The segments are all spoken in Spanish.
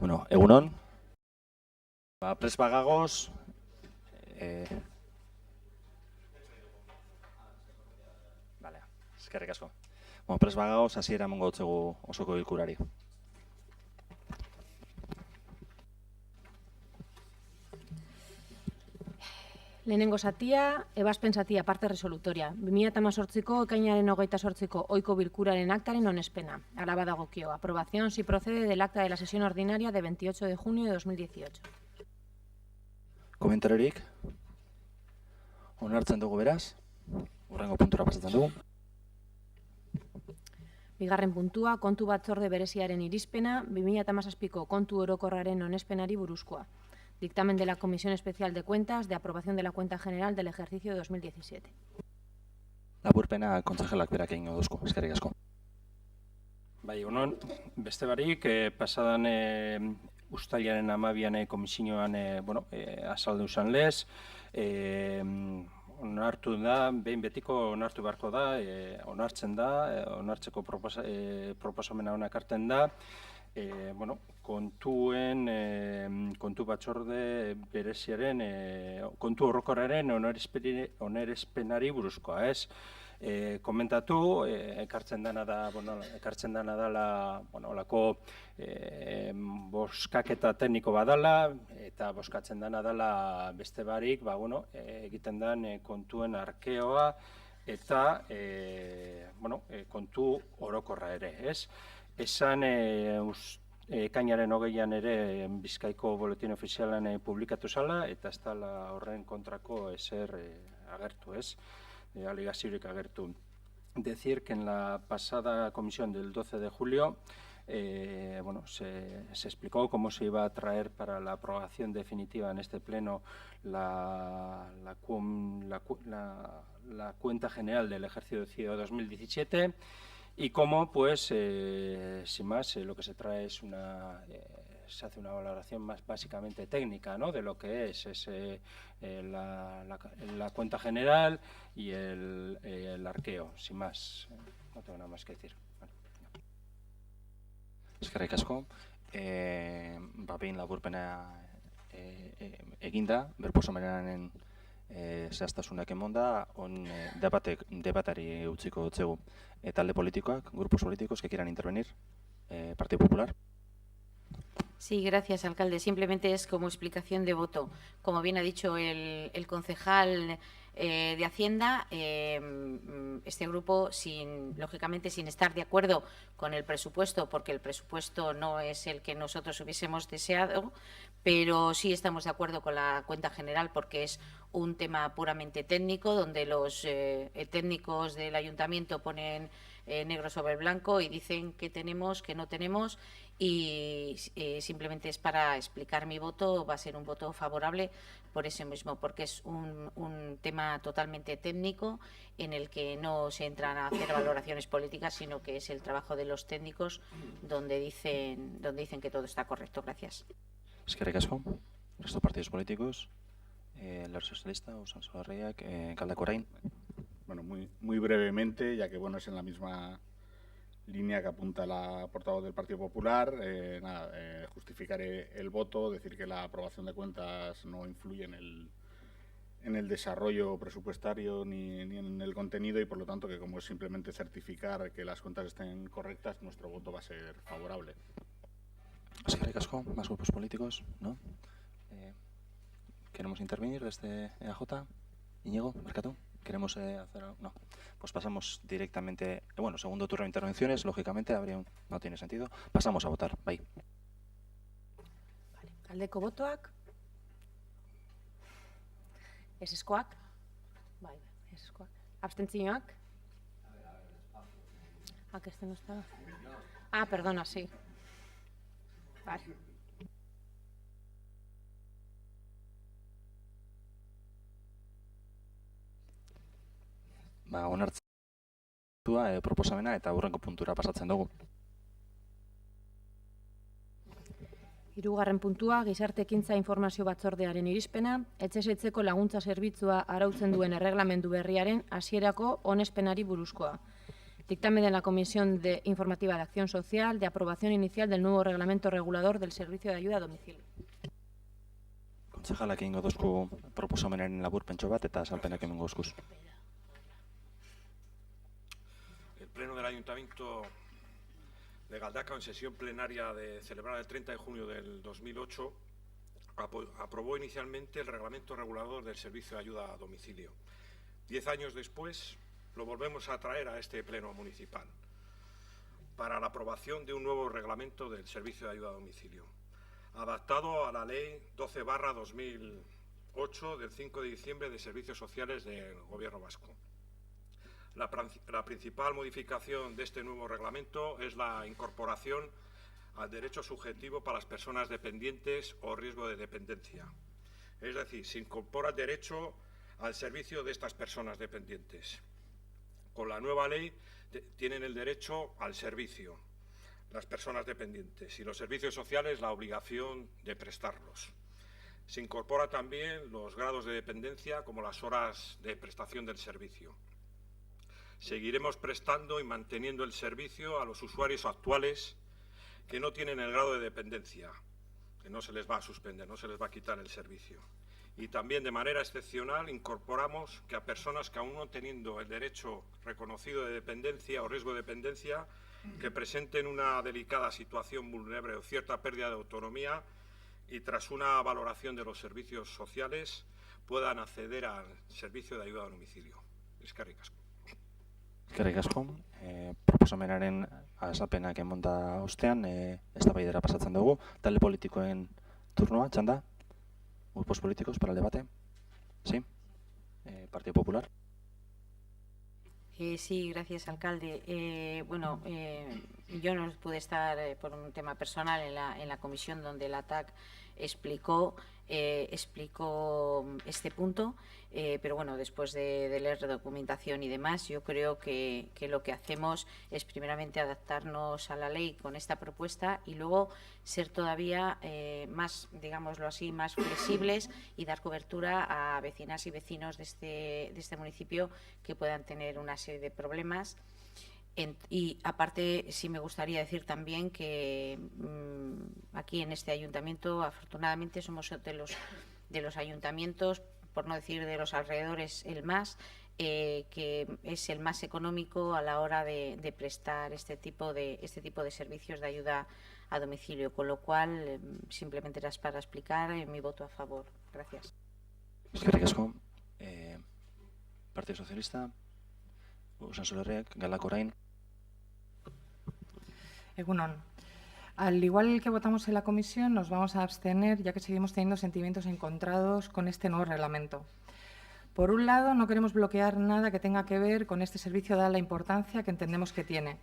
Bueno, egunon. Prest bagagoz. Vale, eskerrik asko. Bueno, prest bagagoz, hasiera emango dotzegu osoko bilkurari. Lehenengo zatia, ebazpen zatia parte resolutoria. 2018ko ekainaren 28ko ohiko bilkuraren aktaren onespena. Hala badagokio. Aprobación si procede del acta de la sesión ordinaria de 28 de junio de 2018. Komentaririk? Onartzen dugu beraz? Hurrengo puntura pasatzen dugu. Bigarren puntua, kontu batzorde bereziaren irizpena, 2017ko kontu orokorraren onespenari buruzkoa. Dictamen de la Comisión Especial de Cuentas de aprobación de la cuenta general del ejercicio 2017. Laburpena kontsejelak berak egingo duzku, eskerrik asko. Bai, honon, beste barik, pasadan ustailaren 12an komisioan azaldu izan lez, onartu da, behin betiko onartu beharko da, onartzen da, onartzeko proposamena honak hartzen da, kontu batzorde bereziaren, kontu horrokorraren onerespenari buruzkoa, ez? Komentatu, ekartzen dana dela, olako boskaketa tekniko badala, eta boskatzen dana dela beste barik, egiten den kontuen arkeoa, eta kontu orokorra ere, ez? Esan ekainaren 20an ere Bizkaiko boletin ofizialan publikatu zala, eta ez dela horren kontrako ezer agertu, ez? Alegaziorik agertu. Decir que en la pasada comisión del 12 de julio se explicó cómo se iba a traer para la aprobación definitiva en este pleno la cuenta general del ejercicio 2017 y cómo, pues, sin más, lo que se trae es se hace una valoración más básicamente técnica, ¿no?, de lo que es la cuenta general y el arqueo, sin más. No tengo nada más que decir. Bueno, Eskerrik asko. Behin laburpena eginda, berposamenaren zehaztasunak emonda, debatari utziko dutzegu. Talde politikoak, grupos políticos que quieran intervenir. Partido Popular. Sí, gracias, alcalde. Simplemente es como explicación de voto. Como bien ha dicho el concejal de Hacienda, este grupo, lógicamente, sin estar de acuerdo con el presupuesto, porque el presupuesto no es el que nosotros hubiésemos deseado, pero sí estamos de acuerdo con la cuenta general porque es un tema puramente técnico, donde los técnicos del ayuntamiento ponen negro sobre blanco y dicen qué tenemos, qué no tenemos, y simplemente es para explicar mi voto. Va a ser un voto favorable por eso mismo, porque es un tema totalmente técnico en el que no se entran a hacer valoraciones políticas, sino que es el trabajo de los técnicos donde dicen que todo está correcto. Gracias. Eskerrik asko. Resto partidos políticos. El socialista, Usan Solarriak, Caldeko Orain. Bueno, muy brevemente, ya que es en la misma línea que apunta la portavoz del Partido Popular. Justificaré el voto, decir que la aprobación de cuentas no influye en el desarrollo presupuestario ni en el contenido, y por lo tanto que, como es simplemente certificar que las cuentas estén correctas, nuestro voto va a ser favorable. Eskerrik asko. Más grupos políticos, ¿no? ¿Queremos intervenir desde EAJ? Íñigo, Mercado. ¿Queremos hacer algo? No. Pues pasamos directamente, segundo turno de intervenciones, lógicamente no tiene sentido. Pasamos a votar. Bai. Vale. Aldeko botoak? Eseskoak? Bai, eseskoak. Abstentzioak? Que este no estaba. Perdona, sí. Vale. Onartzea proposamena eta hurrengo puntura pasatzen dugu. Hirugarren puntua, gizarte ekintza informazio batzordearen irizpena, etxez etxeko laguntza zerbitzua arautzen duen erreglamendu berriaren hasierako onespenari buruzkoa. Dictamen de la Comisión Informativa de Acción Social de aprobación inicial del nuevo reglamento regulador del servicio de ayuda a domicilio. Kontsejalak egingo dozku proposamenaren laburpentxo bat eta azalpenak emango dozkuz. El Pleno del Ayuntamiento de Galdakao, en sesión plenaria celebrada el 30 de junio del 2008, aprobó inicialmente el reglamento regulador del servicio de ayuda a domicilio. 10 años después, lo volvemos a traer a este Pleno municipal para la aprobación de un nuevo reglamento del servicio de ayuda a domicilio, adaptado a la Ley 12/2008 del 5 de diciembre de Servicios Sociales del Gobierno Vasco. La principal modificación de este nuevo reglamento es la incorporación al derecho subjetivo para las personas dependientes o riesgo de dependencia. Es decir, se incorpora el derecho al servicio de estas personas dependientes. Con la nueva ley tienen el derecho al servicio las personas dependientes y los servicios sociales la obligación de prestarlos. Se incorpora también los grados de dependencia como las horas de prestación del servicio. Seguiremos prestando y manteniendo el servicio a los usuarios actuales que no tienen el grado de dependencia, que no se les va a suspender, no se les va a quitar el servicio. Y también de manera excepcional incorporamos que a personas que aún no teniendo el derecho reconocido de dependencia o riesgo de dependencia, que presenten una delicada situación vulnerable o cierta pérdida de autonomía y tras una valoración de los servicios sociales puedan acceder al servicio de ayuda a domicilio. Eskerrik asko. Eskerrik asko. Proposamenaren azalpenak emonda ostean, eztabaidara pasatzen dugu. Talde politikoen turnoa, txanda. Grupos políticos para el debate. ¿Sí? Partido Popular. Sí, gracias, alcalde. Yo no pude estar por un tema personal en la comisión donde el ATAC explicó este punto, pero bueno, después de leer la documentación y demás, yo creo que lo que hacemos es primeramente adaptarnos a la ley con esta propuesta y luego ser todavía más, digámoslo así, más flexibles y dar cobertura a vecinas y vecinos de este municipio que puedan tener una serie de problemas. Y aparte, sí me gustaría decir también que aquí en este ayuntamiento, afortunadamente, somos de los ayuntamientos, por no decir de los alrededores, el más, que es el más económico a la hora de prestar este tipo de servicios de ayuda a domicilio, con lo cual simplemente era para explicar mi voto a favor. Gracias. Eskerrik asko. Partido Socialista, Usan Solerrek, Galdakao orain. Egunon. Al igual que votamos en la comisión, nos vamos a abstener, ya que seguimos teniendo sentimientos encontrados con este nuevo reglamento. Por un lado, no queremos bloquear nada que tenga que ver con este servicio, dada la importancia que entendemos que tiene.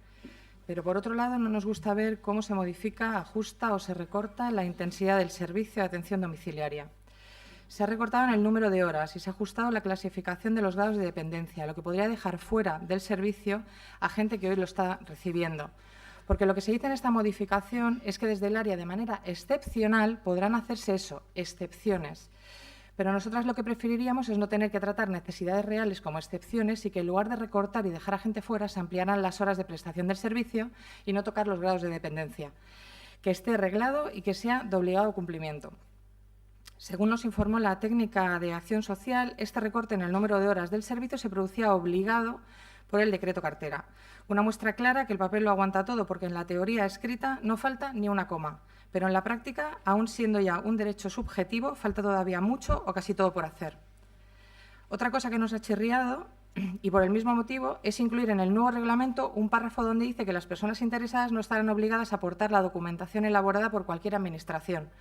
Pero, por otro lado, no nos gusta ver cómo se modifica, ajusta o se recorta la intensidad del servicio de atención domiciliaria. Se ha recortado en el número de horas y se ha ajustado la clasificación de los grados de dependencia, lo que podría dejar fuera del servicio a gente que hoy lo está recibiendo. Porque lo que se dice en esta modificación es que desde el área, de manera excepcional, podrán hacerse excepciones. Pero nosotras lo que preferiríamos es no tener que tratar necesidades reales como excepciones y que en lugar de recortar y dejar a gente fuera, se ampliaran las horas de prestación del servicio y no tocar los grados de dependencia. Que esté reglado y que sea de obligado cumplimiento. Según nos informó la técnica de acción social, este recorte en el número de horas del servicio se producía obligado por el decreto cartera. Una muestra clara que el papel lo aguanta todo, porque en la teoría escrita no falta ni una coma, pero en la práctica, aún siendo ya un derecho subjetivo, falta todavía mucho o casi todo por hacer. Otra cosa que nos ha chirriado, y por el mismo motivo, es incluir en el nuevo reglamento un párrafo donde dice que las personas interesadas no estarán obligadas a aportar la documentación elaborada por cualquier administración.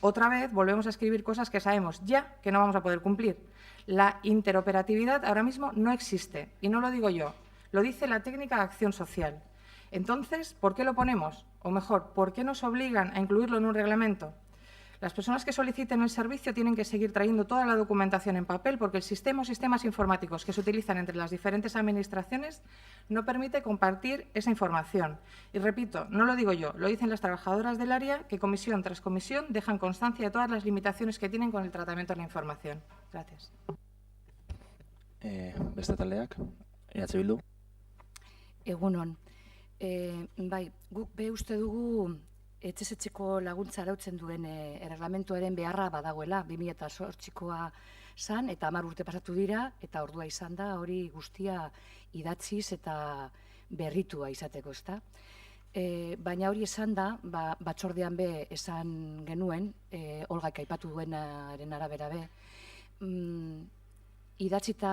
Otra vez volvemos a escribir cosas que sabemos ya que no vamos a poder cumplir. La interoperatividad ahora mismo no existe, y no lo digo yo, lo dice la técnica de acción social. Entonces, ¿por qué lo ponemos? O mejor, ¿por qué nos obligan a incluirlo en un reglamento? Las personas que soliciten el servicio tienen que seguir trayendo toda la documentación en papel porque el sistema o sistemas informáticos que se utilizan entre las diferentes administraciones no permite compartir esa información. Y repito, no lo digo yo, lo dicen las trabajadoras del área que comisión tras comisión dejan constancia de todas las limitaciones que tienen con el tratamiento de la información. Gracias. Beste taldeak, EH Bildu. Egunon. Bai, guk be uste dugu etxez-etxeko laguntza arautzen duen erreglamentuaren beharra badagoela, 2008koa zan, eta 10 urte pasatu dira, eta ordua izan da hori guztia idatziz eta berritua izateko, ezta? Baina hori esan da, batzordean be esan genuen, Olgak aipatu duenaren arabera be, idatzita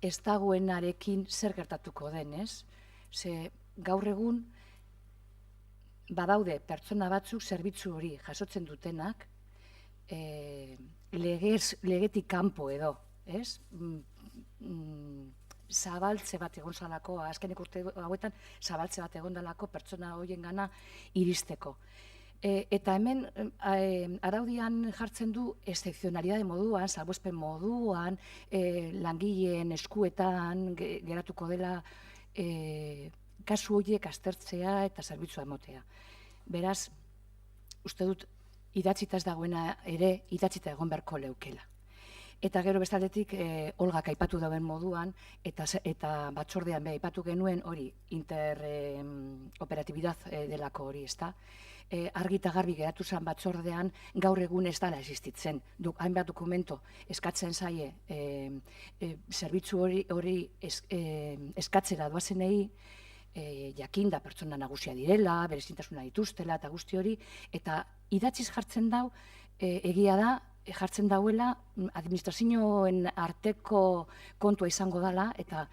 ez dagoenarekin zer gertatuko den, ez? Ze gaur egun badaude pertsona batzuk zerbitzu hori jasotzen dutenak legetik kanpo edo, ez? Zabaltze bat egon zalako, azkenik urte hauetan, zabaltze bat egon dalako pertsona horien gana iristeko. Eta hemen araudian jartzen du excepzionalidade moduan, salbuespen moduan, langileen eskuetan geratuko dela kasu horiek aztertzea eta zerbitzua emotea. Beraz, uste dut idatzita ez dagoena ere idatzita egon beharko leukela. Eta gero bestaldetik Olgak aipatu dauen moduan eta batzordean be aipatu genuen hori interoperatibidad delako hori, ezta? Argi eta garbi geratu zen batzordean gaur egun ez dela existitzen. Hainbat dokumento eskatzen zaie zerbitzu hori eskatzera doazenei, jakinda pertsona nagusia direla, berezintasuna dituztela eta guzti hori, eta idatziz jartzen dau, egia da, jartzen dauela administrazioen arteko kontua izango dela eta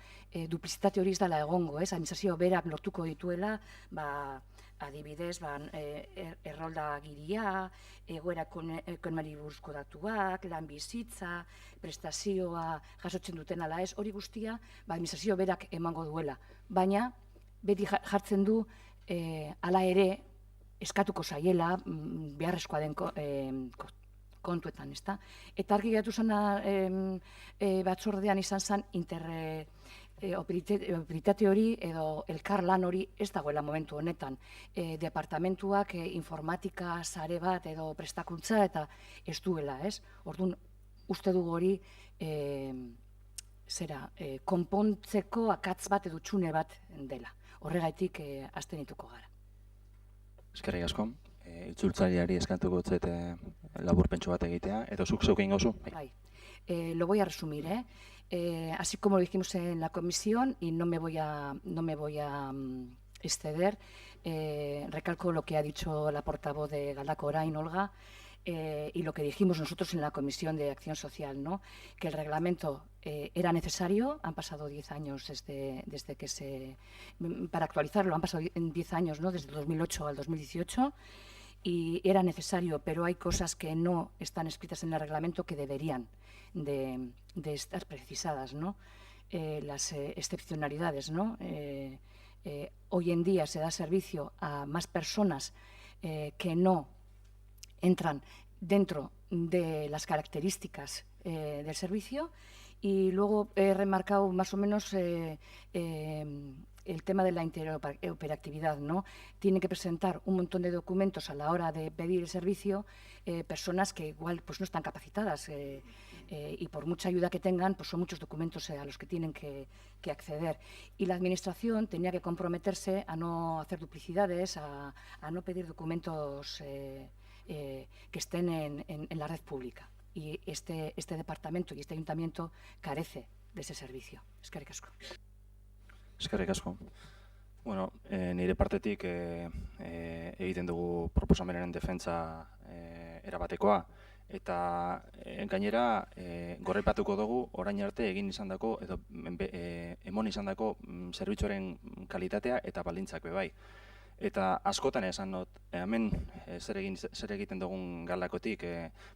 duplizitate hori ez dela egongo, ez? Administrazio berak lortuko dituela, adibidez, erroldagiria, egoera ekonomiari buruzko datuak, lan bizitza, prestazioa jasotzen duten ala ez, hori guztia administrazio berak emango duela. Baina, beti jartzen du, ala ere, eskatuko zaiela, beharrezkoa den kontuetan, ezta? Eta argi geratu zen batzordean izan zen interoperatibitate hori edo elkar lan hori ez dagoela momentu honetan. Departamentuak informatika sare bat edo prestakuntza eta ez duela, ez? Orduan, uste dugu hori konpontzeko akatz bat edo txune bat dela. Horregaitik abstenituko gara. Eskerrik asko. Itzultzaileari eskatuko zait laburpentxo bat egitea, edo zuk zeuk egin gauzu? Bai. Lo voy a resumir, así como lo dijimos en la comisión, y no me voy a exceder, recalco lo que ha dicho la portavoz de Galdakao Orain, Olga, y lo que dijimos nosotros en la Comisión de Acción Social, ¿no? Que el reglamento era necesario, han pasado 10 años desde que para actualizarlo, han pasado 10 años, ¿no? Desde el 2008 al 2018, y era necesario, pero hay cosas que no están escritas en el reglamento que deberían de estar precisadas, ¿no? Las excepcionalidades, ¿no? Hoy en día se da servicio a más personas que no entran dentro de las características del servicio, y luego he remarcado más o menos el tema de la interoperatividad, ¿no? Tienen que presentar un montón de documentos a la hora de pedir el servicio, personas que igual pues, no están capacitadas y por mucha ayuda que tengan, pues son muchos documentos a los que tienen que acceder. Y la Administración tenía que comprometerse a no hacer duplicidades, a no pedir documentos que estén en la red pública. Y este departamento y este ayuntamiento carece de ese servicio. Eskerrik asko. Eskerrik asko. Bueno, nire partetik egiten dugu proposamenaren defentsa erabatekoa, eta gainera gorraipatuko dugu orain arte egin izandako edo emon izandako zerbitzuaren kalitatea eta baldintzak bai. Eta askotan esan dut, hemen zer egiten dugun Galdakotik,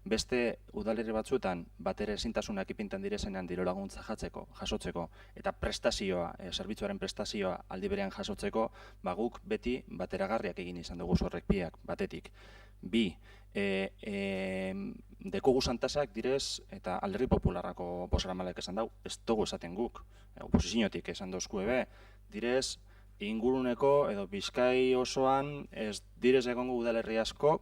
beste udalerri batzuetan batere ezintasunak ipintan direzenean diru laguntza jasotzeko eta prestazioa, zerbitzuaren prestazioa aldi berean jasotzeko, guk beti bateragarriak egin izan dugu zorrek biak batetik. Bi, dekogu santasak direz eta Alderdi Popularrako bozeramalek esan dau, ez dugu esaten guk, oposiziotik esan dozku ebe, direz inguruneko edo Bizkai osoan ez direz egongo udalerri asko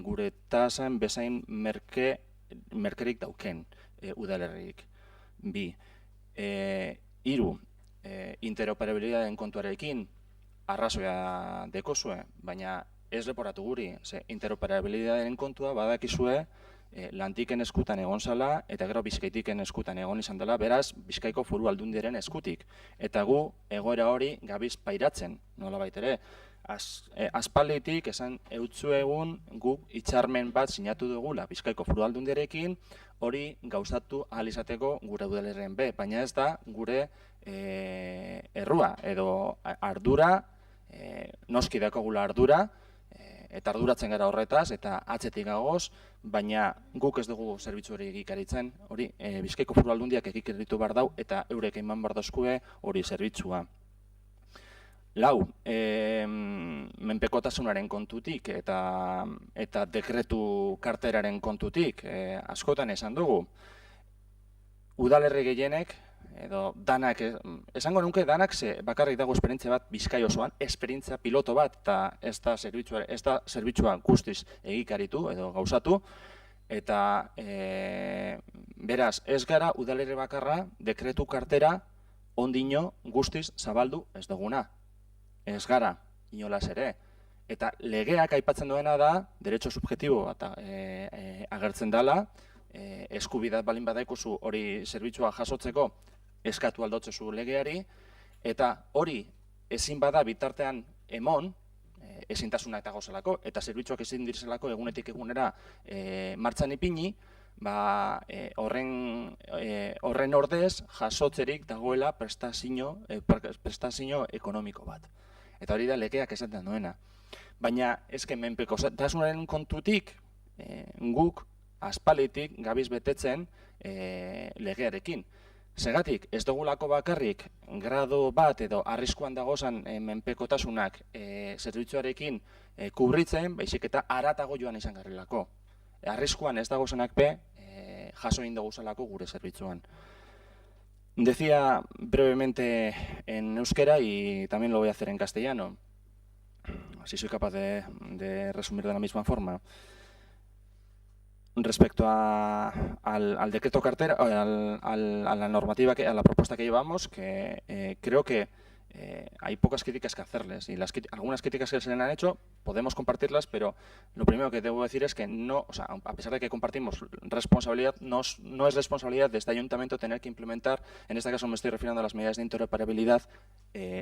gure tasan bezain merkerik dauken udalerrik. Bi, hiru, interoperabilitateen kontuarekin arrazoia dekozue, baina ez leporatu guri, ze interoperabilitateen kontua badakizue Lantiken eskutan egon zala eta gero Bizkaitiken eskutan egon izan dela, beraz Bizkaiko Foru Aldundiaren eskutik. Eta gu egoera hori gabiz pairatzen, nolabait ere. Aspalditik esan eutzu egun guk hitzarmen bat sinatu dugula Bizkaiko Foru Aldundiarekin, hori gauzatu ahal izateko gure udalerrien be, baina ez da gure errua edo ardura, noski dakogula ardura, eta arduratzen gara horretaz, eta atzetik gagoz, baina guk ez dugu zerbitzu hori egikaritzen, hori Bizkaiko Foru Aldundiak egikaritu behar dau, eta eurek eman behar dauzkue hori zerbitzua. Lau, menpekotasunaren kontutik eta dekretu karteraren kontutik, askotan esan dugu, udalerri gehienek, edo danak, esango nuke danak ze bakarrik dago esperientzia bat Bizkai osoan, esperientzia piloto bat, eta ez da zerbitzua guztiz egikaritu edo gauzatu, eta beraz, ez gara udalerri bakarra dekretu kartera ondino guztiz zabaldu ez duguna. Ez gara, inolaz ere. Eta legeak aipatzen duena da, derecho subjetibo bat agertzen dela, eskubidat balin badaikuzu hori zerbitzua jasotzeko, eskatu aldotzezu legeari, eta hori ezin bada bitartean emon, ezintasuna eta gozalako, eta zerbitzuak ezin dirzelako egunetik egunera martxan ipini, horren ordez jasotzerik dagoela prestazio ekonomiko bat. Eta hori da legeak esaten duena. Baina ezken menpekotasunaren kontutik guk aspalditik gabiz betetzen legearekin. Segatik, ez dugulako bakarrik grado bat edo arriskuan dagozan menpekotasunak zerbitzuarekin kubritzen, baizik eta haratago joan izan garrilako. Arriskuan ez dagozanak jaso egin dagozalako gure zerbitzuan. Decía brevemente en euskera y también lo voy a hacer en castellano, así soy capaz de resumir de la misma forma. Respecto al decreto cartera, a la normativa, a la propuesta que llevamos, que creo que hay pocas críticas que hacerles, y algunas críticas que se le han hecho podemos compartirlas, pero lo primero que debo decir es que no, o sea, a pesar de que compartimos responsabilidad, no es responsabilidad de este ayuntamiento tener que implementar, en este caso me estoy refiriendo a las medidas de interoperabilidad,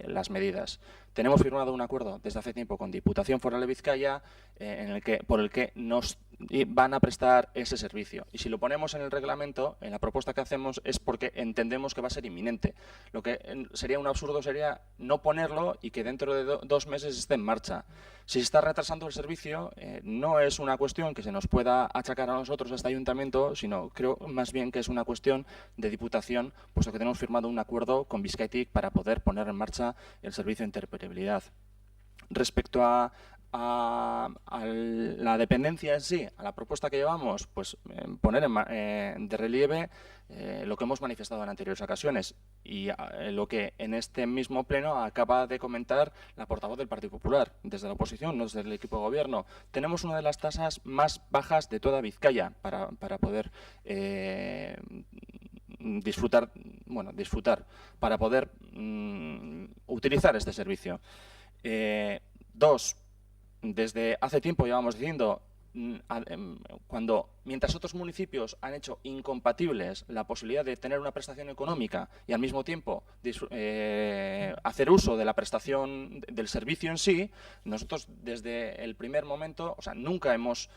las medidas. Tenemos firmado un acuerdo desde hace tiempo con Diputación Foral de Vizcaya por el que nos van a prestar ese servicio. Y si lo ponemos en el reglamento, en la propuesta que hacemos, es porque entendemos que va a ser inminente. Lo que sería un absurdo sería no ponerlo y que dentro de 2 meses esté en marcha. Si se está retrasando el servicio, no es una cuestión que se nos pueda achacar a nosotros, a este ayuntamiento, sino creo más bien que es una cuestión de Diputación, puesto que tenemos firmado un acuerdo con Bizkaitik para poder poner en marcha el servicio de interoperabilidad. Respecto a la dependencia en sí, a la propuesta que llevamos, pues poner de relieve lo que hemos manifestado en anteriores ocasiones y lo que en este mismo pleno acaba de comentar la portavoz del Partido Popular, desde la oposición, no desde el equipo de gobierno. Tenemos una de las tasas más bajas de toda Vizcaya para poder disfrutar, para poder utilizar este servicio. 2. Desde hace tiempo llevamos diciendo, mientras otros municipios han hecho incompatibles la posibilidad de tener una prestación económica y al mismo tiempo hacer uso de la prestación del servicio en sí, nosotros desde el primer momento, o sea, nunca hemos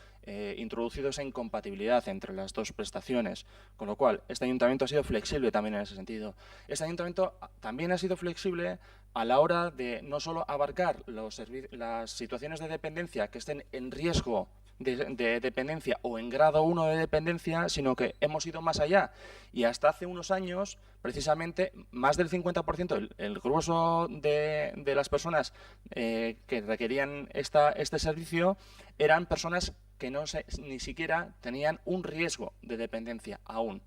introducido esa incompatibilidad entre las dos prestaciones, con lo cual este ayuntamiento ha sido flexible también en ese sentido. Este ayuntamiento también ha sido flexible a la hora de no solo abarcar las situaciones de dependencia que estén en riesgo de dependencia o en grado 1 de dependencia, sino que hemos ido más allá. Y hasta hace unos años, precisamente, más del 50%, el grueso de las personas que requerían este servicio eran personas que ni siquiera tenían un riesgo de dependencia aún.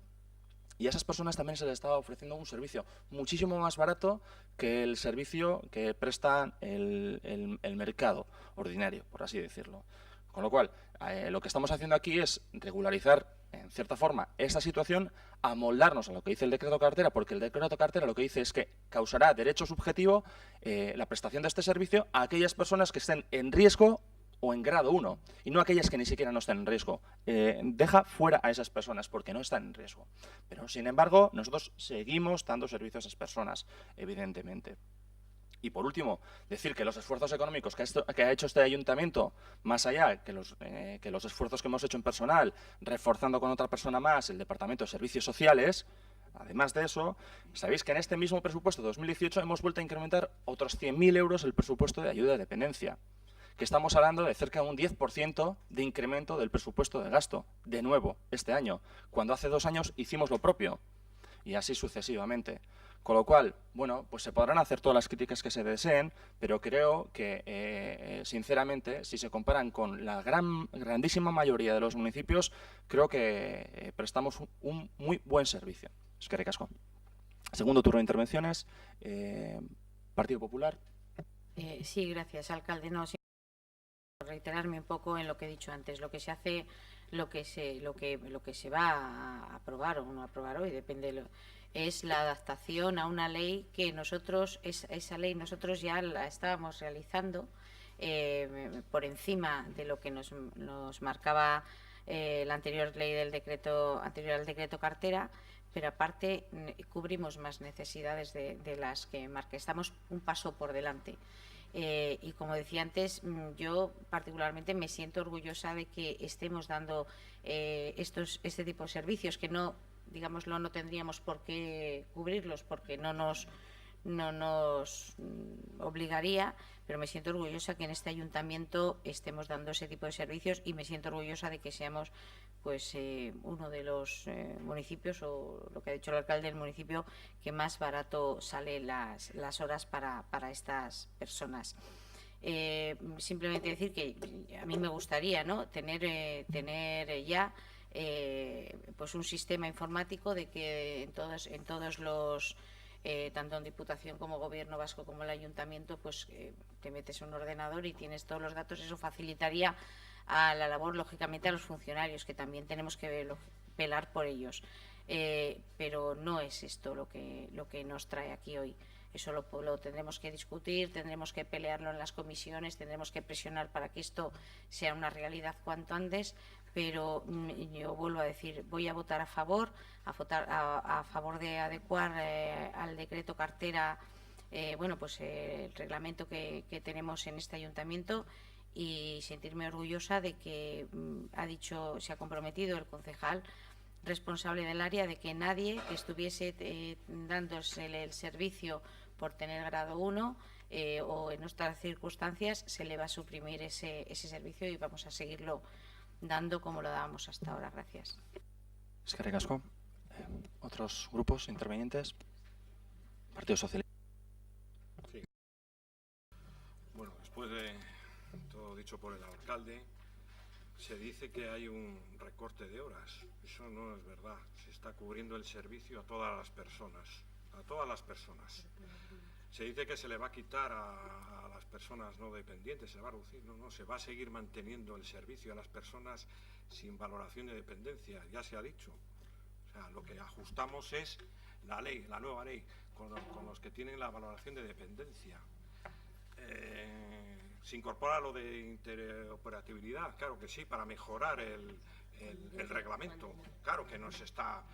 Y a esas personas también se les estaba ofreciendo un servicio muchísimo más barato que el servicio que presta el mercado ordinario, por así decirlo. Con lo cual, lo que estamos haciendo aquí es regularizar en cierta forma, esta situación, amoldarnos a lo que dice el decreto cartera, porque el decreto cartera lo que dice es que causará derecho subjetivo la prestación de este servicio a aquellas personas que estén en riesgo o en grado 1, y no aquellas que ni siquiera no estén en riesgo. Deja fuera a esas personas porque no están en riesgo. Pero, sin embargo, nosotros seguimos dando servicio a esas personas, evidentemente. Y por último, decir que los esfuerzos económicos que ha hecho este ayuntamiento, más allá que los esfuerzos que hemos hecho en personal, reforzando con otra persona más el Departamento de Servicios Sociales, además de eso, sabéis que en este mismo presupuesto de 2018 hemos vuelto a incrementar otros 100.000 euros el presupuesto de ayuda de dependencia, que estamos hablando de cerca de un 10% de incremento del presupuesto de gasto, de nuevo, este año, cuando hace 2 años hicimos lo propio, y así sucesivamente. Con lo cual, bueno, pues se podrán hacer todas las críticas que se deseen, pero creo que, sinceramente, si se comparan con la grandísima mayoría de los municipios, creo que prestamos un muy buen servicio. Eskerrik asko. Segundo turno de intervenciones. Partido Popular. Sí, gracias, alcalde. No, reiterarme un poco en lo que he dicho antes. Lo que se hace, lo que se va a aprobar o no aprobar hoy, depende es la adaptación a una ley que nosotros, esa ley nosotros ya la estábamos realizando por encima de lo que nos marcaba la anterior ley del decreto, anterior al decreto cartera, pero aparte cubrimos más necesidades de las que marca. Estamos un paso por delante. Y como decía antes, yo particularmente me siento orgullosa de que estemos dando este tipo de servicios que no, digámoslo, no tendríamos por qué cubrirlos porque no nos obligaría, pero me siento orgullosa que en este ayuntamiento estemos dando ese tipo de servicios y me siento orgullosa de que seamos pues uno de los municipios, o lo que ha dicho el alcalde, el municipio que más barato sale las horas para estas personas. Simplemente decir que a mí me gustaría, ¿no?, tener ya pues un sistema informático de que en todos los tanto en Diputación como Gobierno Vasco como el Ayuntamiento, pues te metes en un ordenador y tienes todos los datos. Eso facilitaría a la labor, lógicamente, a los funcionarios, que también tenemos que velar por ellos. Pero no es esto lo que nos trae aquí hoy. Eso lo tendremos que discutir, tendremos que pelearlo en las comisiones, tendremos que presionar para que esto sea una realidad cuanto antes, pero yo vuelvo a decir, voy a votar a favor de adecuar al decreto cartera bueno, pues el reglamento que tenemos en este ayuntamiento, y sentirme orgullosa de que se ha comprometido el concejal responsable del área de que nadie que estuviese dándose el servicio por tener grado 1 o en otras circunstancias se le va a suprimir ese servicio, y vamos a seguirlo dando como lo dábamos hasta ahora. Gracias. Eskerrik asko. ¿Otros grupos intervinientes? Partido Socialista. Sí. Bueno, después de todo dicho por el alcalde, se dice que hay un recorte de horas. Eso no es verdad. Se está cubriendo el servicio a todas las personas. A todas las personas. Se dice que se le va a quitar a las personas no dependientes, se va a reducir. No, se va a seguir manteniendo el servicio a las personas sin valoración de dependencia, ya se ha dicho. O sea, lo que ajustamos es la ley, la nueva ley, con los que tienen la valoración de dependencia. Se incorpora lo de interoperabilidad, claro que sí, para mejorar el reglamento. Claro que no se está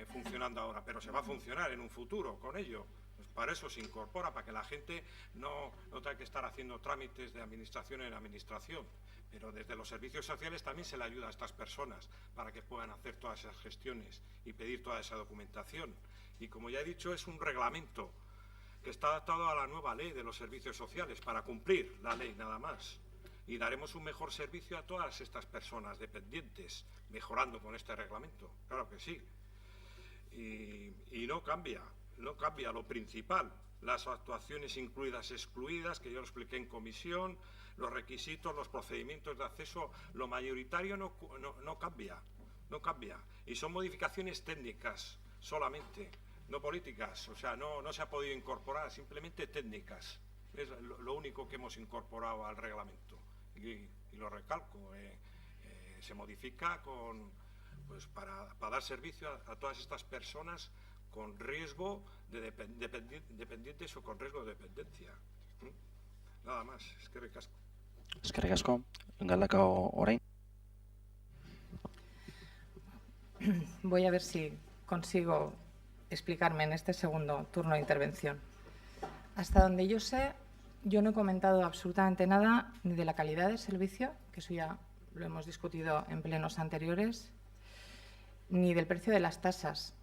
funcionando ahora, pero se va a funcionar en un futuro con ello. Pues para eso se incorpora, para que la gente no tenga que estar haciendo trámites de administración en administración. Pero desde los servicios sociales también se le ayuda a estas personas para que puedan hacer todas esas gestiones y pedir toda esa documentación. Y como ya he dicho, es un reglamento que está adaptado a la nueva ley de los servicios sociales para cumplir la ley nada más. Y daremos un mejor servicio a todas estas personas dependientes, mejorando con este reglamento, claro que sí. Y no cambia lo principal, las actuaciones incluidas, excluidas, que yo lo expliqué en comisión, los requisitos, los procedimientos de acceso, lo mayoritario no cambia. Y son modificaciones técnicas solamente, no políticas, o sea, no se ha podido incorporar, simplemente técnicas. Es lo único que hemos incorporado al reglamento. Y lo recalco, se modifica con pues para dar servicio a todas estas personas con riesgo de dependientes o con riesgo de dependencia. Nada más, eskerrik asko. Eskerrik asko, Galdakao orain. Voy a ver si consigo explicarme en este segundo turno de intervención. Hasta donde yo sé, yo no he comentado absolutamente nada ni de la calidad del servicio, que eso ya lo hemos discutido en plenos anteriores, ni del precio de las tasas.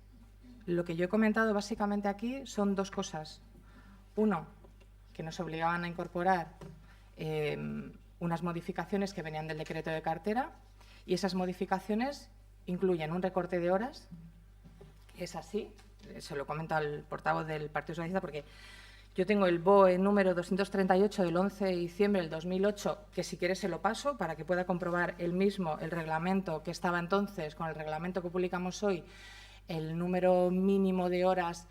Lo que yo he comentado básicamente aquí son dos cosas. Uno, que nos obligaban a incorporar unas modificaciones que venían del decreto de cartera, y esas modificaciones incluyen un recorte de horas, que es así, se lo comenta el portavoz del Partido Socialista, porque yo tengo el BOE número 238 del 11 de diciembre del 2008, que si quiere se lo paso para que pueda comprobar él mismo el reglamento que estaba entonces con el reglamento que publicamos hoy. El número mínimo de horas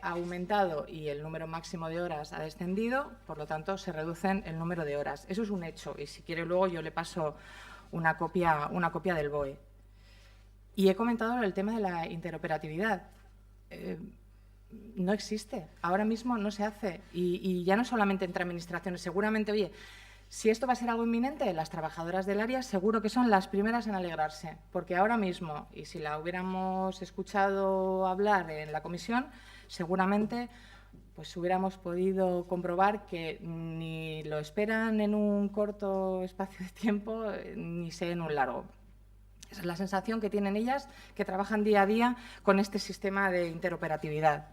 ha aumentado y el número máximo de horas ha descendido, por lo tanto, se reducen el número de horas. Eso es un hecho y, si quiere, luego yo le paso una copia del BOE. Y he comentado el tema de la interoperatividad. No existe, ahora mismo no se hace y ya no solamente entre administraciones. Seguramente, oye, si esto va a ser algo inminente, las trabajadoras del área seguro que son las primeras en alegrarse, porque ahora mismo, y si la hubiéramos escuchado hablar en la comisión, seguramente pues hubiéramos podido comprobar que ni lo esperan en un corto espacio de tiempo, ni sé en un largo. Esa es la sensación que tienen ellas, que trabajan día a día con este sistema de interoperatividad.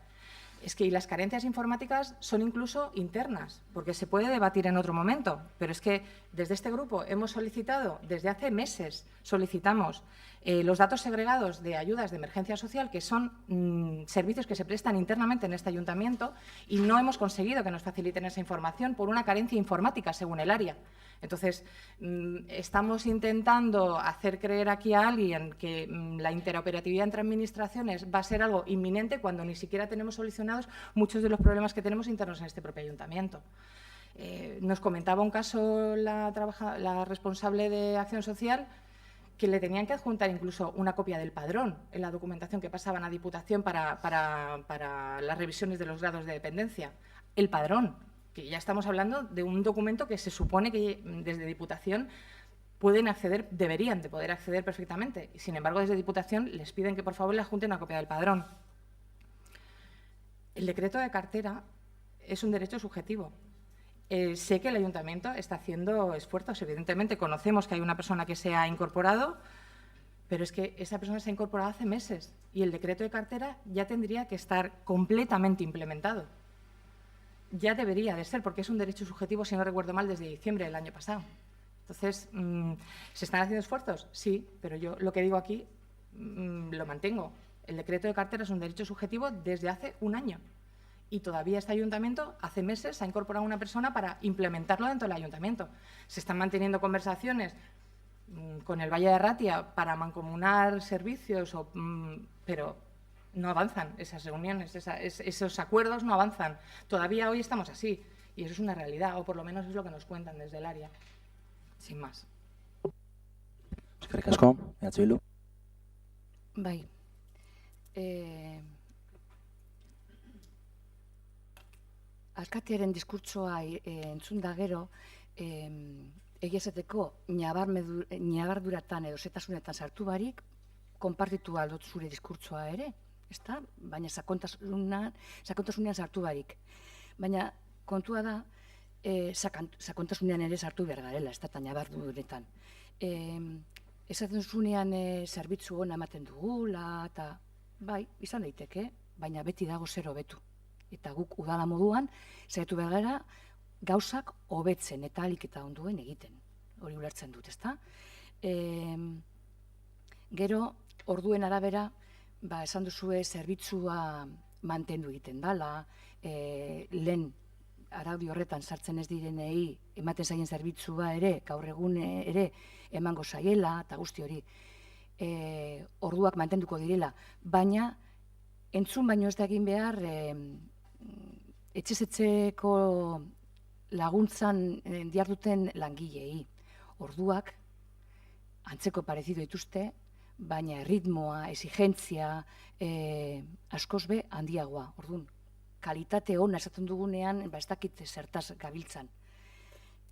Es que y las carencias informáticas son incluso internas, porque se puede debatir en otro momento, pero es que desde este grupo hemos solicitado, desde hace meses solicitamos los datos segregados de ayudas de emergencia social, que son servicios que se prestan internamente en este ayuntamiento, y no hemos conseguido que nos faciliten esa información por una carencia informática, según el área. Entonces, estamos intentando hacer creer aquí a alguien que la interoperatividad entre administraciones va a ser algo inminente cuando ni siquiera tenemos solucionados muchos de los problemas que tenemos internos en este propio ayuntamiento. Nos comentaba un caso la responsable de Acción Social, que le tenían que adjuntar incluso una copia del padrón en la documentación que pasaban a Diputación para las revisiones de los grados de dependencia. El padrón, que ya estamos hablando de un documento que se supone que desde Diputación pueden acceder, deberían de poder acceder perfectamente. Y, sin embargo, desde Diputación les piden que por favor le adjunten una copia del padrón. El decreto de cartera es un derecho subjetivo. Sé que el ayuntamiento está haciendo esfuerzos. Evidentemente, conocemos que hay una persona que se ha incorporado, pero es que esa persona se ha incorporado hace meses y el decreto de cartera ya tendría que estar completamente implementado. Ya debería de ser, porque es un derecho subjetivo, si no recuerdo mal, desde diciembre del año pasado. Entonces, ¿se están haciendo esfuerzos? Sí, pero yo lo que digo aquí lo mantengo. El decreto de cartera es un derecho subjetivo desde hace un año. Y todavía este ayuntamiento, hace meses, ha incorporado a una persona para implementarlo dentro del ayuntamiento. Se están manteniendo conversaciones con el Valle de Arratia para mancomunar servicios, pero no avanzan esas reuniones, esos acuerdos no avanzan. Todavía hoy estamos así, y eso es una realidad, o por lo menos es lo que nos cuentan desde el área. Sin más. Eskerrik asko, Bildu. Bai. Alkatearen diskurtsoa entzun da gero, egia esateko ñabarduratan edo zetasunetan sartu barik, konpartitu aldot zure diskurtsoa ere, ezta? Baina sakontasunean sartu barik. Baina kontua da, sakontasunean ere sartu behar garela, ez da, eta ñabarduretan. Esaten zunean zerbitzu hona ematen dugula, eta bai, izan daiteke, baina beti dago zer hobetu. Eta guk udala moduan, zaitu behar gara, gauzak hobetzen eta ahalik eta onduen egiten. Hori ulertzen dut, ezta? Gero, orduen arabera, esan duzue zerbitzua mantendu egiten dala, lehen araudi horretan sartzen ez direnei ematen zaien zerbitzua ere, gaur egun ere emango zaiela, eta guzti hori orduak mantenduko direla, baina entzun baino ez da egin behar etxezetzeko laguntzan diarduten langilei. Orduak antzeko parezido dituzte, baina ritmoa, exigentzia, askoz be handiagoa. Orduan, kalitate ona esaten dugunean, ez dakit zertaz gabiltzan.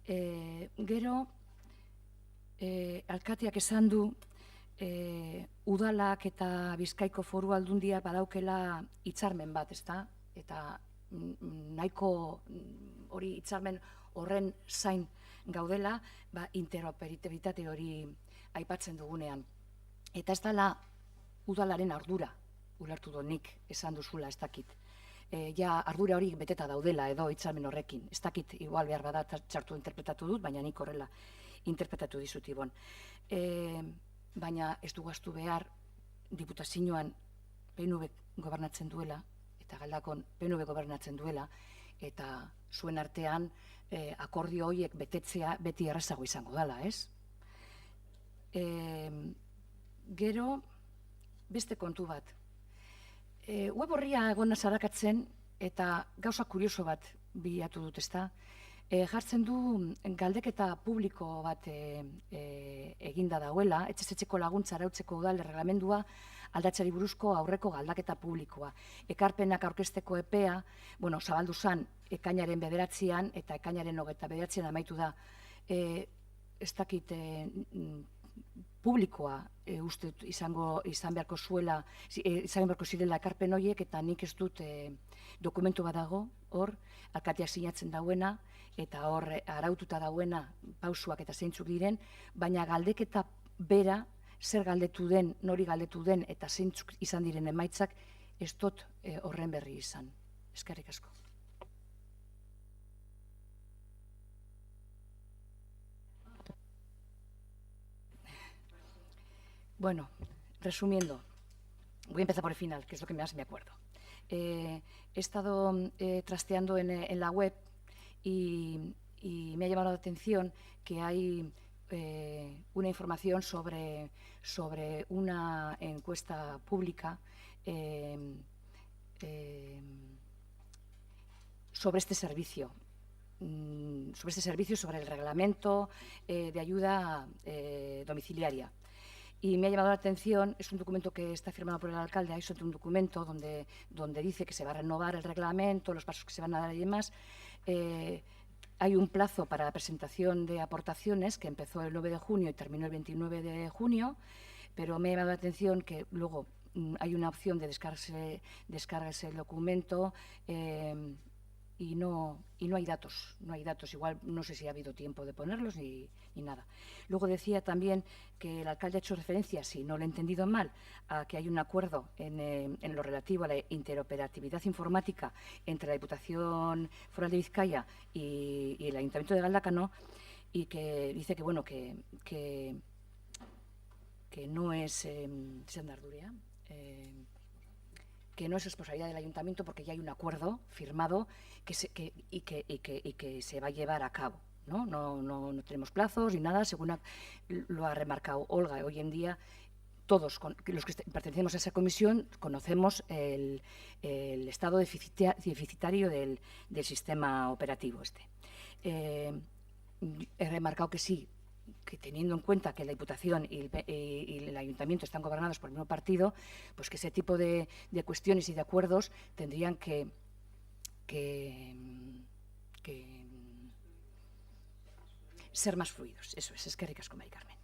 Gero, alkateak esan du, udalak eta Bizkaiko Foru Aldundia badaukela hitzarmen bat, ezta? Eta nahiko hori hitzarmen horren zain gaudela, interoperabilitate hori aipatzen dugunean. Eta ez dela udalaren ardura, ulertu do nik esan duzula, ez dakit. Ja ardura hori beteta daudela edo hitzarmen horrekin. Ez dakit, igual behar bada txartu interpretatu dut, baina nik horrela interpretatu dizut ibon. Baina ez du gaztu behar diputazioan PNV gobernatzen duela, eta Galdakon PNV gobernatzen duela, eta zuen artean akordio horiek betetzea beti errazago izango dela, ez? Gero, beste kontu bat. Web horria egona zarakatzen eta gauza kurioso bat bilatu dut, ezta? Jartzen du galdeketa publiko bat eginda dauela, etxez-etxeko laguntza arautzeko udal erreglamendua aldatzeari buruzko aurreko galdaketa publikoa. Ekarpenak aurkezteko epea, zabaldu zen ekainaren 9 eta ekainaren 29 amaitu da. Ez dakit publikoa uste izan beharko zirela ekarpen horiek, eta nik ez dut dokumentu bat dago, hor, alkateak sinatzen dauena, eta hor araututa dauena pausuak eta zeintzuk diren, baina galdeketa bera, zer galdetu den, nori galdetu den, eta zeintzuk izan diren emaitzak, ez dut horren berri izan. Eskerrik asko. Bueno, resumiendo, voy a empezar por el final, que es lo que más me acuerdo. He estado trasteando en la web y me ha llamado la atención que hay una información sobre una encuesta pública sobre este servicio. Sobre el reglamento de ayuda domiciliaria. Y me ha llamado la atención, es un documento que está firmado por el alcalde, hay un documento donde dice que se va a renovar el reglamento, los pasos que se van a dar y demás. Hay un plazo para la presentación de aportaciones que empezó el 9 de junio y terminó el 29 de junio, pero me ha llamado la atención que luego hay una opción de descargarse el documento y no hay datos, igual no sé si ha habido tiempo de ponerlos ni nada. Luego decía también que el alcalde ha hecho referencia, si no lo he entendido mal, a que hay un acuerdo en lo relativo a la interoperatividad informática entre la Diputación Foral de Vizcaya y el Ayuntamiento de Galdakao, y que dice que bueno, que no es que no es responsabilidad del ayuntamiento porque ya hay un acuerdo firmado y que se va a llevar a cabo. No tenemos plazos ni nada, según lo ha remarcado Olga. Hoy en día todos los que pertenecemos a esa comisión conocemos el estado deficitario del sistema operativo este. He remarcado que sí, que teniendo en cuenta que la Diputación y el Ayuntamiento están gobernados por el mismo partido, pues que ese tipo de cuestiones y de acuerdos tendrían que ser más fluidos. Eso es que ricas como Mari Carmen.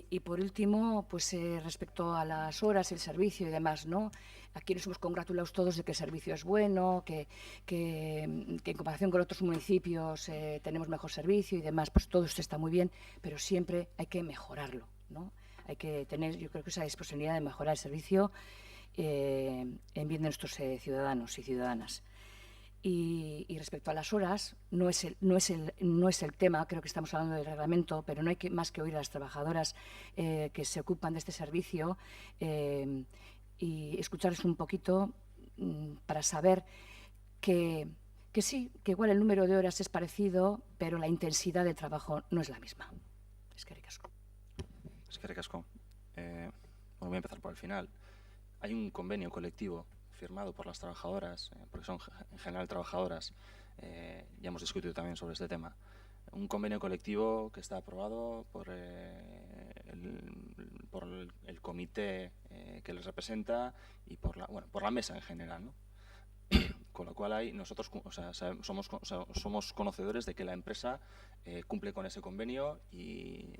Y por último, pues respecto a las horas, el servicio y demás, ¿no? Aquí nos hemos congratulado todos de que el servicio es bueno, que en comparación con otros municipios tenemos mejor servicio y demás, pues todo esto está muy bien, pero siempre hay que mejorarlo, ¿no? Hay que tener, yo creo que esa disponibilidad de mejorar el servicio en bien de nuestros ciudadanos y ciudadanas. Y respecto a las horas, no es el tema, creo que estamos hablando del reglamento, pero no hay más que oír a las trabajadoras que se ocupan de este servicio y escucharles un poquito para saber que sí, que igual el número de horas es parecido, pero la intensidad de trabajo no es la misma. Eskerrik asko. Eskerrik asko. Voy a empezar por el final. Hay un convenio colectivo firmado por las trabajadoras, porque son en general trabajadoras, ya hemos discutido también sobre este tema, un convenio colectivo que está aprobado por el por el comité que les representa y por la mesa en general, ¿no? Con lo cual nosotros somos conocedores de que la empresa cumple con ese convenio y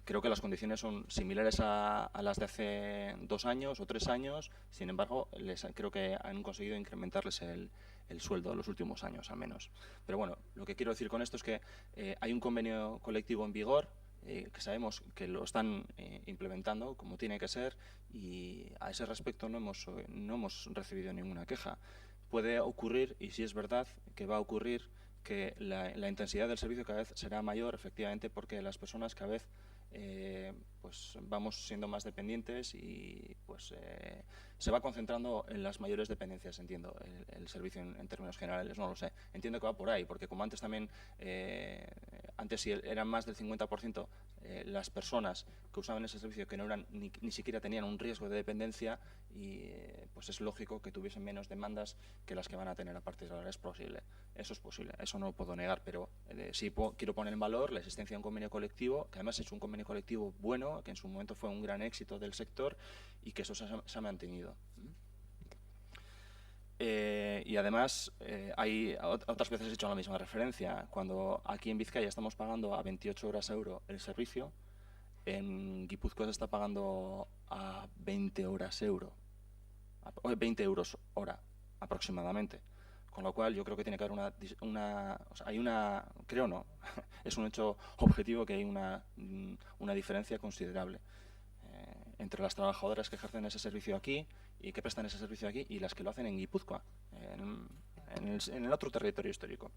creo que las condiciones son similares a las de hace 2 años o 3 años. Sin embargo, creo que han conseguido incrementarles el sueldo en los últimos años, al menos. Pero bueno, lo que quiero decir con esto es que hay un convenio colectivo en vigor, que sabemos que lo están implementando como tiene que ser, y a ese respecto no hemos recibido ninguna queja. Puede ocurrir, y sí es verdad que va a ocurrir, que la intensidad del servicio cada vez será mayor, efectivamente, porque las personas cada vez pues vamos siendo más dependientes y pues se va concentrando en las mayores dependencias, entiendo, el servicio en términos generales, no lo sé. Entiendo que va por ahí, porque como antes también, antes sí eran más del 50% las personas que usaban ese servicio que no eran ni siquiera tenían un riesgo de dependencia, y pues es lógico que tuviesen menos demandas que las que van a tener a partir de ahora. Es posible, eso es posible, eso no lo puedo negar, pero sí quiero poner en valor la existencia de un convenio colectivo, que además es un convenio colectivo bueno, que en su momento fue un gran éxito del sector y que eso se ha mantenido. Y además, otras veces he hecho la misma referencia. Cuando aquí en Vizcaya estamos pagando a 28 horas euro el servicio, en Guipúzcoa se está pagando a 20 horas euro, 20 euros hora aproximadamente. Con lo cual yo creo que tiene que haber creo no, es un hecho objetivo que hay una diferencia considerable entre las trabajadoras que ejercen ese servicio aquí y que prestan ese servicio aquí y las que lo hacen en Guipúzcoa, en el otro territorio histórico.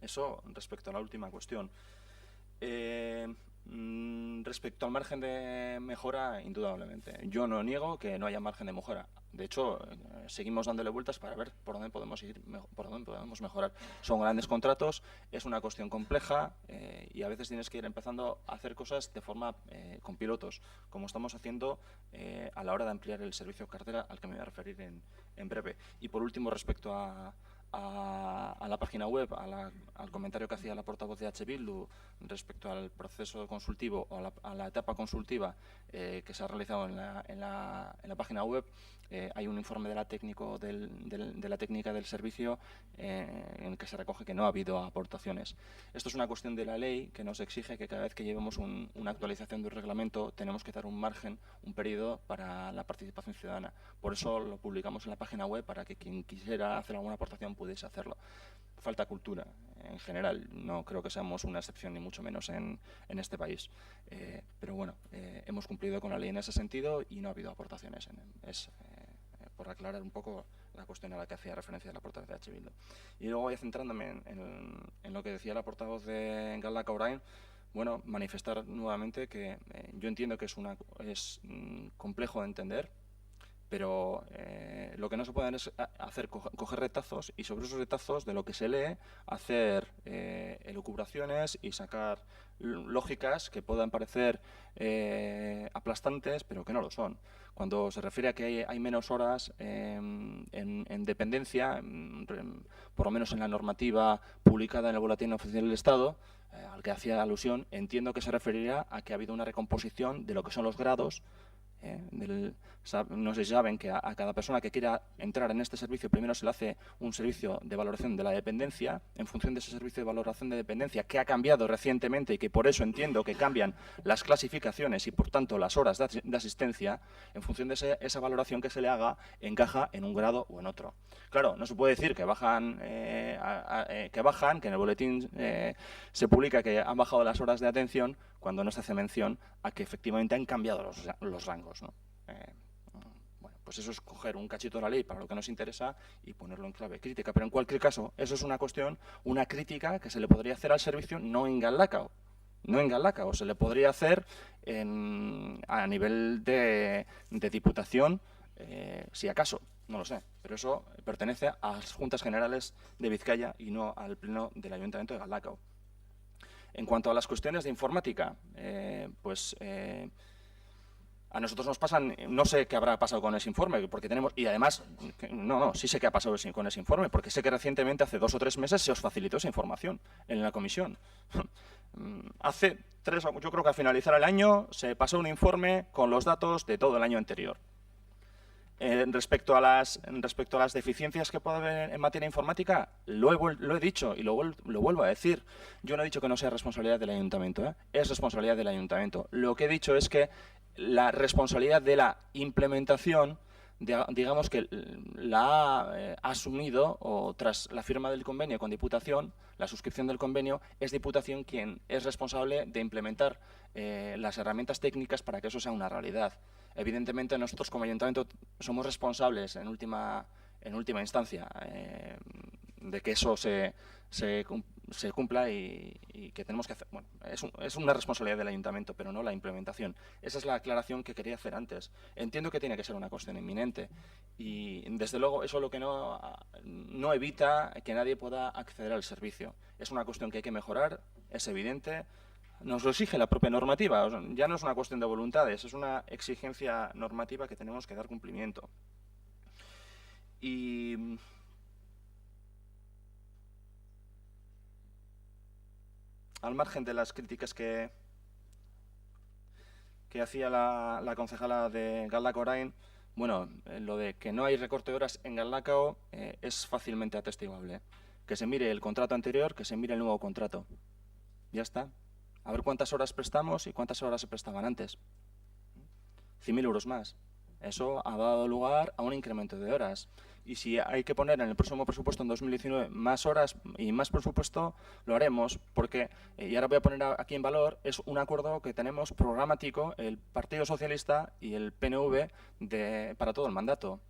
Eso respecto a la última cuestión. Respecto al margen de mejora, indudablemente. Yo no niego que no haya margen de mejora. De hecho, seguimos dándole vueltas para ver por dónde podemos ir, por dónde podemos mejorar. Son grandes contratos, es una cuestión compleja y a veces tienes que ir empezando a hacer cosas de forma con pilotos, como estamos haciendo a la hora de ampliar el servicio cartera, al que me voy a referir en breve. Y por último, respecto a la página web, al comentario que hacía la portavoz de H. Bildu respecto al proceso consultivo o a la etapa consultiva que se ha realizado en la página web, hay un informe de la técnica del servicio en el que se recoge que no ha habido aportaciones. Esto es una cuestión de la ley que nos exige que cada vez que llevemos una actualización del reglamento tenemos que dar un margen, un periodo para la participación ciudadana. Por eso lo publicamos en la página web, para que quien quisiera hacer alguna aportación pudiese hacerlo. Falta cultura en general, no creo que seamos una excepción ni mucho menos en este país, pero bueno, hemos cumplido con la ley en ese sentido y no ha habido aportaciones. Por aclarar un poco la cuestión a la que hacía referencia la portavoz de H. Bildu. Y luego, ya centrándome en lo que decía la portavoz de Galdakao Orain, bueno, manifestar nuevamente que yo entiendo que es complejo de entender, pero lo que no se puede es hacer coger retazos y sobre esos retazos de lo que se lee hacer elucubraciones y sacar lógicas que puedan parecer aplastantes, pero que no lo son. Cuando se refiere a que hay menos horas en dependencia, por lo menos en la normativa publicada en el Boletín Oficial del Estado, al que hacía alusión, entiendo que se referiría a que ha habido una recomposición de lo que son los grados. No sé si saben que a cada persona que quiera entrar en este servicio primero se le hace un servicio de valoración de la dependencia. En función de ese servicio de valoración de dependencia, que ha cambiado recientemente y que por eso entiendo que cambian las clasificaciones y por tanto las horas de asistencia, en función de esa valoración que se le haga, encaja en un grado o en otro. Claro, no se puede decir que bajan, que en el boletín se publica que han bajado las horas de atención, cuando no se hace mención a que efectivamente han cambiado los rangos, ¿no? Bueno, pues eso es coger un cachito de la ley para lo que nos interesa y ponerlo en clave crítica. Pero en cualquier caso, eso es una crítica que se le podría hacer al servicio, no en Galdakao. No en Galdakao, se le podría hacer a nivel de Diputación, si acaso, no lo sé. Pero eso pertenece a las Juntas Generales de Vizcaya y no al Pleno del Ayuntamiento de Galdakao. En cuanto a las cuestiones de informática, A nosotros nos pasan, no sé qué habrá pasado con ese informe, porque tenemos, y además, sí sé qué ha pasado con ese informe, porque sé que recientemente, hace 2 o 3 meses, se os facilitó esa información en la comisión. Hace 3, yo creo que al finalizar el año, se pasó un informe con los datos de todo el año anterior. Respecto a las deficiencias que puede haber en materia informática, lo he dicho y lo vuelvo a decir. Yo no he dicho que no sea responsabilidad del ayuntamiento, ¿eh? Es responsabilidad del ayuntamiento. Lo que he dicho es que la responsabilidad de la implementación, digamos que la ha asumido, o tras la firma del convenio con Diputación, la suscripción del convenio, es Diputación quien es responsable de implementar las herramientas técnicas para que eso sea una realidad. Evidentemente, nosotros como ayuntamiento somos responsables en última instancia de que eso se cumpla y que tenemos que hacer. Bueno, es una responsabilidad del ayuntamiento, pero no la implementación. Esa es la aclaración que quería hacer antes. Entiendo que tiene que ser una cuestión inminente y, desde luego, eso lo que no evita que nadie pueda acceder al servicio. Es una cuestión que hay que mejorar, es evidente. Nos lo exige la propia normativa, o sea, ya no es una cuestión de voluntades, es una exigencia normativa que tenemos que dar cumplimiento. Y al margen de las críticas que hacía la concejala de Galdakao Orain, bueno, lo de que no hay recorte de horas en Galdakao es fácilmente atestiguable. Que se mire el contrato anterior, que se mire el nuevo contrato. Ya está. A ver cuántas horas prestamos y cuántas horas se prestaban antes. 100.000 euros más. Eso ha dado lugar a un incremento de horas. Y si hay que poner en el próximo presupuesto, en 2019, más horas y más presupuesto, lo haremos, porque, y ahora voy a poner aquí en valor, es un acuerdo que tenemos programático el Partido Socialista y el PNV para todo el mandato.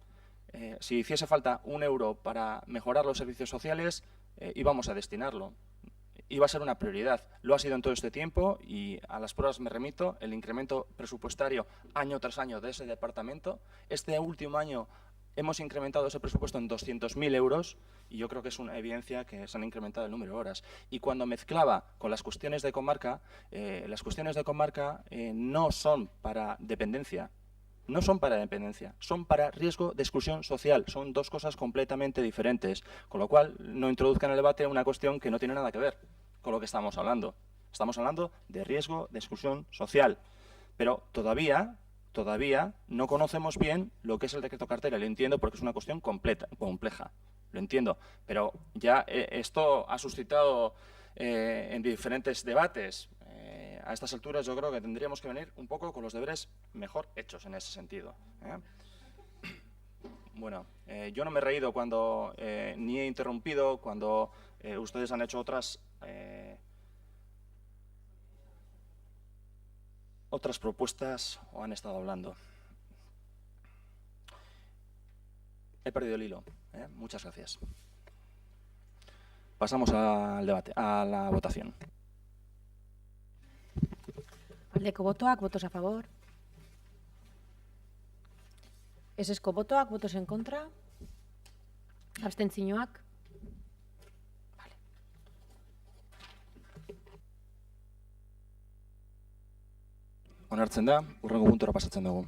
Si hiciese falta 1 euro para mejorar los servicios sociales, íbamos a destinarlo. Iba a ser una prioridad. Lo ha sido en todo este tiempo y a las pruebas me remito. El incremento presupuestario año tras año de ese departamento. Este último año hemos incrementado ese presupuesto en 200.000 euros y yo creo que es una evidencia que se han incrementado el número de horas. Y cuando mezclaba con las cuestiones de comarca, no son para dependencia. No son para dependencia, son para riesgo de exclusión social. Son 2 cosas completamente diferentes. Con lo cual, no introduzcan en el debate una cuestión que no tiene nada que ver con lo que estamos hablando. Estamos hablando de riesgo de exclusión social. Pero todavía no conocemos bien lo que es el decreto cartera. Lo entiendo porque es una cuestión compleja. Lo entiendo. Pero ya esto ha suscitado en diferentes debates. A estas alturas yo creo que tendríamos que venir un poco con los deberes mejor hechos en ese sentido. Bueno, yo no me he reído cuando ni he interrumpido cuando ustedes han hecho otras propuestas o han estado hablando. He perdido el hilo. Muchas gracias. Pasamos al debate, a la votación. Aldeko botoak, votos a favor. Ezezko botoak, votos en contra. Abstentzioak. Vale. Onartzen da, hurrengo puntura pasatzen dugu.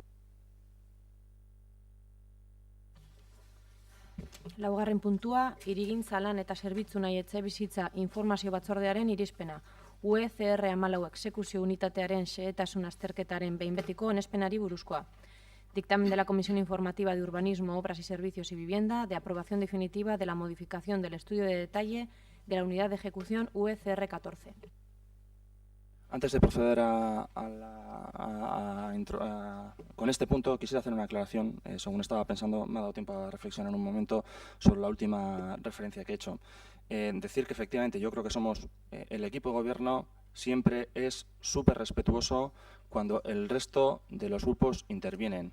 Laugarren puntua, hirigintza lan eta zerbitzu nahi etxebizitza informazio batzordearen irizpena. UECR 14 exekuzio unitatearen xehetasun azterketaren behin betiko onespenari buruzkoa. Dictamen de la Comisión Informativa de Urbanismo, Obras y Servicios y Vivienda de aprobación definitiva de la modificación del estudio de detalle de la unidad de ejecución UECR 14. Antes de proceder con este punto, quisiera hacer una aclaración. Según estaba pensando, me ha dado tiempo a reflexionar un momento sobre la última referencia que he hecho. Decir que efectivamente yo creo que somos el equipo de gobierno siempre es súper respetuoso cuando el resto de los grupos intervienen.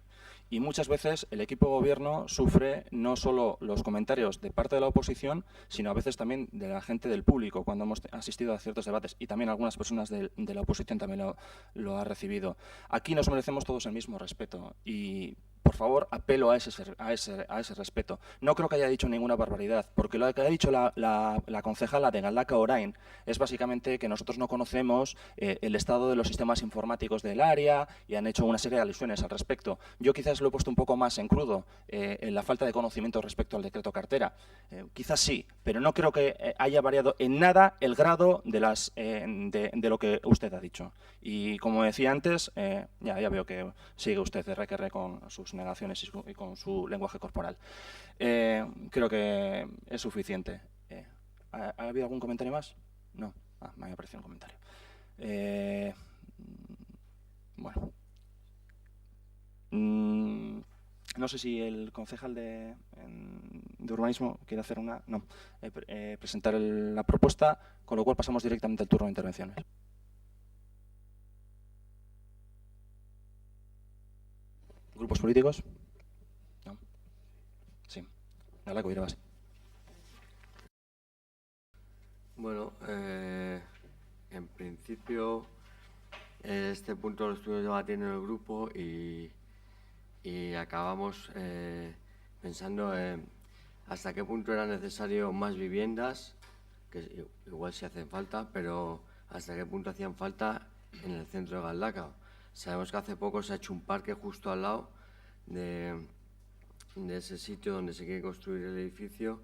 Y muchas veces el equipo de gobierno sufre no solo los comentarios de parte de la oposición, sino a veces también de la gente del público, cuando hemos asistido a ciertos debates. Y también algunas personas de la oposición también lo ha recibido. Aquí nos merecemos todos el mismo respeto. Y por favor, apelo a ese respeto. No creo que haya dicho ninguna barbaridad, porque lo que ha dicho la concejala de Galdakao Orain es básicamente que nosotros no conocemos el estado de los sistemas informáticos del área y han hecho una serie de alusiones al respecto. Yo quizás lo he puesto un poco más en crudo, en la falta de conocimiento respecto al decreto cartera. Quizás sí, pero no creo que haya variado en nada el grado de lo que usted ha dicho. Y como decía antes, ya veo que sigue usted de RQR con sus negaciones y con su lenguaje corporal. Creo que es suficiente. ¿Ha habido algún comentario más? No. Me había parecido un comentario. Bueno. No sé si el concejal de urbanismo quiere hacer presentar la propuesta, con lo cual pasamos directamente al turno de intervenciones. ¿Grupos políticos? No. Sí. Galdakao Irabaz. Bueno, en principio este punto lo estuvimos debatiendo en el grupo y acabamos pensando hasta qué punto era necesario más viviendas, que igual sí hacen falta, pero hasta qué punto hacían falta en el centro de Galdakao. Sabemos que hace poco se ha hecho un parque justo al lado de ese sitio donde se quiere construir el edificio,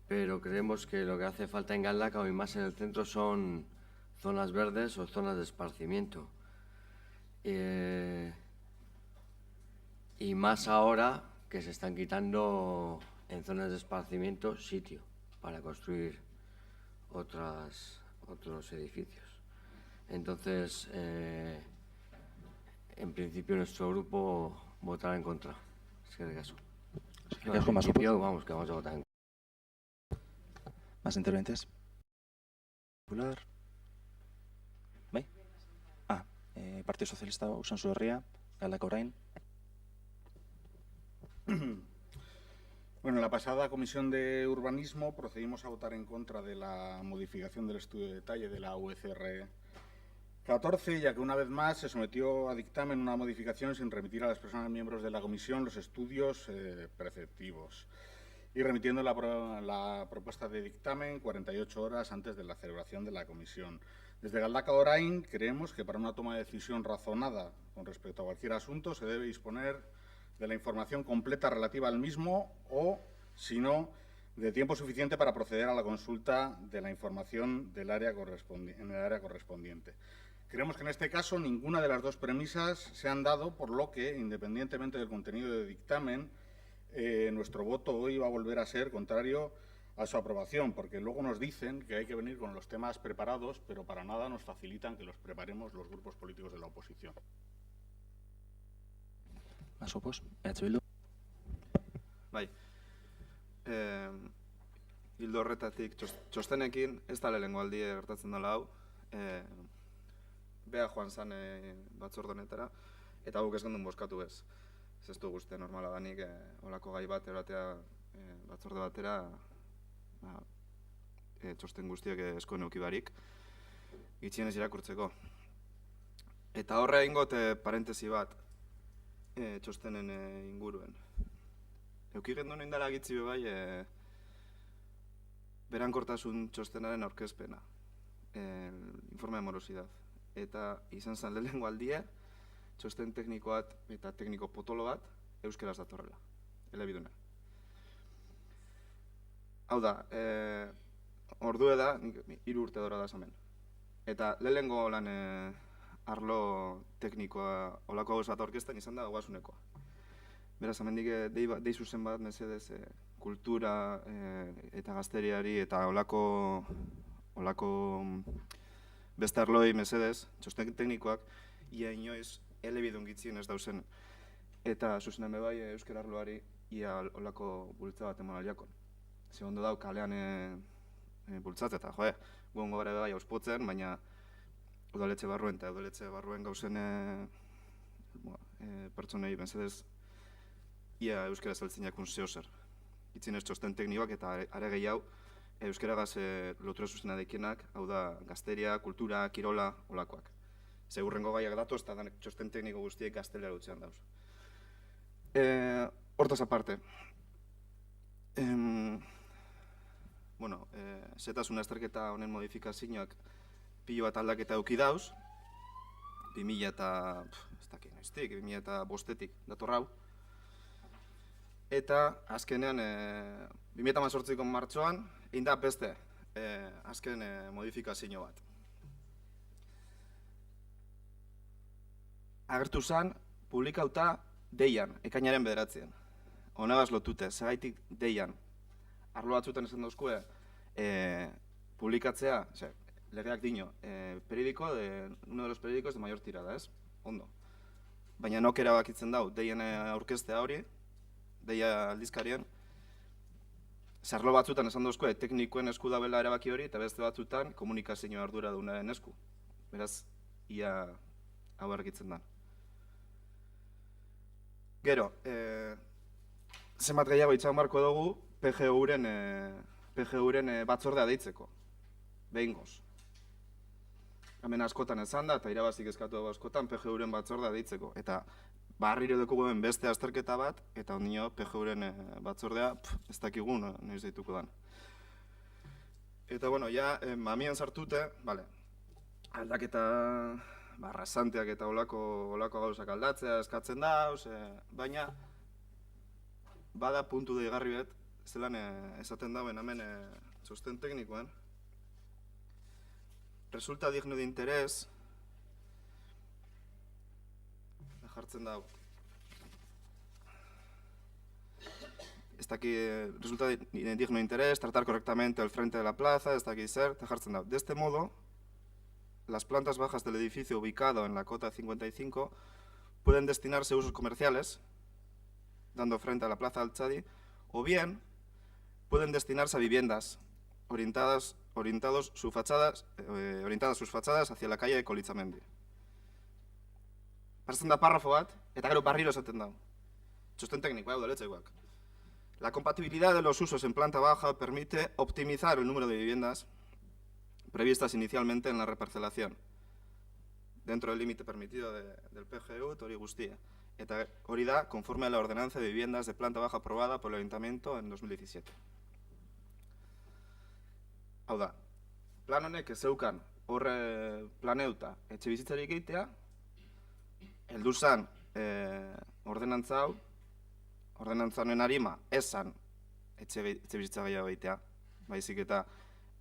pero creemos que lo que hace falta en Galdakao y más en el centro son zonas verdes o zonas de esparcimiento. Y más ahora que se están quitando en zonas de esparcimiento sitio para construir otros edificios. Entonces, en principio nuestro grupo votará en contra. Es que de caso. No, en principio, vamos, que vamos a votar en contra. ¿Más interventes? Popular. ¿Bai? Partido Socialista Usansu Herria, Galdakao Orain. Bueno, en la pasada comisión de urbanismo procedimos a votar en contra de la modificación del estudio de detalle de la UCR 14, ya que una vez más se sometió a dictamen una modificación sin remitir a las personas miembros de la comisión los estudios preceptivos y remitiendo la propuesta de dictamen 48 horas antes de la celebración de la comisión. Desde Galdakao Orain creemos que para una toma de decisión razonada con respecto a cualquier asunto se debe disponer de la información completa relativa al mismo o, si no, de tiempo suficiente para proceder a la consulta de la información en el área correspondiente. Creemos que en este caso ninguna de las dos premisas se han dado, por lo que, independientemente del contenido del dictamen, nuestro voto hoy va a volver a ser contrario a su aprobación, porque luego nos dicen que hay que venir con los temas preparados, pero para nada nos facilitan que los preparemos los grupos políticos de la oposición. Más opos, Bildu. Bai, hildo horretatik txostenekin, ez da lehenengo aldi gertatzen dela hau, bea joan zan batzorde honetara, eta guk ez gendun bozkatu ez. Ez du guztia normala danik, olako gai bat eratea batzorde batera, txosten guztiak esko neukibarik, gitxienez irakurtzeko. Eta horre egingot parentesi bat, txostenen inguruen. Euki gendun indara gitzi bai, berankortasun txostenaren aurkezpena, informe de morosidad. Eta izan zen lehenengo aldia, txosten tekniko bat eta tekniko potolo bat euskeraz datorrela, elebiduna. Hau da, ordu da, 3 urte dora da zamen. Eta lehenengo lan arlo teknikoa olako gauz bat aurkezten izan da Ogasunekoa. Beraz, amendik dei zuzen bat, mesedez, kultura eta gazteriari eta olako beste arloi, mesedez, txosten teknikoak, ia inoiz elebidun gitzien ez dauzen. Eta zuzenen bebai euskera arloari ia olako bultza bat eman aliakon. Ze ondo dau kalean bultzat eta, guongo gara bebai auspotzen, baina udaletxe barruen eta udaletxe barruen gauzen pertsonei benzedez ia euskera zeltzen jakun zeo zer. Itzien ez txosten teknikoak eta are gehiago euskeragaz lotura zuzena dekienak, hau da gazteria, kultura, kirola, olakoak. Ze hurrengo gaiak datoz eta txosten tekniko guztiek gaztelera dutzean dauz. Hortaz aparte. Bueno, zetasun azterketa honen modifikazioak pilo bat aldaketa eduki dauz. 2005-tik dator hau. Eta azkenean, 2018ko martxoan, egin da beste azken modifikazio bat. Agertu zen, publikauta deian, ekainaren 9. Honegaz lotute, zagaitik deian. Arlo batzutan esan dauzkue, publikatzea, legeak dino, periodiko, uno de los periódicos de mayor tirada, ez? Ondo. Baina nok erabakitzen dau, deien aurkeztea hori, deia aldizkarien, zarlo batzutan esan dauzkue, teknikoen esku dabela erabaki hori, eta beste batzutan komunikazio ardura dunaren esku. Beraz, ia hau argitzen da. Gero, zenbat gehiago itxagon barko dugu PGU-ren batzordea deitzeko, behingoz. Hemen askotan esan da, eta irabazik eskatu dugu askotan, PGU-ren batzordea deitzeko. Eta barriro dekugu beste azterketa bat, eta ondino PGU-ren batzordea, ez dakigu noiz deituko dan. Eta, bueno, ja, mamien sartute, aldaketa rasanteak eta olako gauzak aldatzea eskatzen dauz, baina bada puntu deigarri bet, zelan esaten dauen hemen txosten teknikoen. Resulta digno de interés, jartzen dago. Resulta digno de interés, tratar correctamente el frente de la plaza, ez daki zer, jartzen dago. De este modo, las plantas bajas del edificio ubicado en la cota 55 pueden destinarse a usos comerciales, dando frente a la plaza Altzadi, o bien pueden destinarse a viviendas orientadas sus fachadas hacia la calle de Kolitzamendi. Pasatzen da parrafo bat, eta gero barriro esaten dago. Txosten teknikoa, udaletxekoak. La compatibilidad de los usos en planta baja permite optimizar el número de viviendas previstas inicialmente en la reparcelación, dentro del límite permitido del PGU, hori guztia. Eta hori da, conforme a la ordenanza de viviendas de planta baja aprobada por el Ayuntamiento en 2017. Hau da, plan honek zeukan horre planeuta etxe bizitzarik egitea, heldu zan ordenantza hau, ordenantza honen arima esan etxe bizitza gehiago egitea, baizik eta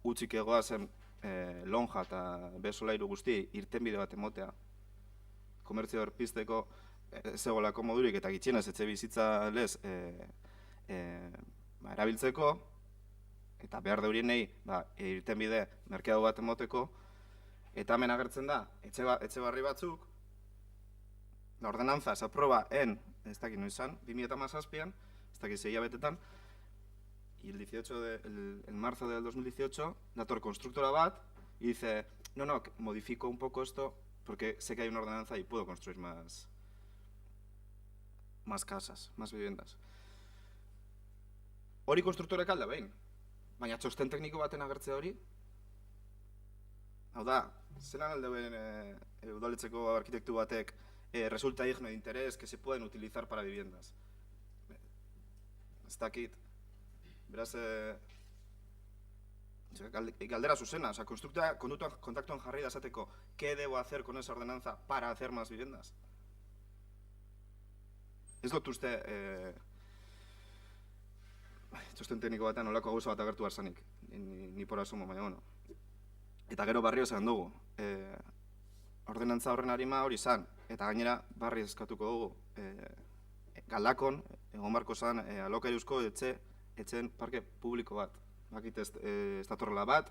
utzik egoa zen lonja eta besolairu guzti irtenbide bat emotea. Komertzio erpizteko zegolako modurik eta gitxienez etxe bizitza lez erabiltzeko, eta behar deurienei irtenbide merkeago bat emoteko, eta hemen agertzen da, etxe barri batzuk, la ordenanza se aproba en, ez dakit noizan, 2017, ez dakit 6 hilabetetan, y el marzo del 2018, dator constructora bat, y dice, no, modifico un poco esto, porque sé que hay una ordenanza y puedo construir más casas, más viviendas. Hori konstruktorek alda behin, baina txosten tekniko baten agertzea hori, hau da, zelan aldeuen udaletxeko arkitektu batek resulta digno de interés que se pueden utilizar para viviendas. Ez dakit, beraz, galdera zuzena, konstruktoa kontaktuan jarri da esateko, ¿qué debo hacer con esa ordenanza para hacer más viviendas? Ez dut uste, txosten tekniko batean olako gauza bat agertu hartzanik, ni por asomo, baina bueno. Eta gero barrio esan dugu, ordenantza horren arima hori zan, eta gainera barri eskatuko dugu. Galdakon, egon barko zan, alokairuzko etxeen parke publiko bat. Bakit ez datorrela bat,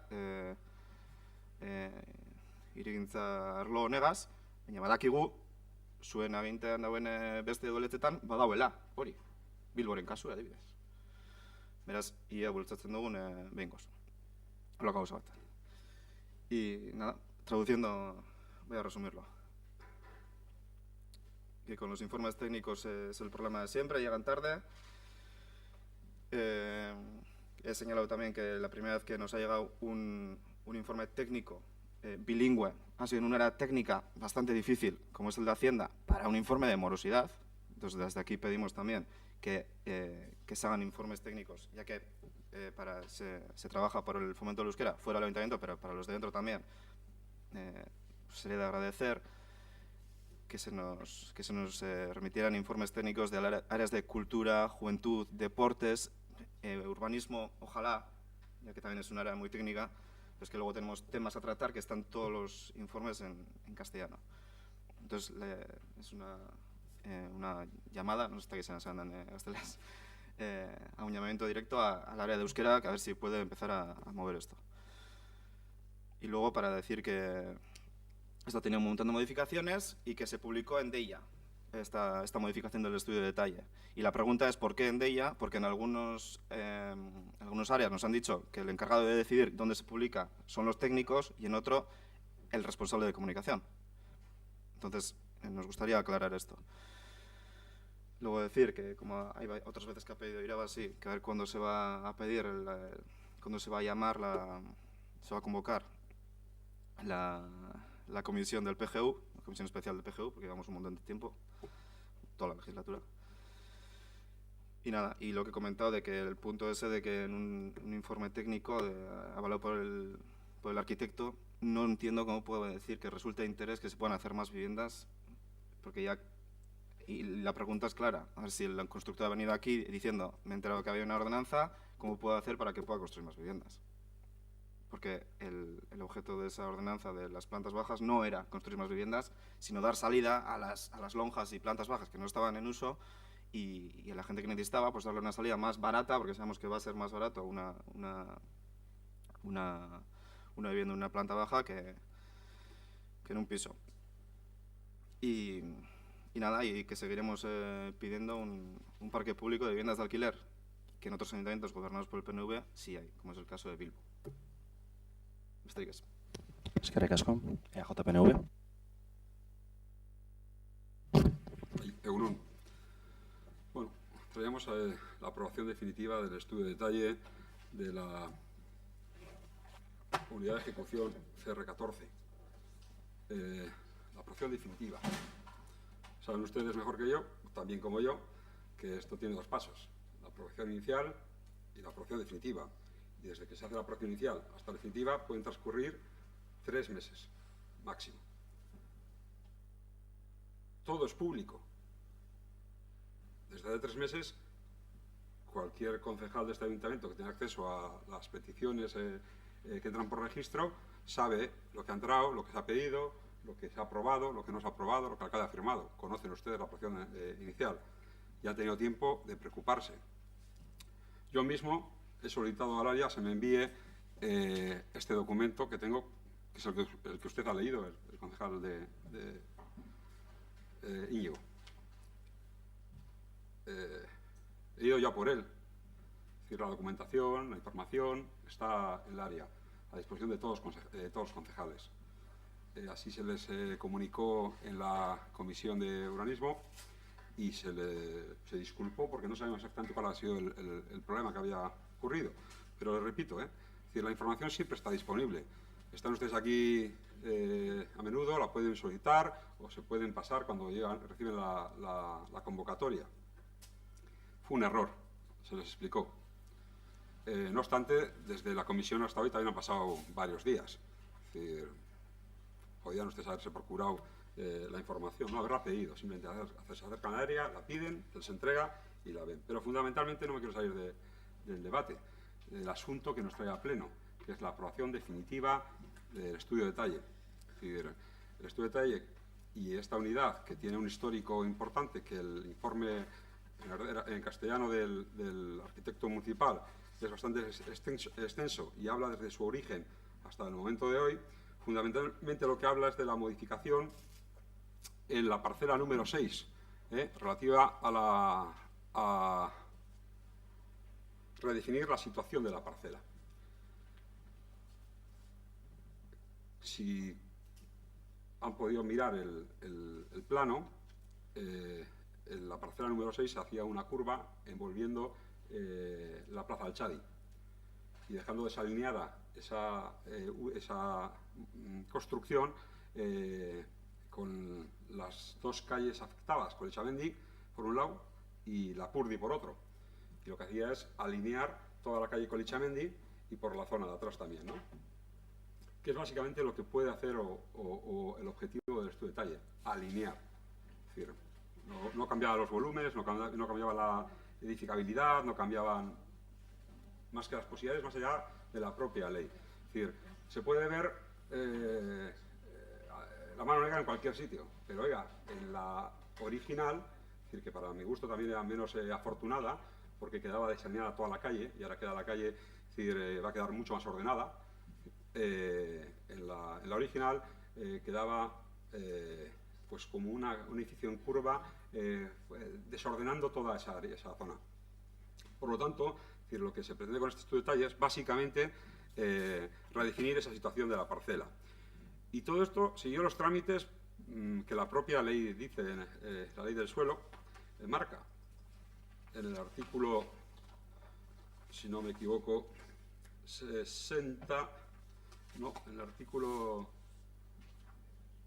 hirigintza arlo honegaz, baina badakigu, zuen agintean dauen beste udaletxetan badauela, hori, Bilboren kasua adibidez. Beraz, ia bultzatzen dugun behingoz. Holako gauza bat. Y nada, traduciendo, voy a resumirlo. Que con los informes técnicos es el problema de siempre, llegan tarde. He señalado también que la primera vez que nos ha llegado un informe técnico bilingüe ha sido en una área técnica bastante difícil, como es el de Hacienda, para un informe de morosidad. Entonces, desde aquí pedimos también que se hagan informes técnicos, ya que se trabaja por el fomento del euskera fuera del ayuntamiento, pero para los de dentro también. Sería de agradecer que se nos remitieran informes técnicos de áreas de cultura, juventud, deportes, urbanismo, ojalá, ya que también es un área muy técnica, es que luego tenemos temas a tratar que están todos los informes en castellano. Entonces, es una llamada, no sé hasta que se andan gaztelas, a un llamamiento directo al área de euskera, a ver si puede empezar a mover esto. Y luego para decir que esto ha tenido un montón de modificaciones y que se publicó en Deia, esta modificación del estudio de detalle. Y la pregunta es ¿por qué en Deia? Porque en algunas áreas nos han dicho que el encargado de decidir dónde se publica son los técnicos y en otro el responsable de comunicación. Entonces, nos gustaría aclarar esto. Luego decir que, como hay otras veces que ha pedido Irabazi, que a ver cuándo se va a pedir, cuándo se va a llamar, se va a convocar la comisión del PGU, la comisión especial del PGU, porque llevamos un montón de tiempo, toda la legislatura. Y nada, y lo que he comentado de que el punto ese de que en un informe técnico avalado por el arquitecto, no entiendo cómo puedo decir que resulta de interés que se puedan hacer más viviendas, porque ya... Y la pregunta es clara, a ver si el constructor ha venido aquí diciendo, me he enterado que había una ordenanza, ¿cómo puedo hacer para que pueda construir más viviendas? Porque el objeto de esa ordenanza de las plantas bajas no era construir más viviendas, sino dar salida a las lonjas y plantas bajas que no estaban en uso y a la gente que necesitaba, pues darle una salida más barata, porque sabemos que va a ser más barato una vivienda en una planta baja que en un piso. Y nada, y que seguiremos pidiendo un parque público de viviendas de alquiler, que en otros ayuntamientos gobernados por el PNV sí hay, como es el caso de Bilbo. Eskerrik asko, EAJ-PNV. Egunon. Bueno, traíamos la aprobación definitiva del estudio de detalle de la unidad de ejecución CR14. La aprobación definitiva. Saben ustedes mejor que yo, también como yo, que esto tiene dos pasos, la aprobación inicial y la aprobación definitiva. Y desde que se hace la aprobación inicial hasta la definitiva pueden transcurrir 3 meses, máximo. Todo es público. Desde hace 3 meses, cualquier concejal de este ayuntamiento que tenga acceso a las peticiones que entran por registro, sabe lo que ha entrado, lo que se ha pedido, lo que se ha aprobado, lo que no se ha aprobado, lo que el alcalde ha firmado. Conocen ustedes la aprobación inicial. Ya han tenido tiempo de preocuparse. Yo mismo he solicitado al área se me envíe este documento que tengo, que es el que usted ha leído, el concejal de Íñigo. He ido ya por él. Es decir, la documentación, la información está en el área, a disposición de todos los concejales. Así se les comunicó en la comisión de urbanismo y se disculpó porque no sabemos exactamente cuál ha sido el problema que había ocurrido. Pero les repito, es decir, la información siempre está disponible. Están ustedes aquí a menudo, la pueden solicitar o se pueden pasar cuando reciben la convocatoria. Fue un error, se les explicó. No obstante, desde la comisión hasta hoy también han pasado varios días. Es decir, podían ustedes haberse procurado la información, no haberla pedido, simplemente se acercan al área, la piden, se les entrega y la ven. Pero fundamentalmente no me quiero salir del debate, del asunto que nos trae a pleno, que es la aprobación definitiva del estudio de detalle. Es decir, el estudio de detalle y esta unidad, que tiene un histórico importante, que el informe en castellano del arquitecto municipal es bastante extenso y habla desde su origen hasta el momento de hoy, fundamentalmente lo que habla es de la modificación en la parcela número 6, relativa a redefinir la situación de la parcela. Si han podido mirar el plano, en la parcela número 6 se hacía una curva envolviendo la plaza del Chadi y dejando desalineada esa construcción con las dos calles afectadas, con Echamendi, por un lado y la Purdi por otro. Y lo que hacía es alinear toda la calle Colichamendi y por la zona de atrás también, ¿no? Que es básicamente lo que puede hacer o el objetivo del estudio de detalle, alinear. Es decir, no cambiaba los volúmenes, no cambiaba la edificabilidad, no cambiaban más que las posibilidades más allá de la propia ley. Es decir, se puede ver la mano negra en cualquier sitio, pero oiga, en la original, es decir, que para mi gusto también era menos afortunada, porque quedaba desaneada toda la calle, y ahora queda la calle, es decir, va a quedar mucho más ordenada. En la original quedaba pues como un edificio en curva, desordenando toda esa zona. Por lo tanto, es decir, lo que se pretende con este estudio de detalle es básicamente redefinir esa situación de la parcela. Y todo esto siguió los trámites que la propia ley dice, la ley del suelo, marca. En el artículo, si no me equivoco, 60, no, en el artículo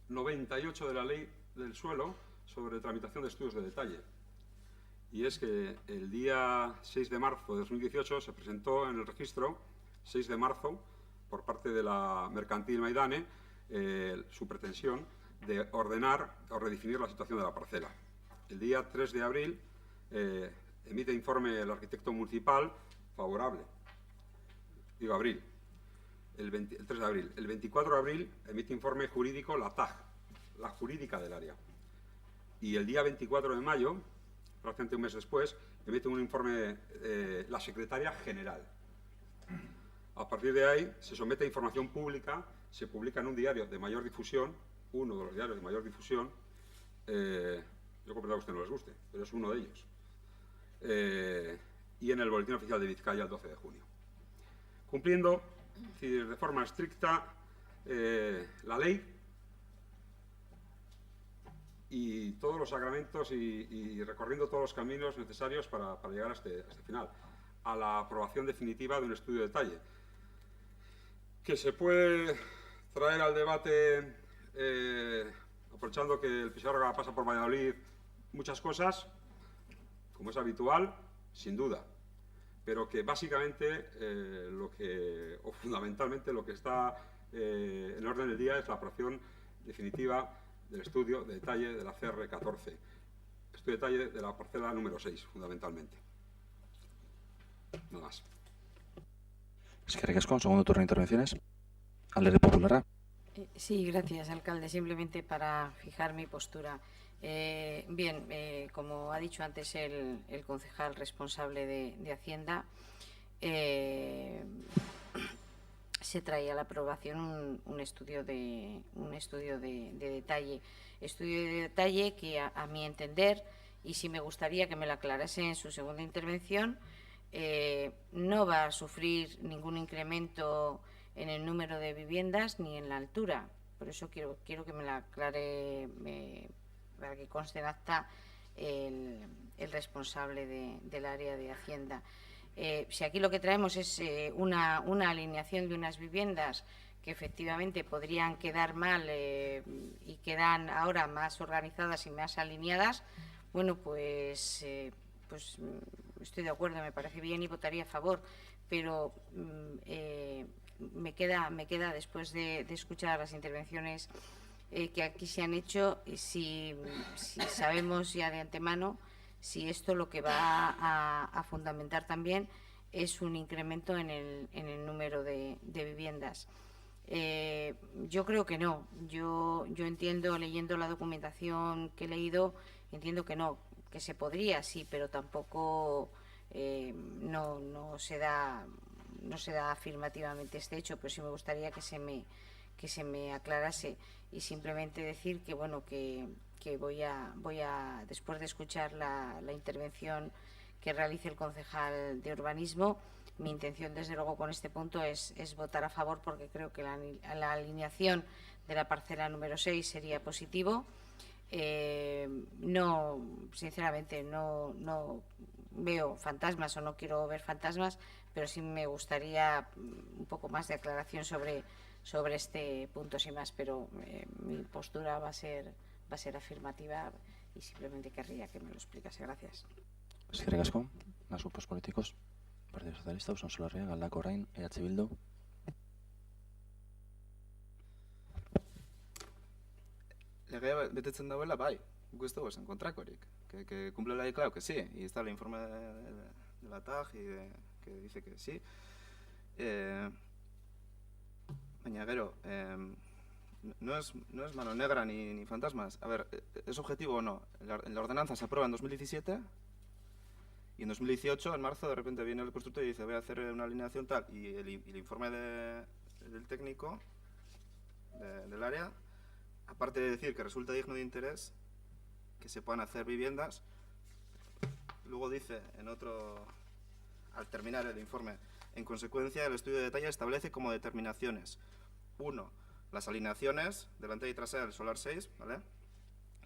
98 de la ley del suelo sobre tramitación de estudios de detalle. Y es que el día 6 de marzo de 2018 se presentó en el registro, 6 de marzo, por parte de la Mercantil Maidane, su pretensión de ordenar o redefinir la situación de la parcela. El día 3 de abril emite informe el arquitecto municipal favorable. Digo abril. El 3 de abril. El 24 de abril emite informe jurídico la TAG, la jurídica del área. Y el día 24 de mayo, prácticamente un mes después, emite un informe la secretaria general. A partir de ahí se somete a información pública, se publica en un diario de mayor difusión, uno de los diarios de mayor difusión, yo comprendo que a usted no les guste, pero es uno de ellos, y en el Boletín Oficial de Vizcaya el 12 de junio. Cumpliendo de forma estricta la ley y todos los sacramentos y recorriendo todos los caminos necesarios para llegar a este final, a la aprobación definitiva de un estudio de detalle, que se puede traer al debate, aprovechando que el Pisuerga pasa por Valladolid, muchas cosas, como es habitual, sin duda, pero que básicamente o fundamentalmente lo que está en orden del día es la aprobación definitiva del estudio de detalle de la CR14, estudio de detalle de la parcela número 6, fundamentalmente. Nada más. Eskerrik asko, segundo turno de intervenciones. Alderdi Popularra. Sí, gracias, alcalde. Simplemente para fijar mi postura. Como ha dicho antes el concejal responsable de Hacienda, se trae a la aprobación un estudio de detalle. Estudio de detalle que, a mi entender, y sí me gustaría que me lo aclarase en su segunda intervención, no va a sufrir ningún incremento en el número de viviendas ni en la altura. Por eso quiero que me lo aclare, para que conste en acta el responsable del área de Hacienda. Si aquí lo que traemos es una alineación de unas viviendas que efectivamente podrían quedar mal y quedan ahora más organizadas y más alineadas, bueno, pues estoy de acuerdo, me parece bien y votaría a favor, pero me queda después de escuchar las intervenciones que aquí se han hecho, si sabemos ya de antemano si esto lo que va a fundamentar también es un incremento en el número de viviendas. Yo creo que no. Yo entiendo, leyendo la documentación que he leído, entiendo que no, que se podría, sí, pero tampoco no se da afirmativamente este hecho, pero sí me gustaría que se me aclarase, y simplemente decir que bueno, que voy a después de escuchar la intervención que realice el concejal de urbanismo, mi intención desde luego con este punto es votar a favor, porque creo que la alineación de la parcela número 6 sería positivo. Sinceramente no veo fantasmas o no quiero ver fantasmas, pero sí me gustaría un poco más de aclaración sobre este punto, sin más, pero mi postura va a ser afirmativa Y simplemente querría que me lo explicase. Gracias. Eskerrik asko, más grupos políticos. Partido Socialista, Uson Solarria, Galdakao Orain, EH Bildu. Legea betetzen dauela, bai, guk ez dugu esan kontrakorik. Que cumple la ley, claro que sí. Y está el informe de la TAG y que dice que sí. Baina gero, no es mano negra ni fantasmas. A ver, ¿es objetivo o no? La ordenanza se aprueba en 2017 y en 2018, en marzo, de repente viene el constructor y dice voy a hacer una alineación tal. Y el informe del técnico del área, aparte de decir que resulta digno de interés que se puedan hacer viviendas, luego dice en otro, al terminar el informe, en consecuencia el estudio de detalle establece como determinaciones: 1. Las alineaciones delantera y trasera del solar 6, ¿vale?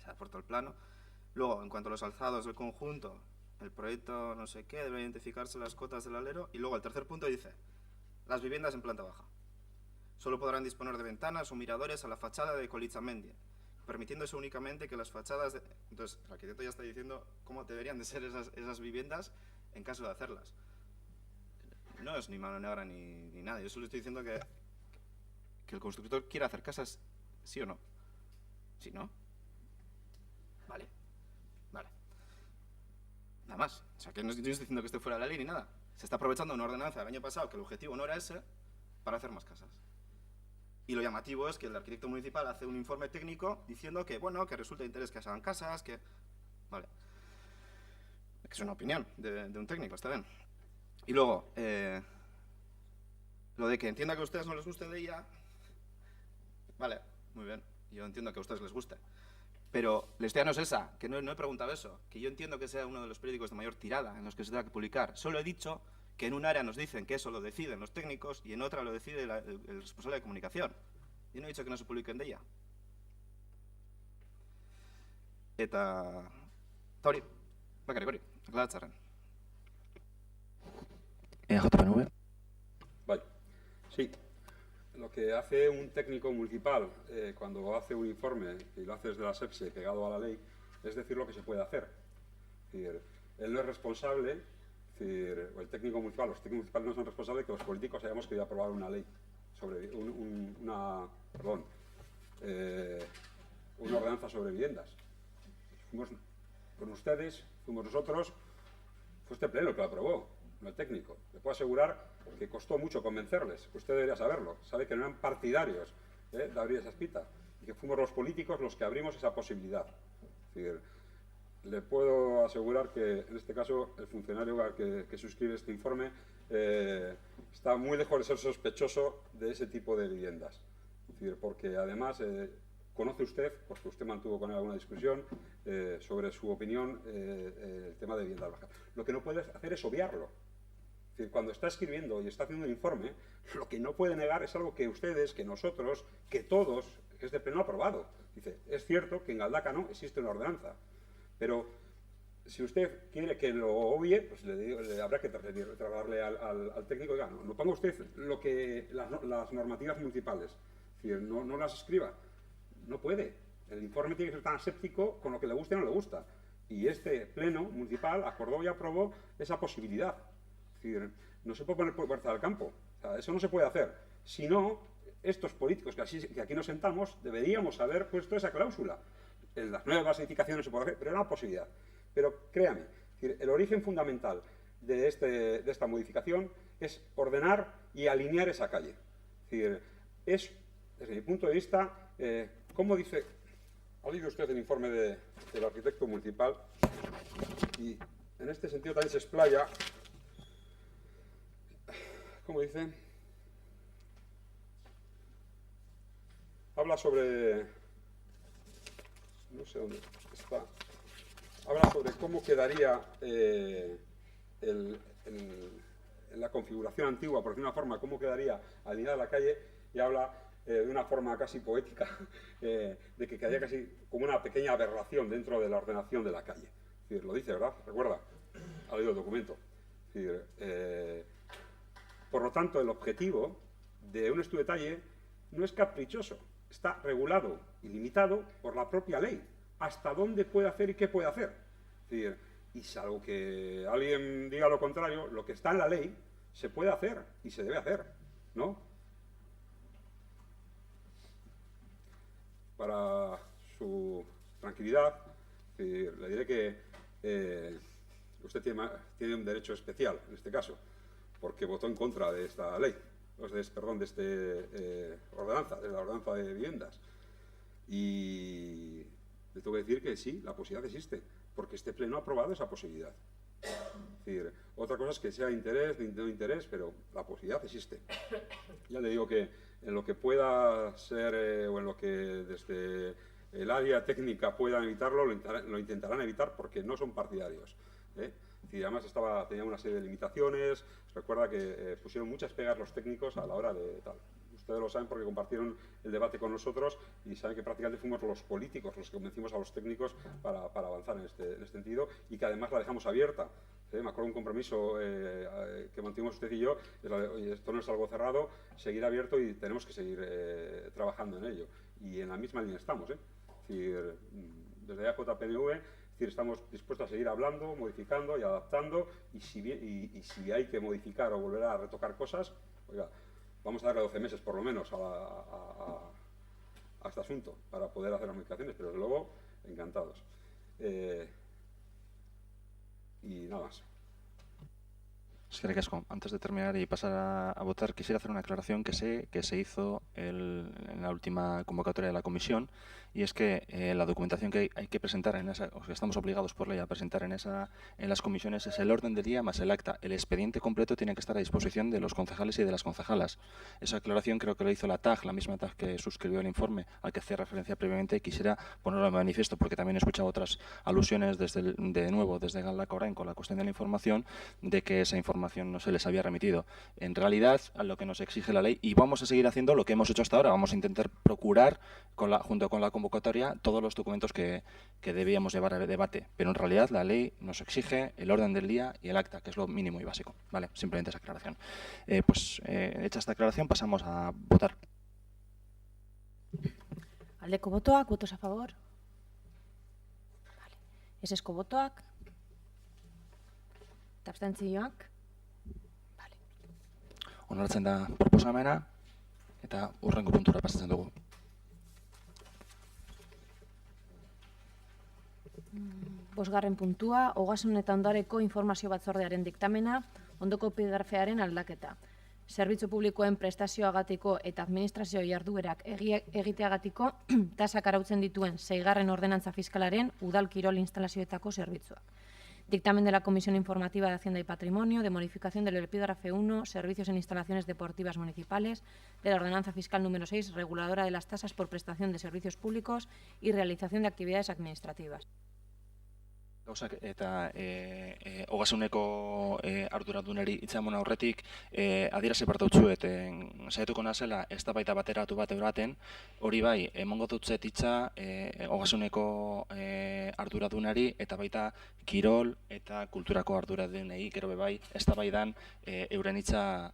Se aporta el plano. Luego, en cuanto a los alzados del conjunto, el proyecto no sé qué, debe identificarse las cotas del alero. Y luego el tercer punto dice: las viviendas en planta baja solo podrán disponer de ventanas o miradores a la fachada de Colitzamendi, permitiéndose únicamente que las fachadas de... Entonces, el arquitecto ya está diciendo cómo deberían de ser esas viviendas en caso de hacerlas. No es ni mano negra ni nada. Yo solo estoy diciendo que el constructor quiere hacer casas, ¿sí o no? ¿Sí, no? Vale. Nada más. O sea, que no estoy diciendo que esté fuera de la ley ni nada. Se está aprovechando una ordenanza del año pasado que el objetivo no era ese para hacer más casas. Y lo llamativo es que el arquitecto municipal hace un informe técnico diciendo que, bueno, que resulta de interés que se hagan casas, que... Vale. Que es una opinión de un técnico, está bien. Y luego, lo de que entienda que a ustedes no les guste de ella... Vale, muy bien. Yo entiendo que a ustedes les guste. Pero la historia no es esa, que no he preguntado eso. Que yo entiendo que sea uno de los periódicos de mayor tirada en los que se tenga que publicar. Solo he dicho que en un área nos dicen que eso lo deciden los técnicos y en otra lo decide el responsable de comunicación. Yo no he dicho que no se publiquen de ella. Eta hori, bakarrik hori, aklaratzarren. EJPNV. Vale. Sí. Lo que hace un técnico municipal cuando hace un informe y lo hace desde la SEPSE pegado a la ley es decir lo que se puede hacer. Es decir, él no es responsable, es decir, o el técnico municipal, los técnicos municipales no son responsables de que los políticos hayamos querido aprobar una ley sobre una ordenanza sobre viviendas. Fuimos con ustedes, fuimos nosotros, fue este pleno el que lo aprobó, no el técnico. Le puedo asegurar que costó mucho convencerles, usted debería saberlo, sabe que no eran partidarios de abrir esa espita y que fuimos los políticos los que abrimos esa posibilidad. Es decir, le puedo asegurar que en este caso el funcionario que suscribe este informe está muy lejos de ser sospechoso de ese tipo de viviendas. Es decir, porque además conoce usted, porque usted mantuvo con él alguna discusión sobre su opinión el tema de viviendas bajas. Lo que no puede hacer es obviarlo. Es decir, cuando está escribiendo y está haciendo un informe, lo que no puede negar es algo que ustedes, que nosotros, que todos, que este pleno ha aprobado. Dice, es cierto que en Galdakao existe una ordenanza, pero si usted quiere que lo obvie, pues le habrá que trasladarle al técnico, oiga, no ponga usted las normativas municipales, es decir, no las escriba, no puede. El informe tiene que ser tan aséptico con lo que le guste o no le gusta. Y este pleno municipal acordó y aprobó esa posibilidad. Es decir, no se puede poner puerta al campo. O sea, eso no se puede hacer. Si no, estos políticos que aquí nos sentamos deberíamos haber puesto esa cláusula. En las nuevas edificaciones se puede hacer, pero era una posibilidad. Pero créame, es decir, el origen fundamental de esta modificación es ordenar y alinear esa calle. Es decir, es, desde mi punto de vista, como dice, ha leído usted el informe del arquitecto municipal y en este sentido también se explaya, como dice, habla sobre, no sé dónde está, habla sobre cómo quedaría en la configuración antigua, por decir una forma, cómo quedaría alineada la calle, y habla de una forma casi poética, de que quedaría casi como una pequeña aberración dentro de la ordenación de la calle. Es decir, lo dice, ¿verdad? ¿Recuerda? Ha leído el documento. Es decir, por lo tanto, el objetivo de un estudio de detalle no es caprichoso, está regulado y limitado por la propia ley. hasta dónde puede hacer y qué puede hacer. Es decir, y salvo que alguien diga lo contrario, lo que está en la ley se puede hacer y se debe hacer, ¿no? Para su tranquilidad, le diré que usted tiene un derecho especial en este caso, porque votó en contra de esta ley, perdón, de la ordenanza de viviendas. Y le tengo que decir que sí, la posibilidad existe, porque este pleno ha aprobado esa posibilidad. Es decir, otra cosa es que sea interés, no interés, pero la posibilidad existe. Ya le digo que en lo que pueda ser, o en lo que desde el área técnica puedan evitarlo, lo intentarán evitar porque no son partidarios. Y además tenía una serie de limitaciones. Recuerda que pusieron muchas pegas los técnicos a la hora de tal. Ustedes lo saben porque compartieron el debate con nosotros y saben que prácticamente fuimos los políticos los que convencimos a los técnicos para avanzar en este sentido, y que además la dejamos abierta. Me acuerdo un compromiso que mantuvimos usted y yo, oye, esto no es algo cerrado, seguir abierto y tenemos que seguir trabajando en ello. Y en la misma línea estamos. Es decir, desde AJPNV, estamos dispuestos a seguir hablando, modificando y adaptando, y si hay que modificar o volver a retocar cosas, oiga, vamos a darle 12 meses por lo menos a este asunto para poder hacer las modificaciones, pero desde luego encantados. Y nada más. Eskerrik asko. Antes de terminar y pasar a votar, quisiera hacer una aclaración que sé que se hizo en la última convocatoria de la comisión, y es que la documentación que hay que presentar o que estamos obligados por ley a presentar en las comisiones es el orden del día más el acta. El expediente completo tiene que estar a disposición de los concejales y de las concejalas. Esa aclaración creo que lo hizo la TAG, la misma TAG que suscribió el informe al que hacía referencia previamente, y quisiera ponerlo de manifiesto porque también he escuchado otras alusiones desde Galdakao Orain con la cuestión de la información, de que esa información no se les había remitido. En realidad, a lo que nos exige la ley, y vamos a seguir haciendo lo que hemos hecho hasta ahora, vamos a intentar procurar, junto con la convocatoria, todos los documentos que debíamos llevar al debate. Pero en realidad la ley nos exige el orden del día y el acta, que es lo mínimo y básico. Vale, simplemente esa aclaración. Hecha esta aclaración, pasamos a votar. Aldeko botoak, votos a favor. Vale. Ezezko botoak. Eta abstentzioak. Onartzen da proposamena, eta hurrengo puntura pasatzen dugu. Bosgarren puntua, ogasun eta ondareko informazio batzordearen diktamena, ondoko epigrafearen aldaketa. Zerbitzu publikoen prestazioagatiko eta administrazio jarduerak egiteagatiko tasak arautzen dituen 6. ordenantza fiskalaren udal kirol instalazioetako zerbitzuak. Dictamen de la Comisión Informativa de Hacienda y Patrimonio, de modificación del epígrafe 1, servicios en instalaciones deportivas municipales, de la Ordenanza Fiscal número 6, reguladora de las tasas por prestación de servicios públicos y realización de actividades administrativas. Gauzak eta ogasuneko arduradunari itzamun aurretik adierazi bat dautzuet, saiatuko nazela eztabaida bateratu bat euraten, hori bai, emongo dutzet hitza ogasuneko arduradunari eta baita kirol eta kulturako arduradunei, gero bebai, eztabaidan euren hitza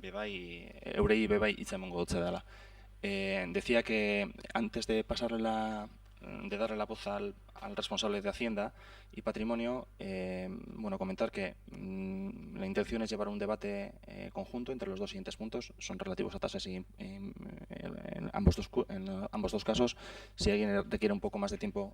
eurei bebai hitza emongo dutze dela. Decía que antes de darle la voz al responsable de Hacienda y Patrimonio, comentar que la intención es llevar un debate conjunto entre los dos siguientes puntos. Son relativos a tasas y en ambos dos casos. Si alguien requiere un poco más de tiempo,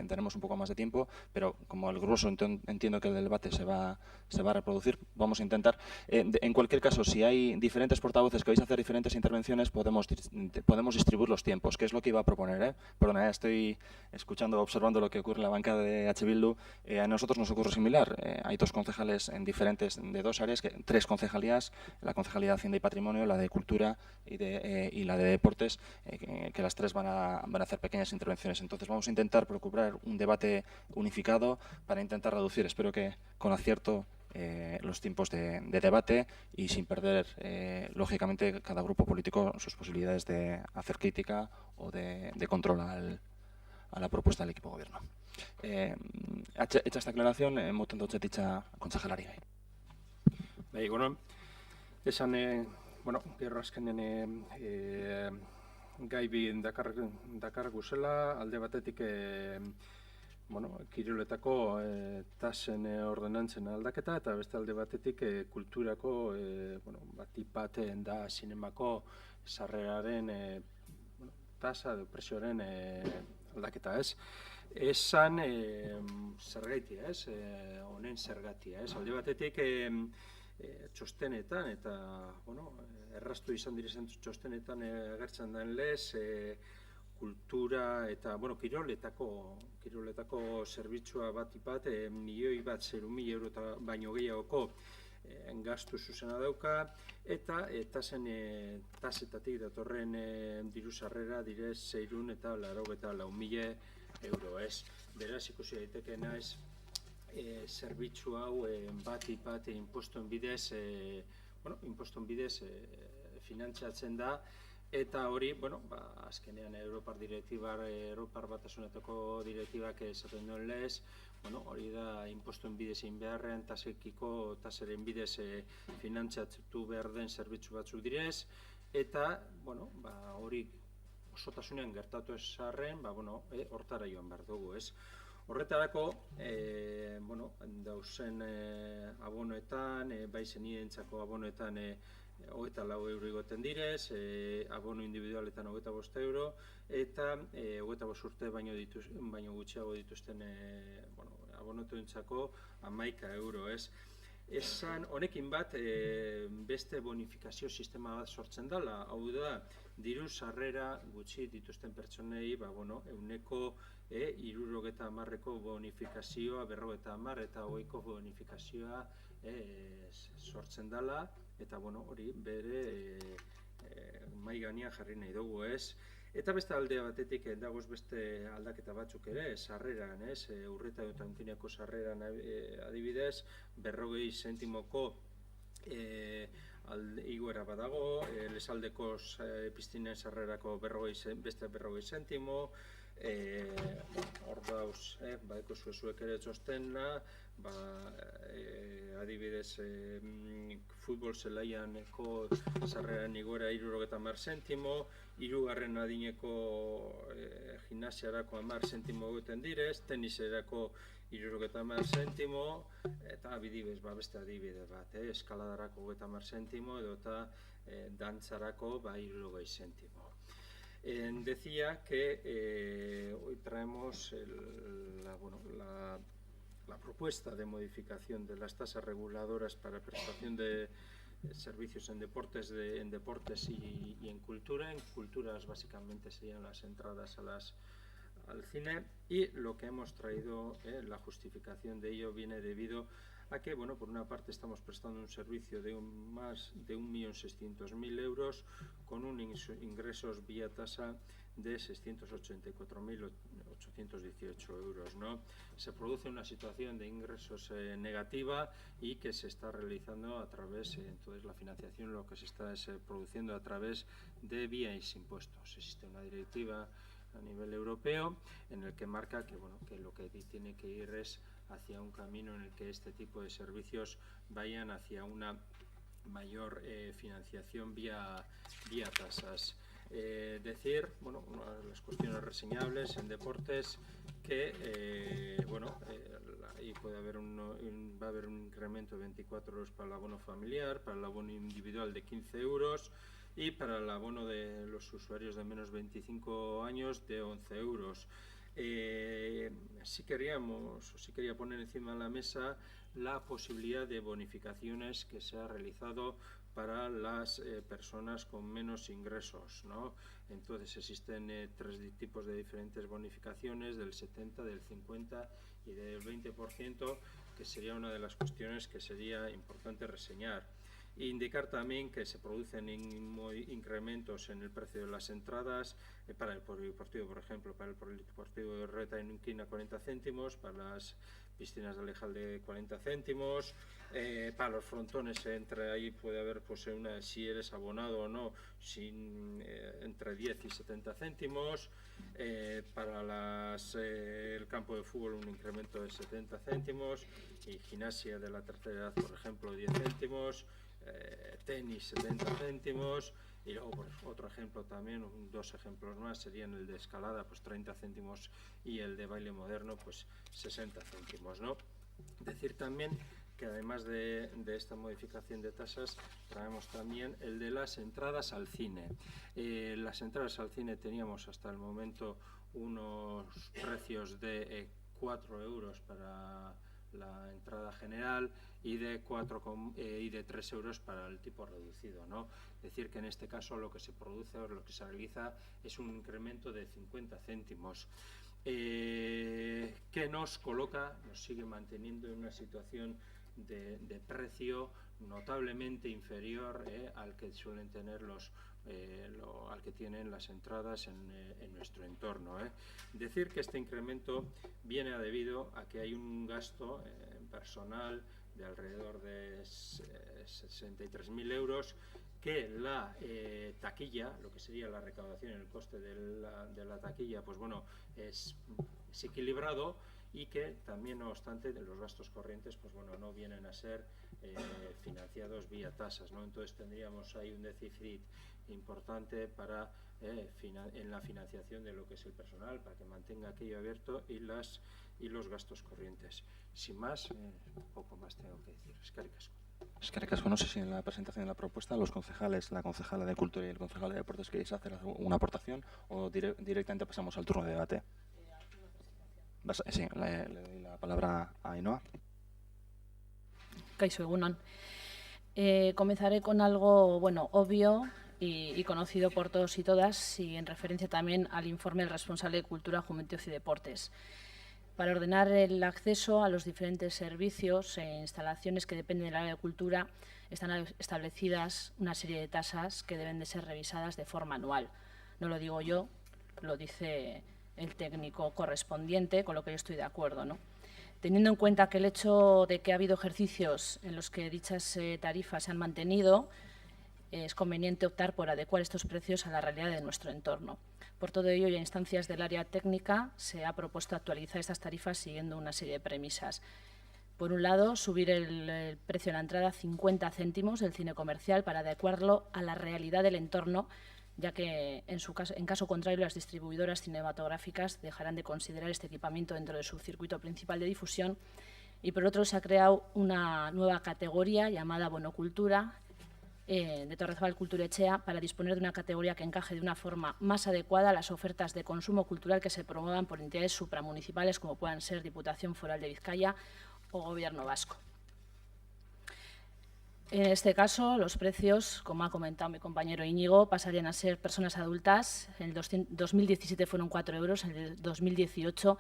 tenemos un poco más de tiempo, pero como el grueso entiendo que el debate se va a reproducir, vamos a intentar. En cualquier caso, si hay diferentes portavoces que vais a hacer diferentes intervenciones, podemos distribuir los tiempos, que es lo que iba a proponer. Perdona, estoy observando lo que ocurre en la bancada de H. Bildu. A nosotros nos ocurre similar. Hay dos concejales de dos áreas, tres concejalías, la concejalía de Hacienda y Patrimonio, la de Cultura y la de Deportes, que las tres van a hacer pequeñas intervenciones. Entonces vamos a intentar procurar un debate unificado para intentar reducir, espero que con acierto, los tiempos de debate y sin perder, lógicamente, cada grupo político sus posibilidades de hacer crítica o de control a la propuesta del equipo de gobierno. Hecha esta aclaración, moten dut dicha konsejalari. Esan, gero azkenen gai bi dakar guzela, alde batetik kiroletako tasen ordenantzen aldaketa, eta beste alde batetik kulturako batipaten da zinemako sarreraren tasa edo presioaren aldaketa, ez? Esan zergaitia, ez? Honen zergatia, ez? Alde batetik txostenetan eta erraztu izan direzen txostenetan agertzen den lez kultura eta kiroletako zerbitzua batipat milioi bat 0.000 euro baino gehiagoko gastu zuzena dauka eta tasetatik datorren diru sarrera dire 684.000 euro, ez? Beraz ikusi daitekeena ez zerbitzu hau batipat inpostuen bidez finantzatzen da, eta hori, azkenean Europar Batasunetako direktibak esaten duen lez, hori da inpostuen bidez egin beharrean, tasaren bidez finantzatzen behar den zerbitzu batzuk direz, eta hori osotasunean gertatu ezarren, hortara joan behar dugu, ez? Horretarako, dauzen abonoetan, bai zenidentzako abonoetan 24 euro igoten direz, abono individualetan 25 euro, eta 25 urte baino gutxiago dituzten abonotuentzako 11 euro, ez? Esan honekin bat beste bonifikazio sistema bat sortzen dela, hau da, diru sarrera gutxi dituzten pertsonei, euneko 70ko bonifikazioa, 50 eta 20ko bonifikazioa sortzen dela, eta hori bere mahai gainean jarri nahi dugu, ez? Eta beste alde batetik dagoz beste aldaketa batzuk ere, sarreran, ez? Urreta eta unkineko sarreran adibidez, 40 zentimoko igoera badago, lesaldeko piztinen sarrerako beste 40 zentimo, hor dauz, badeko zuek ere txostena, adibidez futbol zelaianeko sarreran igoera 70 zentimo, hirugarren adineko gimnasiarako 10 zentimo egiten direz, teniserako 70 zentimo, eta beste adibide bat, eskaladarako 30 zentimo, edo eta dantzarako 60 zentimo. Decía que hoy traemos la propuesta de modificación de las tasas reguladoras para prestación de servicios en deportes y en cultura. En culturas básicamente serían las entradas al cine, y lo que hemos traído, la justificación de ello viene debido a que, por una parte estamos prestando un servicio de más de 1.600.000 euros con un ingresos vía tasa de 684.818 euros, ¿no? Se produce una situación de ingresos negativa y que se está realizando a través, entonces la financiación lo que se está es produciendo a través de vías impuestos. Existe una directiva a nivel europeo en el que marca que, que lo que tiene que ir es hacia un camino en el que este tipo de servicios vayan hacia una mayor financiación vía tasas. Decir, una de las cuestiones reseñables en deportes que ahí va a haber un incremento de 24 euros para el abono familiar, para el abono individual de 15 euros y para el abono de los usuarios de menos 25 años de 11 euros. Sí quería poner encima de la mesa la posibilidad de bonificaciones que se ha realizado para las personas con menos ingresos, ¿no? Entonces existen 3 tipos de diferentes bonificaciones, del 70, del 50 y del 20%, que sería una de las cuestiones que sería importante reseñar. E indicar también que se producen incrementos en el precio de las entradas para el polideportivo, por ejemplo, para el polideportivo de Reta en Unquina 40 céntimos, para las piscinas de Alejalde 40 céntimos, para los frontones entre ahí puede haber si eres abonado o no, entre 10 y 70 céntimos, para el campo de fútbol un incremento de 70 céntimos y gimnasia de la tercera edad, por ejemplo, 10 céntimos, tenis 70 céntimos Y luego, por otro ejemplo también, dos ejemplos más, serían el de escalada, pues 30 céntimos, y el de baile moderno, pues 60 céntimos, ¿no? Decir también que además de esta modificación de tasas, traemos también el de las entradas al cine. Las entradas al cine teníamos hasta el momento unos precios de 4 euros para la entrada general y de 3 euros para el tipo reducido, ¿no? Es decir, que en este caso lo que se produce o lo que se realiza es un incremento de 50 céntimos. Que nos coloca, nos sigue manteniendo en una situación de precio notablemente inferior al que suelen tener al que tienen las entradas en nuestro entorno. Decir que este incremento viene debido a que hay un gasto personal de alrededor de 63.000 euros, que la taquilla, lo que sería la recaudación, el coste de la taquilla, pues bueno, es equilibrado, y que también, no obstante, de los gastos corrientes, pues bueno, no vienen a ser financiados vía tasas, ¿no? Entonces tendríamos ahí un déficit importante en la financiación de lo que es el personal, para que mantenga aquello abierto, y los gastos corrientes. Sin más, poco más tengo que decir. Eskerrik asko. Eskerrik asko. No sé si en la presentación de la propuesta los concejales, la concejala de Cultura y el concejal de Deportes, queréis hacer una aportación o directamente pasamos al turno de debate. Sí, le doy la palabra a Ainhoa. Kaixo, egunon. Comenzaré con algo, bueno, obvio y conocido por todos y todas, y en referencia también al informe del responsable de Cultura, Juventud y Deportes. Para ordenar el acceso a los diferentes servicios e instalaciones que dependen del área de cultura, están establecidas una serie de tasas que deben de ser revisadas de forma anual. No lo digo yo, lo dice el técnico correspondiente, con lo que yo estoy de acuerdo, ¿no? Teniendo en cuenta que el hecho de que ha habido ejercicios en los que dichas tarifas se han mantenido, es conveniente optar por adecuar estos precios a la realidad de nuestro entorno. Por todo ello, y a instancias del área técnica, se ha propuesto actualizar estas tarifas siguiendo una serie de premisas. Por un lado, subir el precio de la entrada a 50 céntimos del cine comercial para adecuarlo a la realidad del entorno, ya que en caso contrario las distribuidoras cinematográficas dejarán de considerar este equipamiento dentro de su circuito principal de difusión. Y por otro, se ha creado una nueva categoría llamada Bonocultura de Torrezabal Kulturetxea, para disponer de una categoría que encaje de una forma más adecuada a las ofertas de consumo cultural que se promuevan por entidades supramunicipales como puedan ser Diputación Foral de Vizcaya o Gobierno Vasco. En este caso, los precios, como ha comentado mi compañero Íñigo, pasarían a ser personas adultas. En el 2017 fueron 4 euros, en el 2018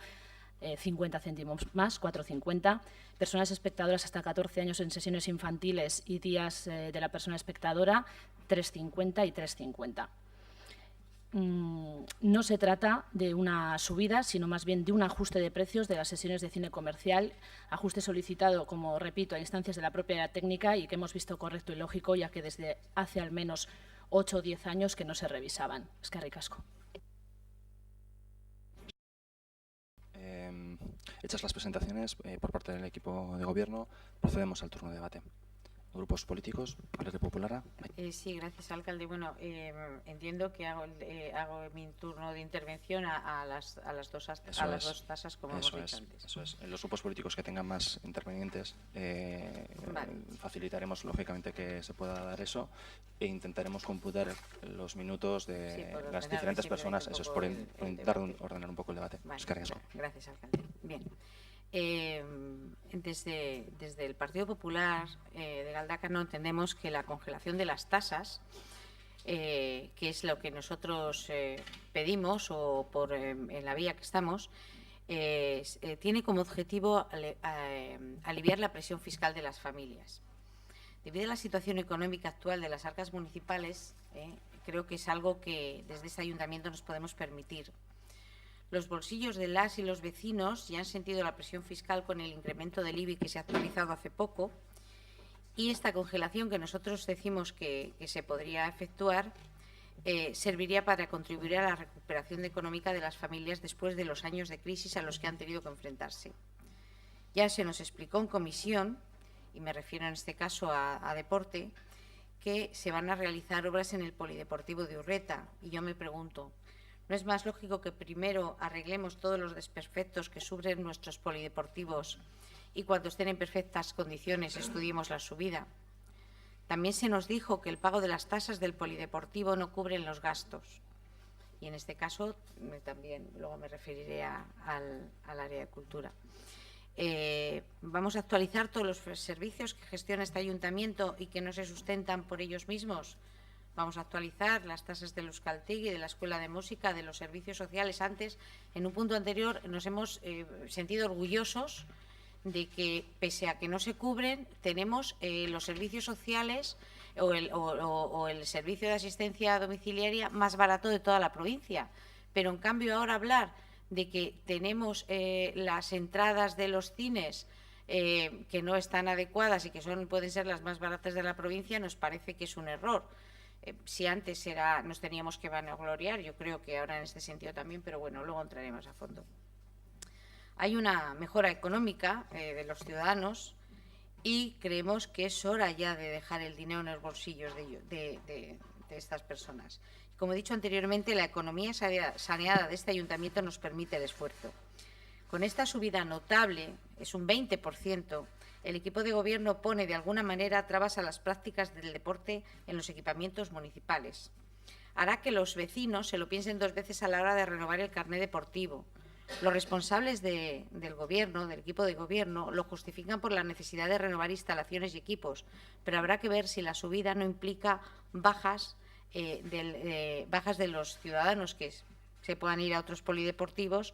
50 céntimos más, 4,50. Personas espectadoras hasta 14 años en sesiones infantiles y días de la persona espectadora, 3,50 y 3,50. No se trata de una subida, sino más bien de un ajuste de precios de las sesiones de cine comercial, ajuste solicitado, como repito, a instancias de la propia técnica y que hemos visto correcto y lógico, ya que desde hace al menos 8 o 10 años que no se revisaban. Eskerrik asko. Hechas las presentaciones por parte del equipo de gobierno, procedemos al turno de debate. Grupos políticos, Partido Popular. Sí, gracias, alcalde. Bueno, entiendo que hago mi turno de intervención a las dos tasas, como hemos dicho antes. Eso es. En los grupos políticos que tengan más intervinientes, facilitaremos lógicamente que se pueda dar eso e intentaremos computar los minutos de las diferentes personas. Eso es por intentar ordenar un poco el debate. Vale, gracias, alcalde. Bien. Desde el Partido Popular de Galdakao entendemos que la congelación de las tasas, que es lo que nosotros pedimos o en la vía que estamos, tiene como objetivo aliviar la presión fiscal de las familias. Debido a la situación económica actual de las arcas municipales, creo que es algo que desde este ayuntamiento nos podemos permitir. Los bolsillos de las y los vecinos ya han sentido la presión fiscal con el incremento del IBI que se ha actualizado hace poco, y esta congelación que nosotros decimos que se podría efectuar serviría para contribuir a la recuperación económica de las familias después de los años de crisis a los que han tenido que enfrentarse. Ya se nos explicó en comisión, y me refiero en este caso a deporte, que se van a realizar obras en el Polideportivo de Urreta. Y yo me pregunto, ¿no es más lógico que primero arreglemos todos los desperfectos que sufren nuestros polideportivos y cuando estén en perfectas condiciones estudiemos la subida? También se nos dijo que el pago de las tasas del polideportivo no cubren los gastos. Y en este caso también luego me referiré al área de cultura. ¿Vamos a actualizar todos los servicios que gestiona este ayuntamiento y que no se sustentan por ellos mismos? Vamos a actualizar las tasas del Euskaltegui, de la Escuela de Música, de los servicios sociales. Antes, en un punto anterior, nos hemos sentido orgullosos de que, pese a que no se cubren, tenemos los servicios sociales o el servicio de asistencia domiciliaria más barato de toda la provincia. Pero, en cambio, ahora hablar de que tenemos las entradas de los cines que no están adecuadas y que pueden ser las más baratas de la provincia, nos parece que es un error. Si antes nos teníamos que vanagloriar, yo creo que ahora en este sentido también, pero bueno, luego entraremos a fondo. Hay una mejora económica de los ciudadanos y creemos que es hora ya de dejar el dinero en los bolsillos de estas personas. Como he dicho anteriormente, la economía saneada de este ayuntamiento nos permite el esfuerzo. Con esta subida notable, es un 20%, el equipo de gobierno pone de alguna manera trabas a las prácticas del deporte en los equipamientos municipales. Hará que los vecinos se lo piensen 2 veces a la hora de renovar el carné deportivo. Los responsables del gobierno, del equipo de gobierno, lo justifican por la necesidad de renovar instalaciones y equipos, pero habrá que ver si la subida no implica bajas de los ciudadanos que se puedan ir a otros polideportivos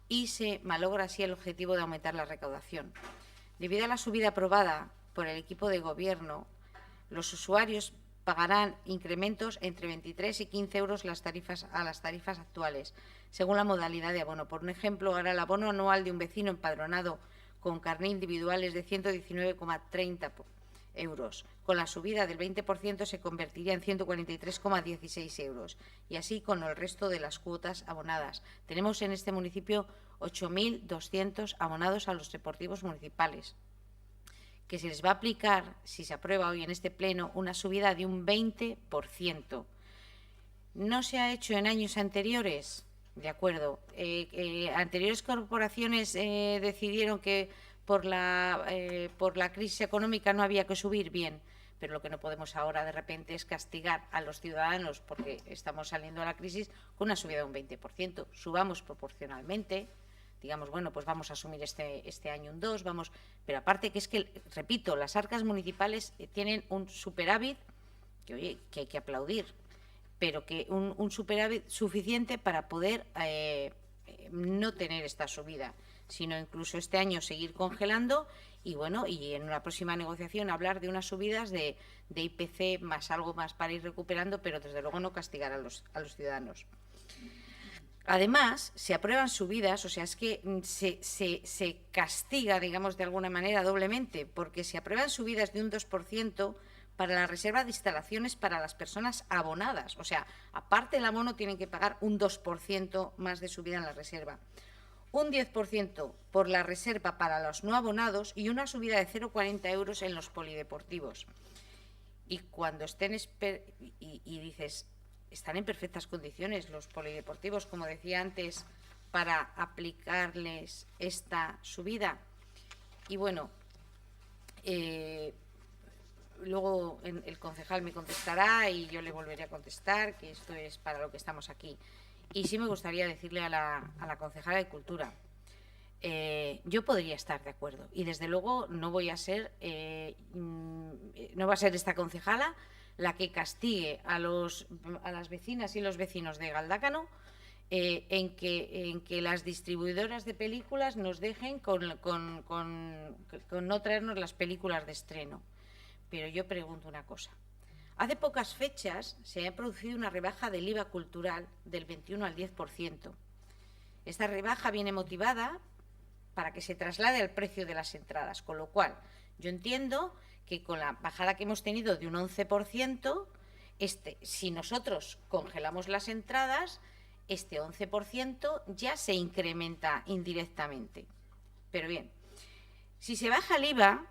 y se malogra así el objetivo de aumentar la recaudación. Debido a la subida aprobada por el equipo de gobierno, los usuarios pagarán incrementos entre 23 y 15 euros a las tarifas actuales, según la modalidad de abono. Por un ejemplo, ahora el abono anual de un vecino empadronado con carné individual es de 119,30 euros. Con la subida del 20% se convertiría en 143,16 euros. Y así con el resto de las cuotas abonadas. Tenemos en este municipio 8.200 abonados a los deportivos municipales, que se les va a aplicar, si se aprueba hoy en este pleno, una subida de un 20%. ¿No se ha hecho en años anteriores? De acuerdo. Anteriores corporaciones decidieron que por la crisis económica no había que subir, bien, pero lo que no podemos ahora de repente es castigar a los ciudadanos porque estamos saliendo de la crisis con una subida de un 20%. Subamos proporcionalmente. Digamos, bueno, pues vamos a asumir este año un 2, pero aparte que es que, repito, las arcas municipales tienen un superávit que, oye, que hay que aplaudir, pero que un superávit suficiente para poder no tener esta subida, sino incluso este año seguir congelando y, bueno, y en una próxima negociación hablar de unas subidas de IPC más algo más para ir recuperando, pero desde luego no castigar a los ciudadanos. Además, se aprueban subidas, o sea, es que se castiga, digamos, de alguna manera doblemente, porque se aprueban subidas de un 2% para la reserva de instalaciones para las personas abonadas. O sea, aparte del abono tienen que pagar un 2% más de subida en la reserva. Un 10% por la reserva para los no abonados y una subida de 0,40 euros en los polideportivos. Y cuando estén... y dices... Están en perfectas condiciones los polideportivos, como decía antes, para aplicarles esta subida. Y bueno, luego el concejal me contestará y yo le volveré a contestar, que esto es para lo que estamos aquí. Y sí me gustaría decirle a la concejala de Cultura, yo podría estar de acuerdo. Y desde luego no va a ser esta concejala la que castigue a las vecinas y los vecinos de Galdácano en que las distribuidoras de películas nos dejen con no traernos las películas de estreno. Pero yo pregunto una cosa. Hace pocas fechas se ha producido una rebaja del IVA cultural del 21 al 10%. Esta rebaja viene motivada para que se traslade al precio de las entradas, con lo cual yo entiendo que con la bajada que hemos tenido de un 11%, si nosotros congelamos las entradas, este 11% ya se incrementa indirectamente. Pero bien, si se baja el IVA,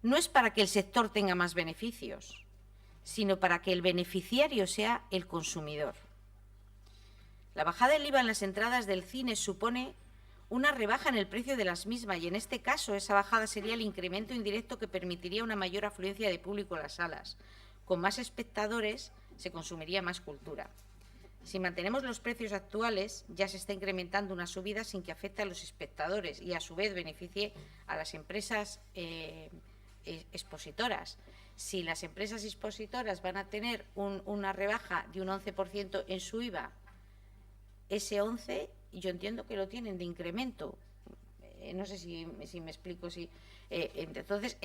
no es para que el sector tenga más beneficios, sino para que el beneficiario sea el consumidor. La bajada del IVA en las entradas del cine supone una rebaja en el precio de las mismas y en este caso esa bajada sería el incremento indirecto que permitiría una mayor afluencia de público a las salas. Con más espectadores se consumiría más cultura. Si mantenemos los precios actuales, ya se está incrementando una subida sin que afecte a los espectadores y a su vez beneficie a las empresas expositoras. Si las empresas expositoras van a tener una rebaja de un 11% en su IVA, ese 11% yo entiendo que lo tienen de incremento. No sé si me explico. Entonces,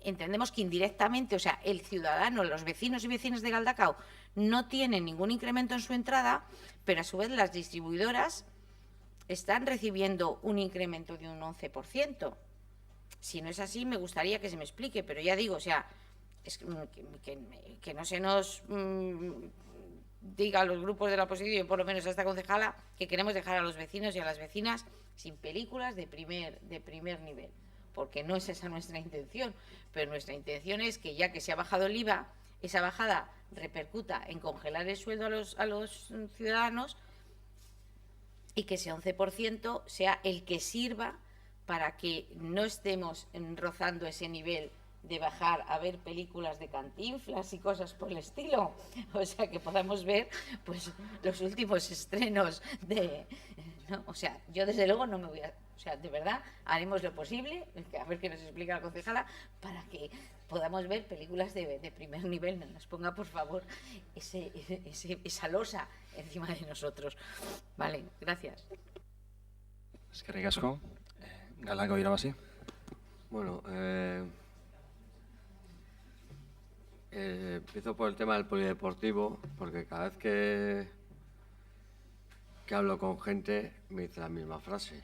entendemos que indirectamente, o sea, el ciudadano, los vecinos y vecinas de Galdacao no tienen ningún incremento en su entrada, pero a su vez las distribuidoras están recibiendo un incremento de un 11%. Si no es así, me gustaría que se me explique, pero ya digo, o sea, es que no se nos diga a los grupos de la oposición, por lo menos a esta concejala, que queremos dejar a los vecinos y a las vecinas sin películas de primer nivel, porque no es esa nuestra intención, pero nuestra intención es que ya que se ha bajado el IVA, esa bajada repercuta en congelar el sueldo a los ciudadanos y que ese 11% sea el que sirva para que no estemos rozando ese nivel de bajar a ver películas de Cantinflas y cosas por el estilo. O sea, que podamos ver pues los últimos estrenos de... ¿no? O sea, yo desde luego no me voy a... O sea, de verdad, haremos lo posible, a ver qué nos explica la concejala, para que podamos ver películas de primer nivel. No nos ponga, por favor, esa losa encima de nosotros. Vale, gracias. Eskerrik asko. Galdakao irabazi. Bueno, empiezo por el tema del polideportivo, porque cada vez que hablo con gente me dice la misma frase.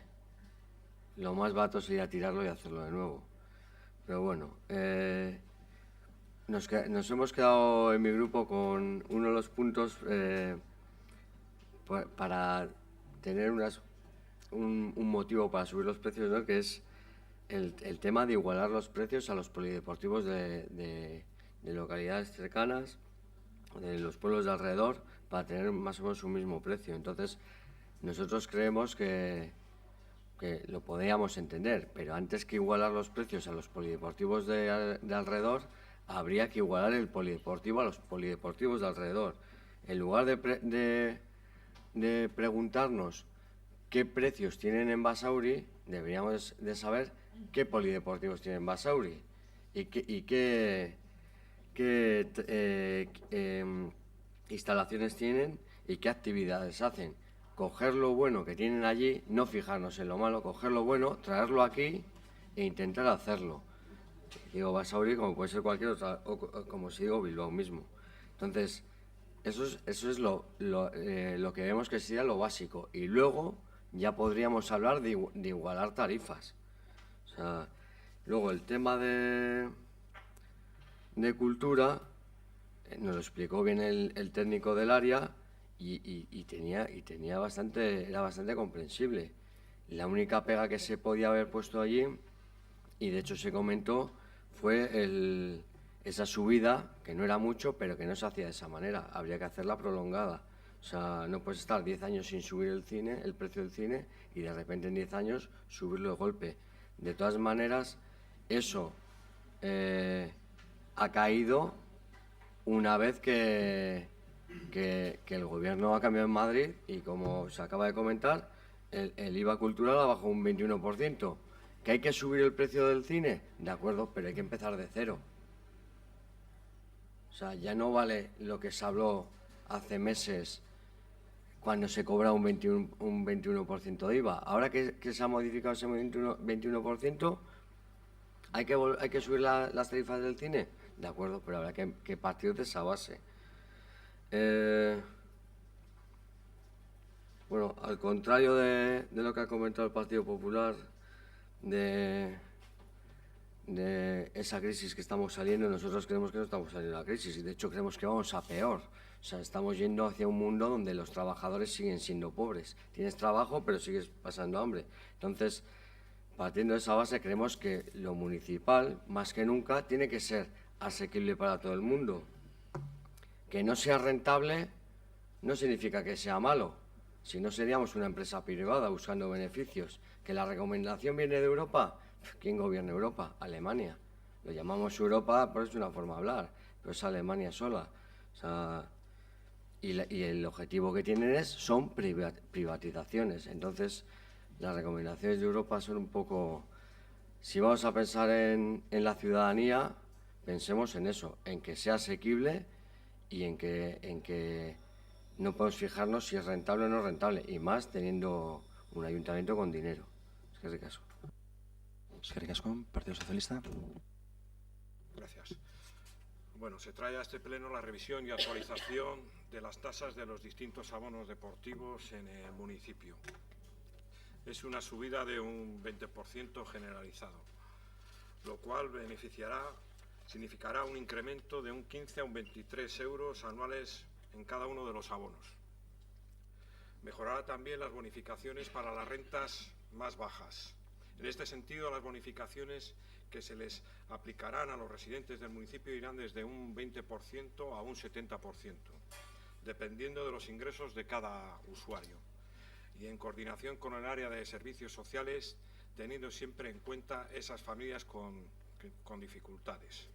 Lo más barato sería tirarlo y hacerlo de nuevo. Pero bueno, nos hemos quedado en mi grupo con uno de los puntos para tener un motivo para subir los precios, ¿no? Que es el tema de igualar los precios a los polideportivos de localidades cercanas, de los pueblos de alrededor, para tener más o menos un mismo precio. Entonces, nosotros creemos que lo podríamos entender, pero antes que igualar los precios a los polideportivos de alrededor, habría que igualar el polideportivo a los polideportivos de alrededor. En lugar de preguntarnos qué precios tienen en Basauri, deberíamos de saber qué polideportivos tienen en Basauri y qué instalaciones tienen y qué actividades hacen. Coger lo bueno que tienen allí, no fijarnos en lo malo, coger lo bueno, traerlo aquí e intentar hacerlo. Digo Basauri como puede ser cualquier otra, o como si digo Bilbao mismo. Entonces, eso es lo que vemos que sería lo básico. Y luego ya podríamos hablar de igualar tarifas. O sea, luego el tema de cultura, nos lo explicó bien el técnico del área y tenía bastante, era bastante comprensible. La única pega que se podía haber puesto allí, y de hecho se comentó, fue esa subida, que no era mucho, pero que no se hacía de esa manera. Habría que hacerla prolongada. O sea, no puedes estar 10 años sin subir el precio del cine, y de repente en 10 años subirlo de golpe. De todas maneras, eso ha caído una vez que el gobierno ha cambiado en Madrid y, como se acaba de comentar, el IVA cultural ha bajado un 21%. ¿Que hay que subir el precio del cine? De acuerdo, pero hay que empezar de cero. O sea, ya no vale lo que se habló hace meses cuando se cobra un 21% de IVA. Ahora que se ha modificado ese 21%, ¿hay que subir las tarifas del cine? De acuerdo, pero habrá que partir de esa base. Bueno, al contrario de lo que ha comentado el Partido Popular, de esa crisis que estamos saliendo, nosotros creemos que no estamos saliendo de la crisis, y de hecho creemos que vamos a peor. O sea, estamos yendo hacia un mundo donde los trabajadores siguen siendo pobres. Tienes trabajo, pero sigues pasando hambre. Entonces, partiendo de esa base, creemos que lo municipal, más que nunca, tiene que ser asequible para todo el mundo. Que no sea rentable no significa que sea malo. Si no, seríamos una empresa privada buscando beneficios. ¿Que la recomendación viene de Europa? ¿Quién gobierna Europa? Alemania. Lo llamamos Europa, pero es una forma de hablar, pero es Alemania sola. O sea, y el objetivo que tienen son privatizaciones. Entonces, las recomendaciones de Europa son un poco... Si vamos a pensar en la ciudadanía, pensemos en eso, en que sea asequible y en que no podemos fijarnos si es rentable o no rentable, y más teniendo un ayuntamiento con dinero. Eskerrik asko. Eskerrik asko, Partido Socialista. Gracias. Bueno, se trae a este pleno la revisión y actualización de las tasas de los distintos abonos deportivos en el municipio. Es una subida de un 20% generalizado, lo cual significará un incremento de un 15 a un 23 euros anuales en cada uno de los abonos. Mejorará también las bonificaciones para las rentas más bajas. En este sentido, las bonificaciones que se les aplicarán a los residentes del municipio irán desde un 20% a un 70%, dependiendo de los ingresos de cada usuario, y en coordinación con el área de servicios sociales, teniendo siempre en cuenta esas familias con dificultades.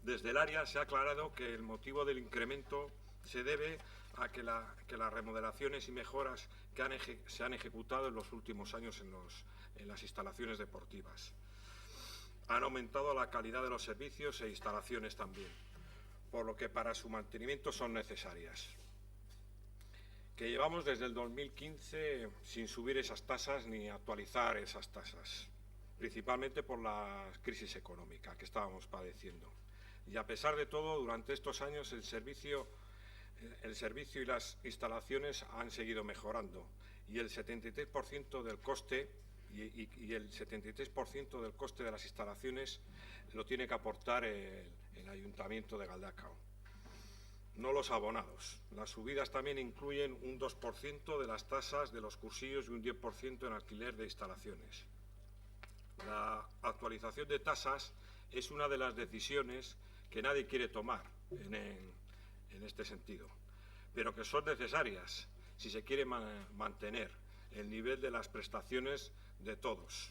Desde el área se ha aclarado que el motivo del incremento se debe a que las remodelaciones y mejoras que se han ejecutado en los últimos años en las instalaciones deportivas han aumentado la calidad de los servicios e instalaciones también, por lo que para su mantenimiento son necesarias. Que llevamos desde el 2015 sin subir esas tasas ni actualizar esas tasas, principalmente por la crisis económica que estábamos padeciendo. Y a pesar de todo, durante estos años el servicio y las instalaciones han seguido mejorando, y el 73% del coste y el 73% del coste de las instalaciones lo tiene que aportar el Ayuntamiento de Galdakao, no los abonados. Las subidas también incluyen un 2% de las tasas de los cursillos y un 10% en alquiler de instalaciones. La actualización de tasas es una de las decisiones que nadie quiere tomar en este sentido, pero que son necesarias si se quiere mantener el nivel de las prestaciones de todos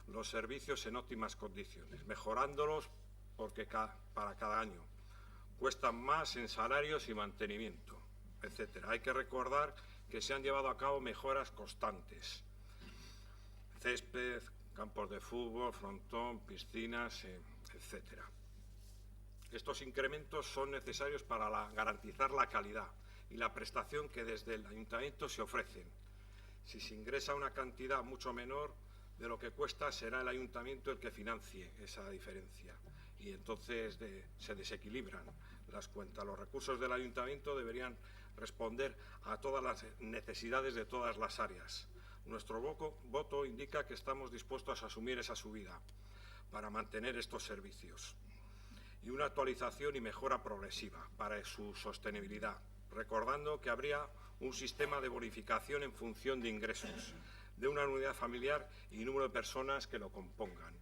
los servicios en óptimas condiciones, mejorándolos para cada año. Cuestan más en salarios y mantenimiento, etc. Hay que recordar que se han llevado a cabo mejoras constantes. Césped, campos de fútbol, frontón, piscinas, etc. Estos incrementos son necesarios para garantizar la calidad y la prestación que desde el Ayuntamiento se ofrecen. Si se ingresa una cantidad mucho menor de lo que cuesta, será el Ayuntamiento el que financie esa diferencia, y entonces se desequilibran las cuentas. Los recursos del Ayuntamiento deberían responder a todas las necesidades de todas las áreas. Nuestro voto indica que estamos dispuestos a asumir esa subida para mantener estos servicios y una actualización y mejora progresiva para su sostenibilidad, recordando que habría un sistema de bonificación en función de ingresos, de una unidad familiar y número de personas que lo compongan.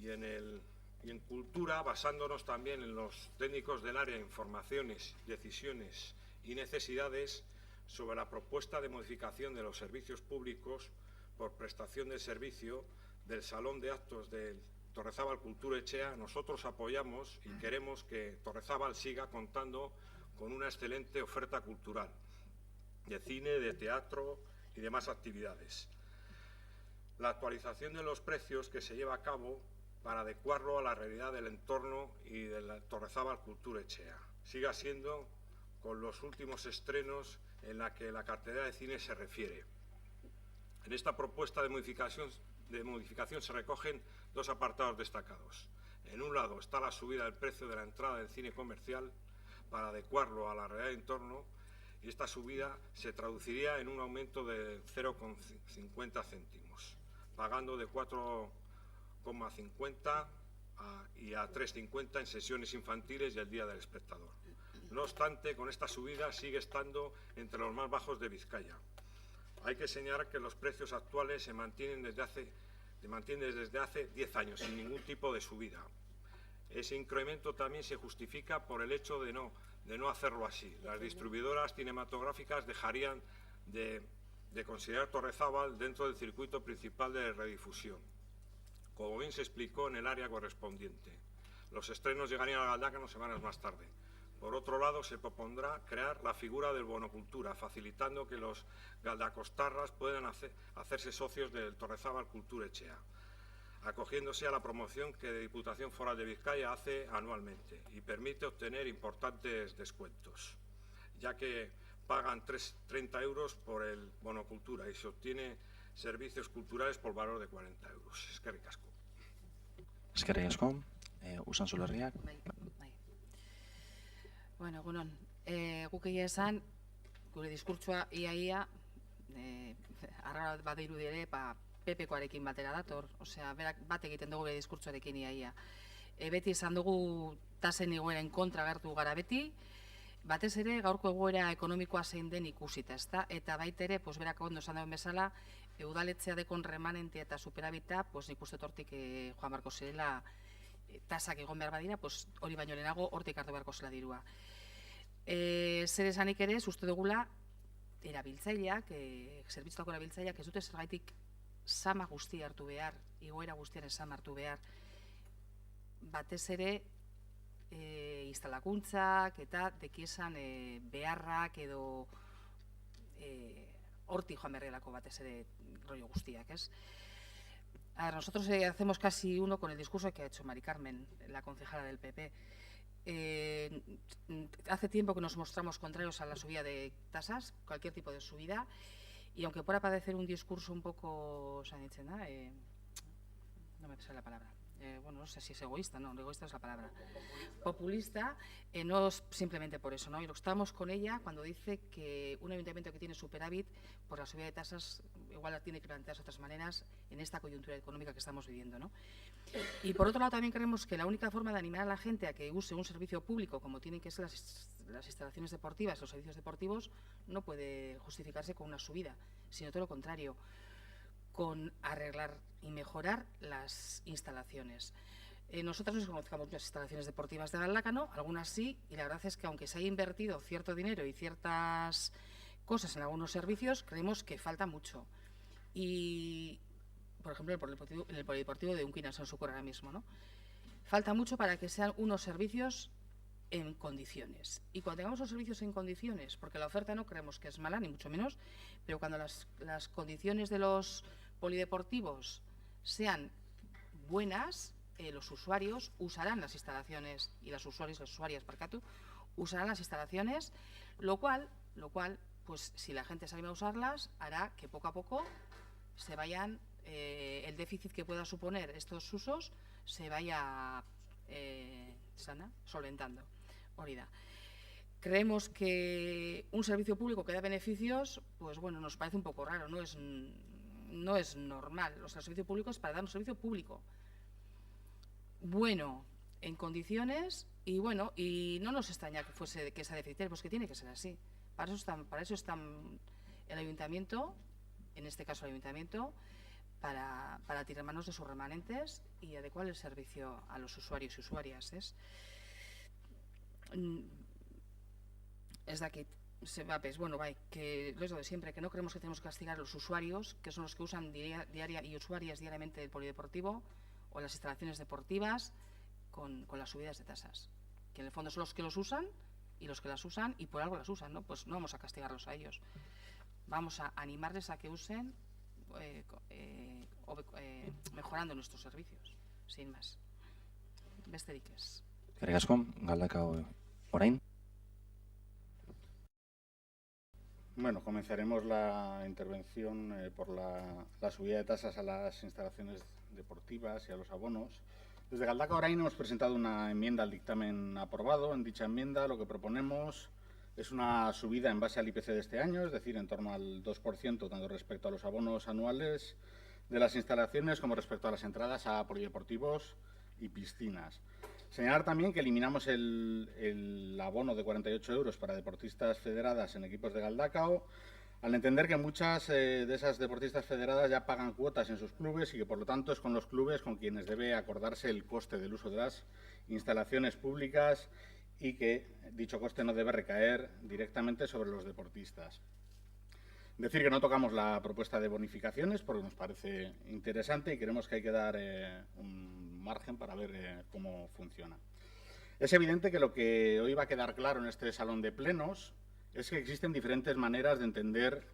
Y en cultura, basándonos también en los técnicos del área, informaciones, decisiones y necesidades sobre la propuesta de modificación de los servicios públicos por prestación de servicio del Salón de Actos del Torrezábal Kultura Etxea, nosotros apoyamos y queremos que Torrezábal siga contando con una excelente oferta cultural, de cine, de teatro y demás actividades. La actualización de los precios que se lleva a cabo para adecuarlo a la realidad del entorno y del Torrezábal Kultura Etxea siga siendo con los últimos estrenos en la que la cartelera de cine se refiere. En esta propuesta de modificación se recogen dos apartados destacados. En un lado está la subida del precio de la entrada del cine comercial para adecuarlo a la realidad del entorno, y esta subida se traduciría en un aumento de 0,50 céntimos, pagando de 4,50 y a 3,50 en sesiones infantiles y el Día del Espectador. No obstante, con esta subida sigue estando entre los más bajos de Vizcaya. Hay que señalar que los precios actuales se mantienen desde hace 10 años sin ningún tipo de subida. Ese incremento también se justifica por el hecho de no hacerlo así. Las distribuidoras cinematográficas dejarían de considerar Torrezábal dentro del circuito principal de redifusión, como bien se explicó en el área correspondiente. Los estrenos llegarían a Galdácano semanas más tarde. Por otro lado, se propondrá crear la figura del bonocultura, facilitando que los galdacostarras puedan hacerse socios del Torrezábal Cultura Etxea, acogiéndose a la promoción que la Diputación Foral de Vizcaya hace anualmente y permite obtener importantes descuentos, ya que pagan 30 euros por el bonocultura y se obtiene servicios culturales por valor de 40 euros. Eskerrik asko. Eskerrik asko. Usan Zularriak. Bueno, egunon, guk egia esan, gure diskurtsoa ia arrara badirudi ere, PP-koarekin batera dator, osea, berak bat egiten dugu gure diskurtsoarekin ia. Beti esan dugu tasen igoeren kontra agertu gara beti, batez ere gaurko egoera ekonomikoa zein den ikusita, ezta? Eta baita ere, berak ondo esan duen bezala, udaletxea dekon remanentea eta superabita, nik uste hortik joan barko zirela, tasak egon behar badira, hori baino lehenago hortik hartu beharko zela dirua. Zer esanik ere, uste dugula, erabiltzaileak, zerbitzutako erabiltzaileak ez dute zergaitik sama guzti hartu behar, igoera guztiaren sama hartu behar, batez ere instalakuntzak eta dekiesan beharrak edo hortik joan berrelako batez ere rollo guztiak, ez? A ver, nosotros hacemos casi uno con el discurso que ha hecho Mari Carmen, la concejala del PP. Hace tiempo que nos mostramos contrarios a la subida de tasas, cualquier tipo de subida, y aunque pueda parecer un discurso un poco, no me sale la palabra, bueno, no sé si es egoísta, no, egoísta es la palabra, populista, no es simplemente por eso, ¿no? Y lo estamos con ella cuando dice que un ayuntamiento que tiene superávit por la subida de tasas igual la tiene que plantearse de otras maneras en esta coyuntura económica que estamos viviendo, ¿no? Y por otro lado también creemos que la única forma de animar a la gente a que use un servicio público como tienen que ser las instalaciones deportivas, los servicios deportivos, no puede justificarse con una subida, sino todo lo contrario, con arreglar y mejorar las instalaciones. Nosotros no conozcamos las instalaciones deportivas de Galdácano, algunas sí, y la verdad es que aunque se haya invertido cierto dinero y ciertas cosas en algunos servicios, creemos que falta mucho. Y, por ejemplo, en el polideportivo de Unquina, San Socorro ahora mismo, ¿no? Falta mucho para que sean unos servicios en condiciones. Y cuando tengamos los servicios en condiciones, porque la oferta no creemos que es mala, ni mucho menos, pero cuando las condiciones de los polideportivos sean buenas, los usuarios usarán las instalaciones y las usuarias Parcatu usarán las instalaciones, lo cual, pues si la gente se anima a usarlas, hará que poco a poco se vayan, el déficit que pueda suponer estos usos se vaya solventando. Creemos que un servicio público que da beneficios, pues bueno, nos parece un poco raro, no es normal. O sea, el servicio público es para dar un servicio público bueno, en condiciones, y bueno, y no nos extraña que sea deficitario, pues que tiene que ser así. Para eso están el ayuntamiento, en este caso el ayuntamiento, para tirar manos de sus remanentes y adecuar el servicio a los usuarios y usuarias. Es de aquí, que lo es de siempre, que no creemos que tenemos que castigar a los usuarios, que son los que usan diariamente el polideportivo o las instalaciones deportivas con las subidas de tasas, que en el fondo son los que los usan y los que las usan y por algo las usan, ¿no? Pues no vamos a castigarlos a ellos, vamos a animarles a que usen mejorando nuestros servicios, sin más. Besterik ez. Eskerrik asko, Galdakao orain. Bueno, comenzaremos la intervención por la subida de tasas a las instalaciones deportivas y a los abonos. Desde Galdakao orain hemos presentado una enmienda al dictamen aprobado. En dicha enmienda lo que proponemos es una subida en base al IPC de este año, es decir, en torno al 2%, tanto respecto a los abonos anuales de las instalaciones como respecto a las entradas a polideportivos y piscinas. Señalar también que eliminamos el abono de 48 euros para deportistas federadas en equipos de Galdakao, al entender que muchas de esas deportistas federadas ya pagan cuotas en sus clubes y que, por lo tanto, es con los clubes con quienes debe acordarse el coste del uso de las instalaciones públicas y que dicho coste no debe recaer directamente sobre los deportistas. Decir que no tocamos la propuesta de bonificaciones porque nos parece interesante y creemos que hay que dar un margen para ver cómo funciona. Es evidente que lo que hoy va a quedar claro en este salón de plenos es que existen diferentes maneras de entender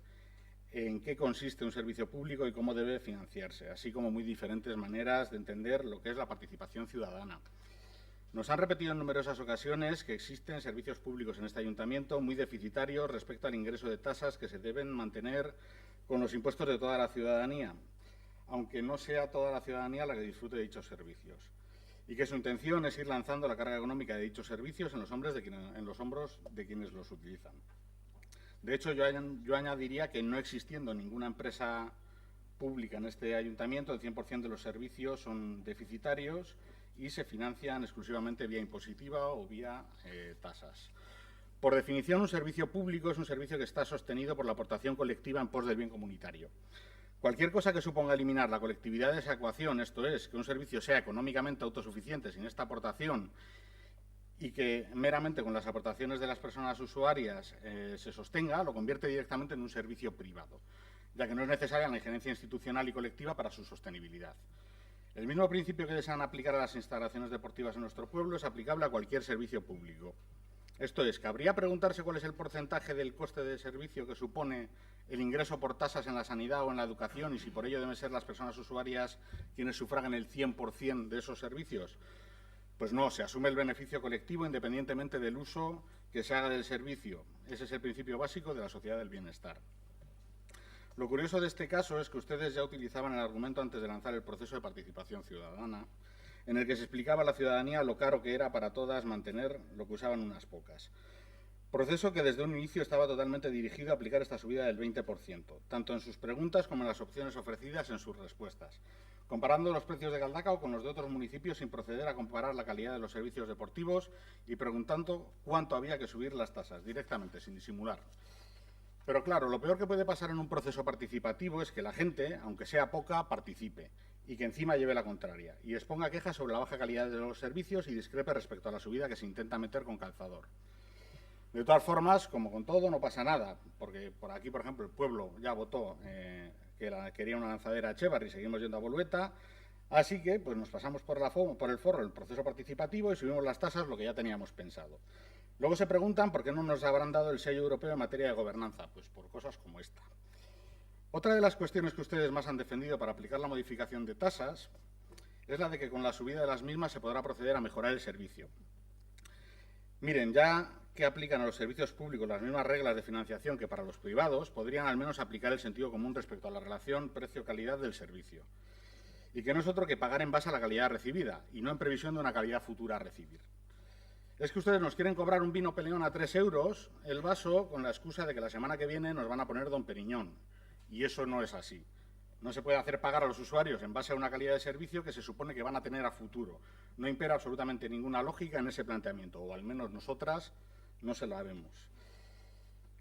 en qué consiste un servicio público y cómo debe financiarse, así como muy diferentes maneras de entender lo que es la participación ciudadana. Nos han repetido en numerosas ocasiones que existen servicios públicos en este ayuntamiento muy deficitarios respecto al ingreso de tasas que se deben mantener con los impuestos de toda la ciudadanía, aunque no sea toda la ciudadanía la que disfrute de dichos servicios, y que su intención es ir lanzando la carga económica de dichos servicios en los hombros de quienes los utilizan. De hecho, yo añadiría que no existiendo ninguna empresa pública en este ayuntamiento, el 100% de los servicios son deficitarios y se financian exclusivamente vía impositiva o vía tasas. Por definición, un servicio público es un servicio que está sostenido por la aportación colectiva en pos del bien comunitario. Cualquier cosa que suponga eliminar la colectividad de esa ecuación, esto es, que un servicio sea económicamente autosuficiente sin esta aportación y que meramente con las aportaciones de las personas usuarias se sostenga, lo convierte directamente en un servicio privado, ya que no es necesaria la injerencia institucional y colectiva para su sostenibilidad. El mismo principio que desean aplicar a las instalaciones deportivas en nuestro pueblo es aplicable a cualquier servicio público. Esto es, cabría preguntarse cuál es el porcentaje del coste de servicio que supone el ingreso por tasas en la sanidad o en la educación y si por ello deben ser las personas usuarias quienes sufragan el 100% de esos servicios. Pues no, se asume el beneficio colectivo independientemente del uso que se haga del servicio. Ese es el principio básico de la sociedad del bienestar. Lo curioso de este caso es que ustedes ya utilizaban el argumento antes de lanzar el proceso de participación ciudadana, en el que se explicaba a la ciudadanía lo caro que era para todas mantener lo que usaban unas pocas. Proceso que desde un inicio estaba totalmente dirigido a aplicar esta subida del 20%, tanto en sus preguntas como en las opciones ofrecidas en sus respuestas, comparando los precios de Galdakao con los de otros municipios sin proceder a comparar la calidad de los servicios deportivos y preguntando cuánto había que subir las tasas, directamente, sin disimular. Pero claro, lo peor que puede pasar en un proceso participativo es que la gente, aunque sea poca, participe y que encima lleve la contraria y exponga quejas sobre la baja calidad de los servicios y discrepe respecto a la subida que se intenta meter con calzador. De todas formas, como con todo, no pasa nada, porque por aquí, por ejemplo, el pueblo ya votó que quería una lanzadera a Etxebarri y seguimos yendo a Bolueta, así que pues nos pasamos por el forro el proceso participativo y subimos las tasas, lo que ya teníamos pensado. Luego se preguntan por qué no nos habrán dado el sello europeo en materia de gobernanza, pues por cosas como esta. Otra de las cuestiones que ustedes más han defendido para aplicar la modificación de tasas es la de que con la subida de las mismas se podrá proceder a mejorar el servicio. Miren, ya que aplican a los servicios públicos las mismas reglas de financiación que para los privados, podrían al menos aplicar el sentido común respecto a la relación precio-calidad del servicio. Y que no es otro que pagar en base a la calidad recibida y no en previsión de una calidad futura a recibir. Es que ustedes nos quieren cobrar un vino Peleón a 3 euros el vaso con la excusa de que la semana que viene nos van a poner Don Periñón. Y eso no es así. No se puede hacer pagar a los usuarios en base a una calidad de servicio que se supone que van a tener a futuro. No impera absolutamente ninguna lógica en ese planteamiento, o al menos nosotras no se la vemos.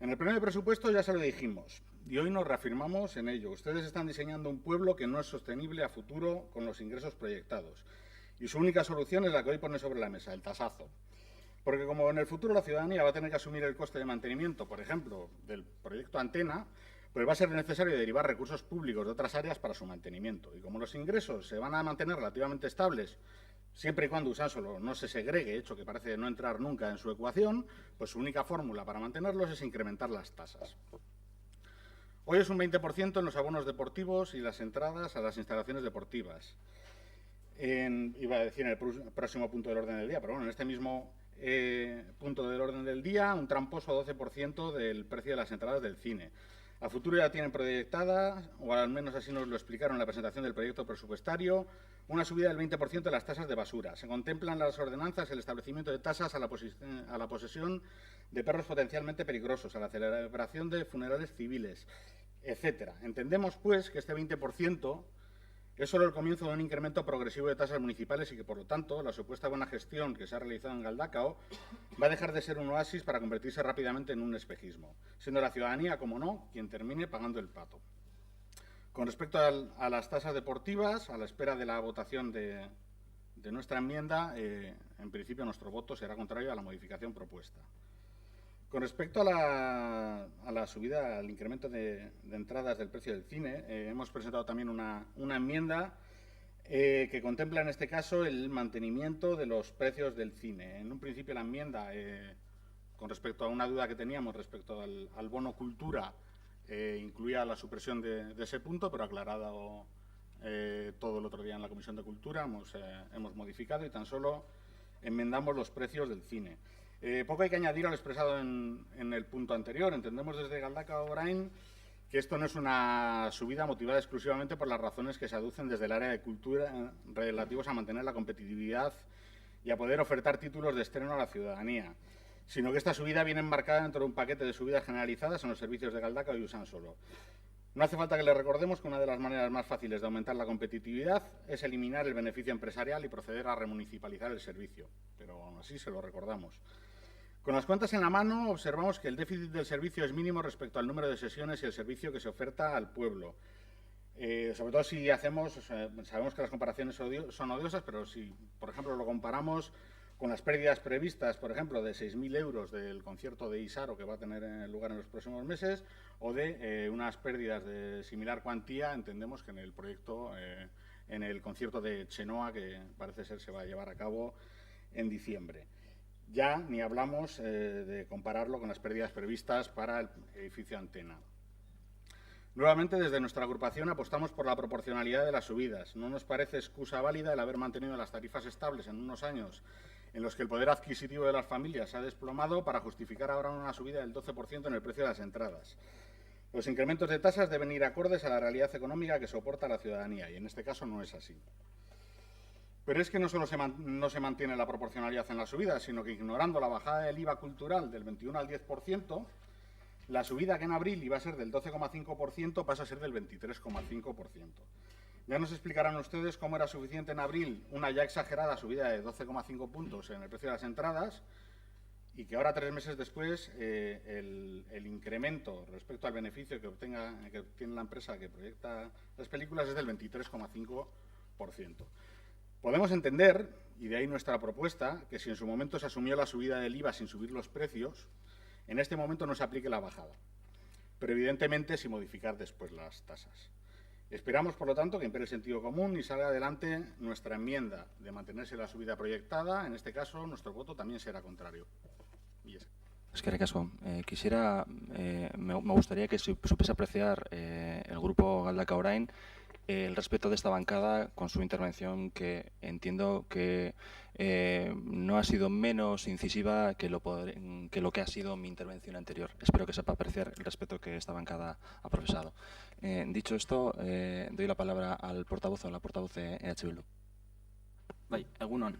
En el pleno de presupuesto ya se lo dijimos, y hoy nos reafirmamos en ello. Ustedes están diseñando un pueblo que no es sostenible a futuro con los ingresos proyectados. Y su única solución es la que hoy pone sobre la mesa, el tasazo. Porque como en el futuro la ciudadanía va a tener que asumir el coste de mantenimiento, por ejemplo, del proyecto Antena, pues va a ser necesario derivar recursos públicos de otras áreas para su mantenimiento. Y como los ingresos se van a mantener relativamente estables, siempre y cuando Usánsolo no se segregue, hecho que parece no entrar nunca en su ecuación, pues su única fórmula para mantenerlos es incrementar las tasas. Hoy es un 20% en los abonos deportivos y las entradas a las instalaciones deportivas. Iba a decir en el próximo punto del orden del día, pero bueno, en este mismo punto del orden del día, un tramposo 12% del precio de las entradas del cine. A futuro ya tienen proyectada, o al menos así nos lo explicaron en la presentación del proyecto presupuestario, una subida del 20% de las tasas de basura. Se contemplan las ordenanzas el establecimiento de tasas a la posesión de perros potencialmente peligrosos, a la celebración de funerales civiles, etcétera. Entendemos, pues, que este 20% es solo el comienzo de un incremento progresivo de tasas municipales y que, por lo tanto, la supuesta buena gestión que se ha realizado en Galdakao va a dejar de ser un oasis para convertirse rápidamente en un espejismo, siendo la ciudadanía, como no, quien termine pagando el pato. Con respecto a las tasas deportivas, a la espera de la votación de nuestra enmienda, en principio nuestro voto será contrario a la modificación propuesta. Con respecto a la subida, al incremento de entradas del precio del cine, hemos presentado también una enmienda que contempla en este caso el mantenimiento de los precios del cine. En un principio la enmienda, con respecto a una duda que teníamos respecto al bono cultura, incluía la supresión de ese punto, pero aclarado todo el otro día en la Comisión de Cultura, hemos modificado y tan solo enmendamos los precios del cine. Poco hay que añadir a lo expresado en el punto anterior. Entendemos desde Galdakao Orain que esto no es una subida motivada exclusivamente por las razones que se aducen desde el área de cultura relativos a mantener la competitividad y a poder ofertar títulos de estreno a la ciudadanía, sino que esta subida viene enmarcada dentro de un paquete de subidas generalizadas en los servicios de Galdakao y Usansolo. No hace falta que le recordemos que una de las maneras más fáciles de aumentar la competitividad es eliminar el beneficio empresarial y proceder a remunicipalizar el servicio, pero aún así se lo recordamos. Con las cuentas en la mano, observamos que el déficit del servicio es mínimo respecto al número de sesiones y el servicio que se oferta al pueblo. Sobre todo si sabemos que las comparaciones son odiosas, pero si, por ejemplo, lo comparamos con las pérdidas previstas, por ejemplo, de 6.000 euros del concierto de Isaro que va a tener lugar en los próximos meses, o de unas pérdidas de similar cuantía, entendemos que en el proyecto, en el concierto de Chenoa, que parece ser se va a llevar a cabo en diciembre. Ya ni hablamos de compararlo con las pérdidas previstas para el edificio Antena. Nuevamente, desde nuestra agrupación apostamos por la proporcionalidad de las subidas. No nos parece excusa válida el haber mantenido las tarifas estables en unos años en los que el poder adquisitivo de las familias se ha desplomado para justificar ahora una subida del 12% en el precio de las entradas. Los incrementos de tasas deben ir acordes a la realidad económica que soporta la ciudadanía, y en este caso no es así. Pero es que no solo no se mantiene la proporcionalidad en las subidas, sino que ignorando la bajada del IVA cultural del 21 al 10%, la subida que en abril iba a ser del 12,5% pasa a ser del 23,5%. Ya nos explicarán ustedes cómo era suficiente en abril una ya exagerada subida de 12,5 puntos en el precio de las entradas y que ahora, 3 meses después, el incremento respecto al beneficio que obtiene la empresa que proyecta las películas es del 23,5%. Podemos entender, y de ahí nuestra propuesta, que si en su momento se asumió la subida del IVA sin subir los precios, en este momento no se aplique la bajada, pero evidentemente sin modificar después las tasas. Esperamos, por lo tanto, que impere el sentido común y salga adelante nuestra enmienda de mantenerse la subida proyectada. En este caso, nuestro voto también será contrario. Eskerrik asko. Me gustaría que supiese apreciar el grupo Galdakao Orain el respeto de esta bancada con su intervención, que entiendo que no ha sido menos incisiva que lo que ha sido mi intervención anterior. Espero que sepa apreciar el respeto que esta bancada ha profesado. Dicho esto, doy la palabra al portavoz o a la portavoz de EH Bildu. Bai, egun on.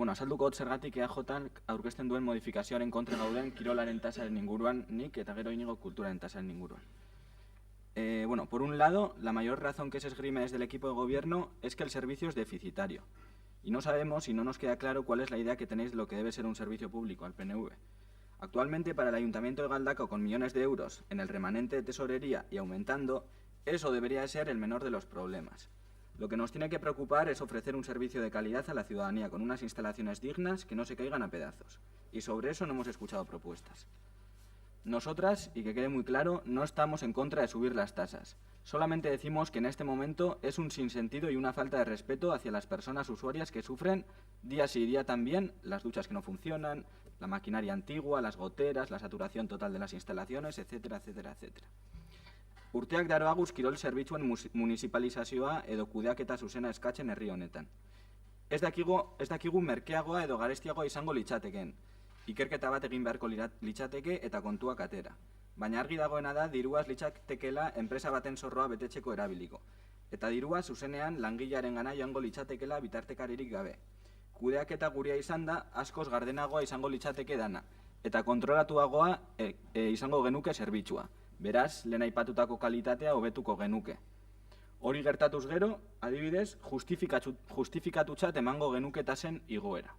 Azalduko dut zergatik EAJan aurkezten duen modifikazioaren kontra gauden kirolaren tasaren inguruan nik eta gero inigo kulturaren tasaren inguruan. Por un lado, la mayor razón que se esgrime desde el equipo de gobierno es que el servicio es deficitario. Y no sabemos y no nos queda claro cuál es la idea que tenéis de lo que debe ser un servicio público al PNV. Actualmente, para el Ayuntamiento de Galdakao, con millones de euros en el remanente de tesorería y aumentando, eso debería ser el menor de los problemas. Lo que nos tiene que preocupar es ofrecer un servicio de calidad a la ciudadanía con unas instalaciones dignas que no se caigan a pedazos. Y sobre eso no hemos escuchado propuestas. Nosotras, y que quede muy claro, no estamos en contra de subir las tasas. Solamente decimos que en este momento es un sinsentido y una falta de respeto hacia las personas usuarias que sufren día sí y día también las duchas que no funcionan, la maquinaria antigua, las goteras, la saturación total de las instalaciones, etcétera, etcétera, etcétera. Urteak daroaguz kirol zerbitzuen municipalizazioa edo kudeaketa zuzena eskatzen herri honetan. Ez dakigu merkeagoa edo garestiagoa izango litzatekeen. Ikerketa bat egin beharko litzateke eta kontuak atera. Baina argi dagoena da diruaz litzatekela enpresa baten zorroa betetzeko erabiliko. Eta dirua zuzenean langilearen gana joango litzatekela bitartekaririk gabe. Kudeaketa guria izan da askoz gardenagoa izango litzateke dana. Eta kontrolatuagoa izango genuke zerbitzua. Beraz, lehen aipatutako kalitatea hobetuko genuke. Hori gertatuz gero, adibidez, justifikatutzat emango genuke tasen igoera.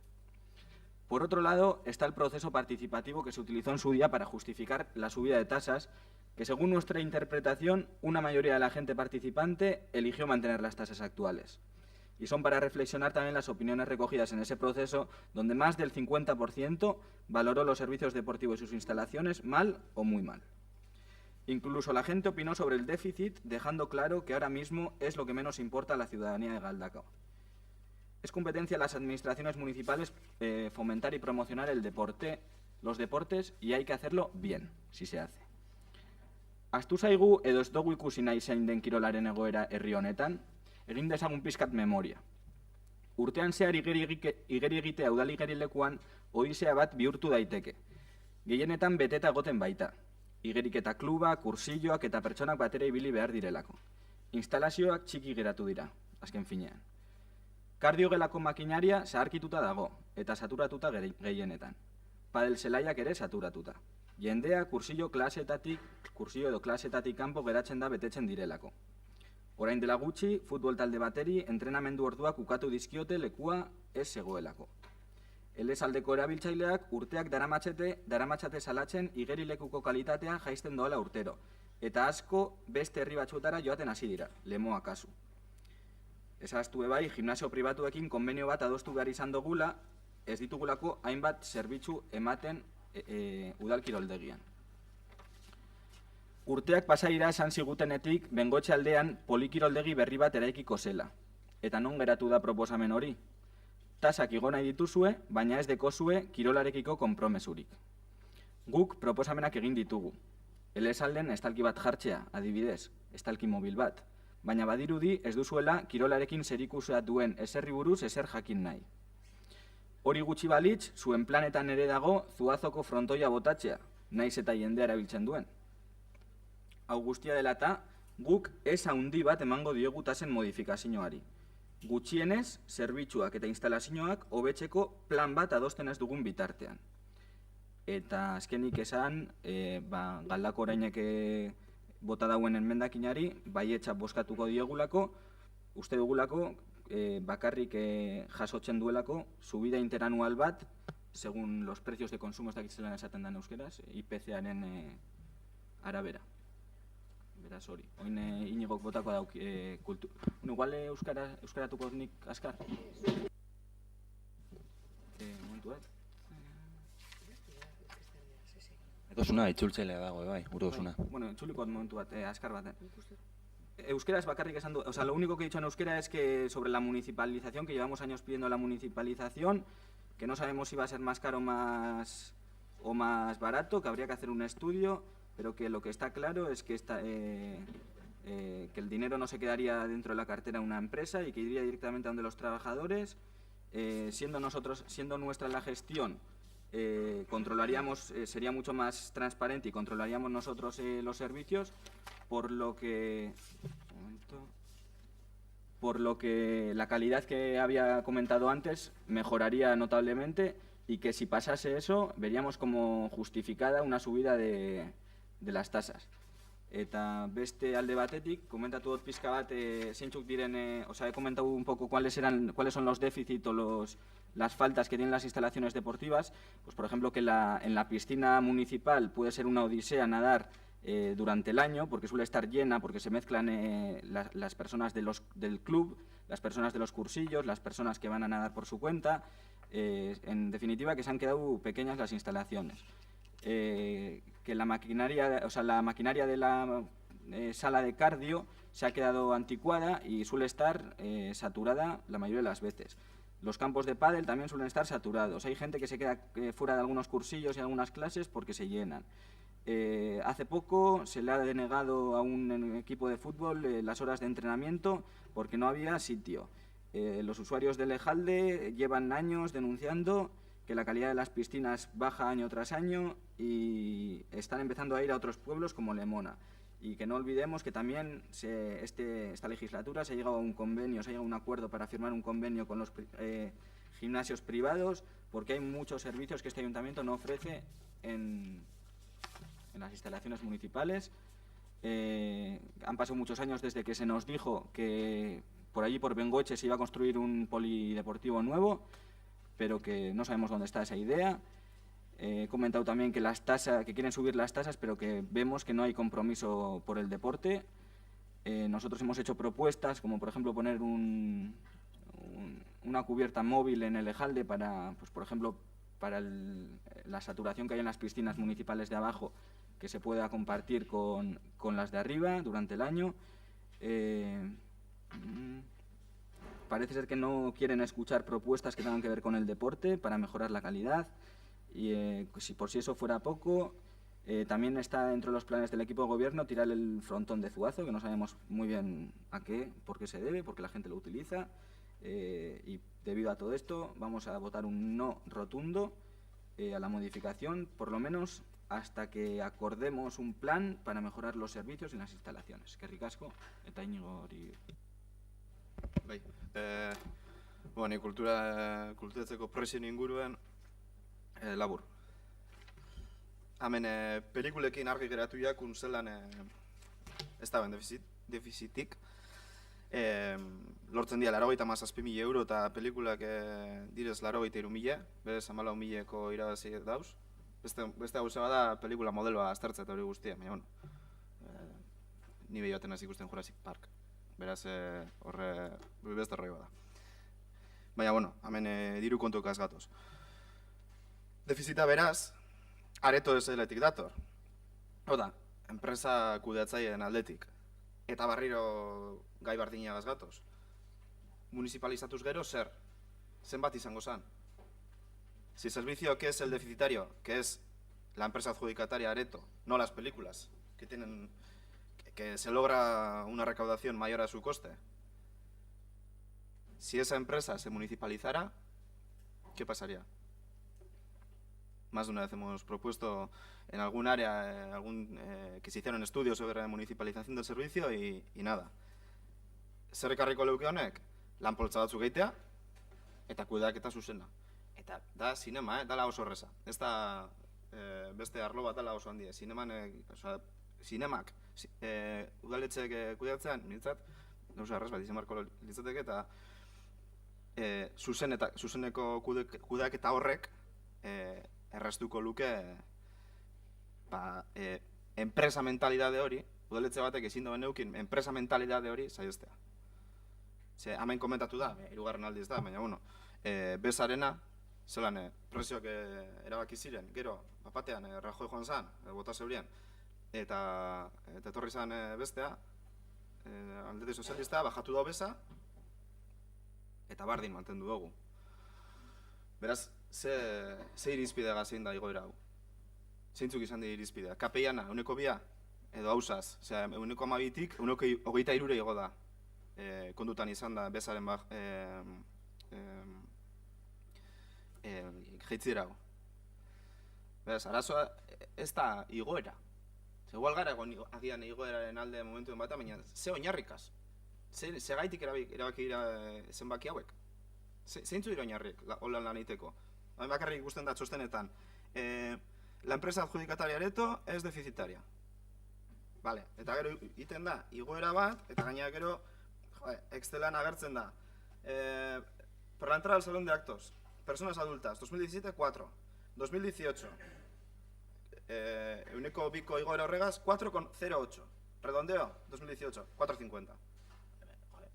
Por otro lado, está el proceso participativo que se utilizó en su día para justificar la subida de tasas, que según nuestra interpretación, una mayoría de la gente participante eligió mantener las tasas actuales. Y son para reflexionar también las opiniones recogidas en ese proceso, donde más del 50% valoró los servicios deportivos y sus instalaciones mal o muy mal. Incluso la gente opinó sobre el déficit, dejando claro que ahora mismo es lo que menos importa a la ciudadanía de Galdakao. Es competencia de las administraciones municipales fomentar y promocionar los deportes, y hay que hacerlo bien, si se hace. Ahaztu zaigu edo ez dugu ikusi nahi zein den kirolaren egoera herri honetan, egin dezagun pizkat memoria. Urtean zehar igeri egitea udal igerilekuan odisea bat bihurtu daiteke. Gehienetan beteta egoten baita. Igeriketa kluba, kursilloak eta pertsonak batera ibili behar direlako. Instalazioak txiki geratu dira, azken finean. Kardiogelako makinaria zaharkituta dago, eta saturatuta gehienetan. Padel zelaiak ere saturatuta. Jendea kursillo edo klasetatik kanpo geratzen da betetzen direlako. Orain dela gutxi, futbol talde bateri entrenamendu orduak ukatu dizkiote lekua ez zegoelako. Elezaldeko erabiltzaileak urteak daramatzate salatzen igerilekuko kalitatea jaisten doala urtero, eta asko beste herri batzuetara joaten hasi dira, Lemoa kasu. Ezaztu bai, gimnasio pribatuekin konbenio bat adostu behar izan dugula, ez ditugulako hainbat zerbitzu ematen udal kiroldegian. Urteak pasaira esan zigutenetik Bengotxe aldean polikiroldegi berri bat eraikiko zela. Eta non geratu da proposamen hori? Tasak igo nahi dituzue, baina ez dekozue kirolarekiko konpromesurik. Guk proposamenak egin ditugu. Elezalden estalki bat jartzea, adibidez, estalki mobil bat. Baina badirudi ez duzuela kirolarekin zerikusia duen eserri buruz ezer jakin nahi. Hori gutxi balitz, zuen planetan ere dago Zuazoko frontoia botatzea, naiz eta jendea erabiltzen duen. Hau guztia dela eta, guk ez handi bat emango diogu tasen modifikazioari. Gutxienez, zerbitzuak eta instalazioak hobetzeko plan bat adosten ez dugun bitartean. Eta azkenik esan, Galdako orainek bota dauen enmendakinari, baietza bozkatuko diegulako, uste dugulako, bakarrik jasotzen duelako, subida interanual bat, segun los precios de consumo ez dakitzelan esaten den euskeraz, IPC-aren arabera. Beraz hori, oin inigok botako dauk kultur. Igual euskaratuko nik askar? Momentu bat? Edosuna, itzultzailea dago, bai, urdosuna. Bueno, itzuliko momentu bat, askar bat. Euskera es bakarrik esan du, o sea, lo único que he dicho en euskera es que sobre la municipalización, que llevamos años pidiendo la municipalización, que no sabemos si va a ser más caro o más barato, que habría que hacer un estudio, pero que lo que está claro es que el dinero no se quedaría dentro de la cartera de una empresa y que iría directamente a donde los trabajadores, siendo nuestra la gestión, controlaríamos, sería mucho más transparente y controlaríamos nosotros los servicios, por lo que la calidad que había comentado antes mejoraría notablemente, y que si pasase eso veríamos como justificada una subida de las tasas. Eta beste alde batetik, komentatu dut pizka bat, zeintzuk diren, he comentado un poco cuáles son los déficits o las faltas que tienen las instalaciones deportivas. Pues por ejemplo que en la piscina municipal puede ser una odisea nadar durante el año, porque suele estar llena, porque se mezclan las personas del club, las personas de los cursillos, las personas que van a nadar por su cuenta. En definitiva, que se han quedado pequeñas las instalaciones. Que la maquinaria de la sala de cardio se ha quedado anticuada y suele estar saturada la mayoría de las veces. Los campos de pádel también suelen estar saturados. Hay gente que se queda fuera de algunos cursillos y algunas clases porque se llenan. Hace poco se le ha denegado a un equipo de fútbol las horas de entrenamiento porque no había sitio. Los usuarios de Lejalde llevan años denunciando que la calidad de las piscinas baja año tras año y están empezando a ir a otros pueblos como Lemona. Y que no olvidemos que también esta legislatura se ha llegado a un convenio, se ha llegado a un acuerdo para firmar un convenio con los gimnasios privados, porque hay muchos servicios que este ayuntamiento no ofrece en las instalaciones municipales. Han pasado muchos años desde que se nos dijo que por allí, por Bengoetxe, se iba a construir un polideportivo nuevo, pero que no sabemos dónde está esa idea. He comentado también que que quieren subir las tasas, pero que vemos que no hay compromiso por el deporte. Nosotros hemos hecho propuestas, como por ejemplo poner una cubierta móvil en el Ejalde para, pues, por ejemplo, para la saturación que hay en las piscinas municipales de abajo, que se pueda compartir con las de arriba durante el año. Parece ser que no quieren escuchar propuestas que tengan que ver con el deporte para mejorar la calidad. Y si por si eso fuera poco, también está dentro de los planes del equipo de gobierno tirar el frontón de Zuazo, que no sabemos muy bien por qué se debe, porque la gente lo utiliza. Y debido a todo esto vamos a votar un no rotundo a la modificación, por lo menos hasta que acordemos un plan para mejorar los servicios y las instalaciones. Eskerrik asko, eta Iñigo hori. Bai, ni kulturatzeko presio inguruen labur. Hemen pelikulekin argi geratu jakun zelan ez da ben defizitik. Lortzen dira 97.000 euro eta pelikulak direz 83.000, berez 14.000eko irabazi dauz. Beste gauza bada pelikula modeloa aztertzea eta hori guztia, baina bueno, ni behi baten ikusten Jurassic Park. Beraz, beste horrei bada. Baina, bueno, hemen diru kontukaz gatoz. Defizita beraz, Areto SL-etik dator. Oda, enpresa kudeatzaileen aldetik. Eta barriro gai bardinagaz gatoz. Municipalizatuz gero, zer? Zenbat izango zan? Si el servicio que es el deficitario, que es la empresa adjudicataria Areto, no las películas, que se logra una recaudación mayor a su coste. Si esa empresa se municipalizara, ¿qué pasaría? Más de una vez hemos propuesto en algún área que se hicieron estudios sobre la municipalización del servicio y nada. Zer ekarriko leuke honek? Lanpoltza batzuk egitea eta kudeaketa zuzena. Eta da sinema, dala oso horreza. Ez da beste arlo bat dala oso handia. Sinemak udaletxeek kudeatzean, nintzat, gauza arraz bat izan marko litzateke, eta zuzeneko kudeaketa horrek erraztuko luke enpresa mentalidade hori, udaletxe batek ezin doen eukin enpresa mentalidade hori saihestea. Hemen komentatu da, hirugarren aldiz da, baina bueno, bezarena, zelan prezioak erabaki ziren, gero, bapatean, Rajoy joan zan, bota zeurien, eta etorri zan bestea, Alderdi Sozialista, bajatu da beza, eta bardin mantendu dugu. Beraz, ze irizpidea zein da igoera hau? Zeintzuk izan dira irizpidea? KPI-ana, euneko 2, edo hausaz, euneko 12-tik, euneko 23 igo da. Kondutan izan da bezaren jaitzira hau. Beraz, arazoa ez da igoera. Igual gara agian igoeraren alde momentuen bat, baina ze oinarrikaz? Ze gaitik erabaki zenbaki hauek? Zeintzu dira oinarrik holan lan egiteko? Bakarrik ikusten da txostenetan. La empresa adjudicataria Areto es deficitaria. Vale, eta gero egiten da igoera bat, eta gainera gero Excelan agertzen da. Para la entrada al salón de actos, personas adultas, 2017, 4. 2018, euneko biko igoera horregaz, 4,08. Redondeo, 2018, 4,50.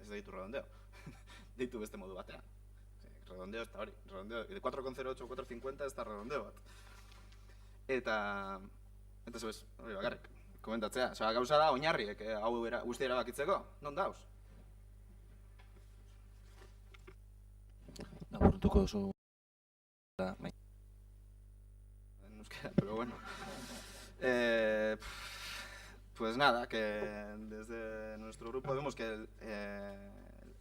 Ez da ditu redondeo. Ditu beste modu batean. Redondeo ez da hori. De 4,08, 4,50 ez da redondeo bat. Eta zebez, hori bakarrik, komentatzea. Osa, gauza da, oinarriek, hau guzti erabakitzeko, non dauz? Laburtuko duzu... En euskera, pero bueno. Pues nada, que desde nuestro grupo vemos que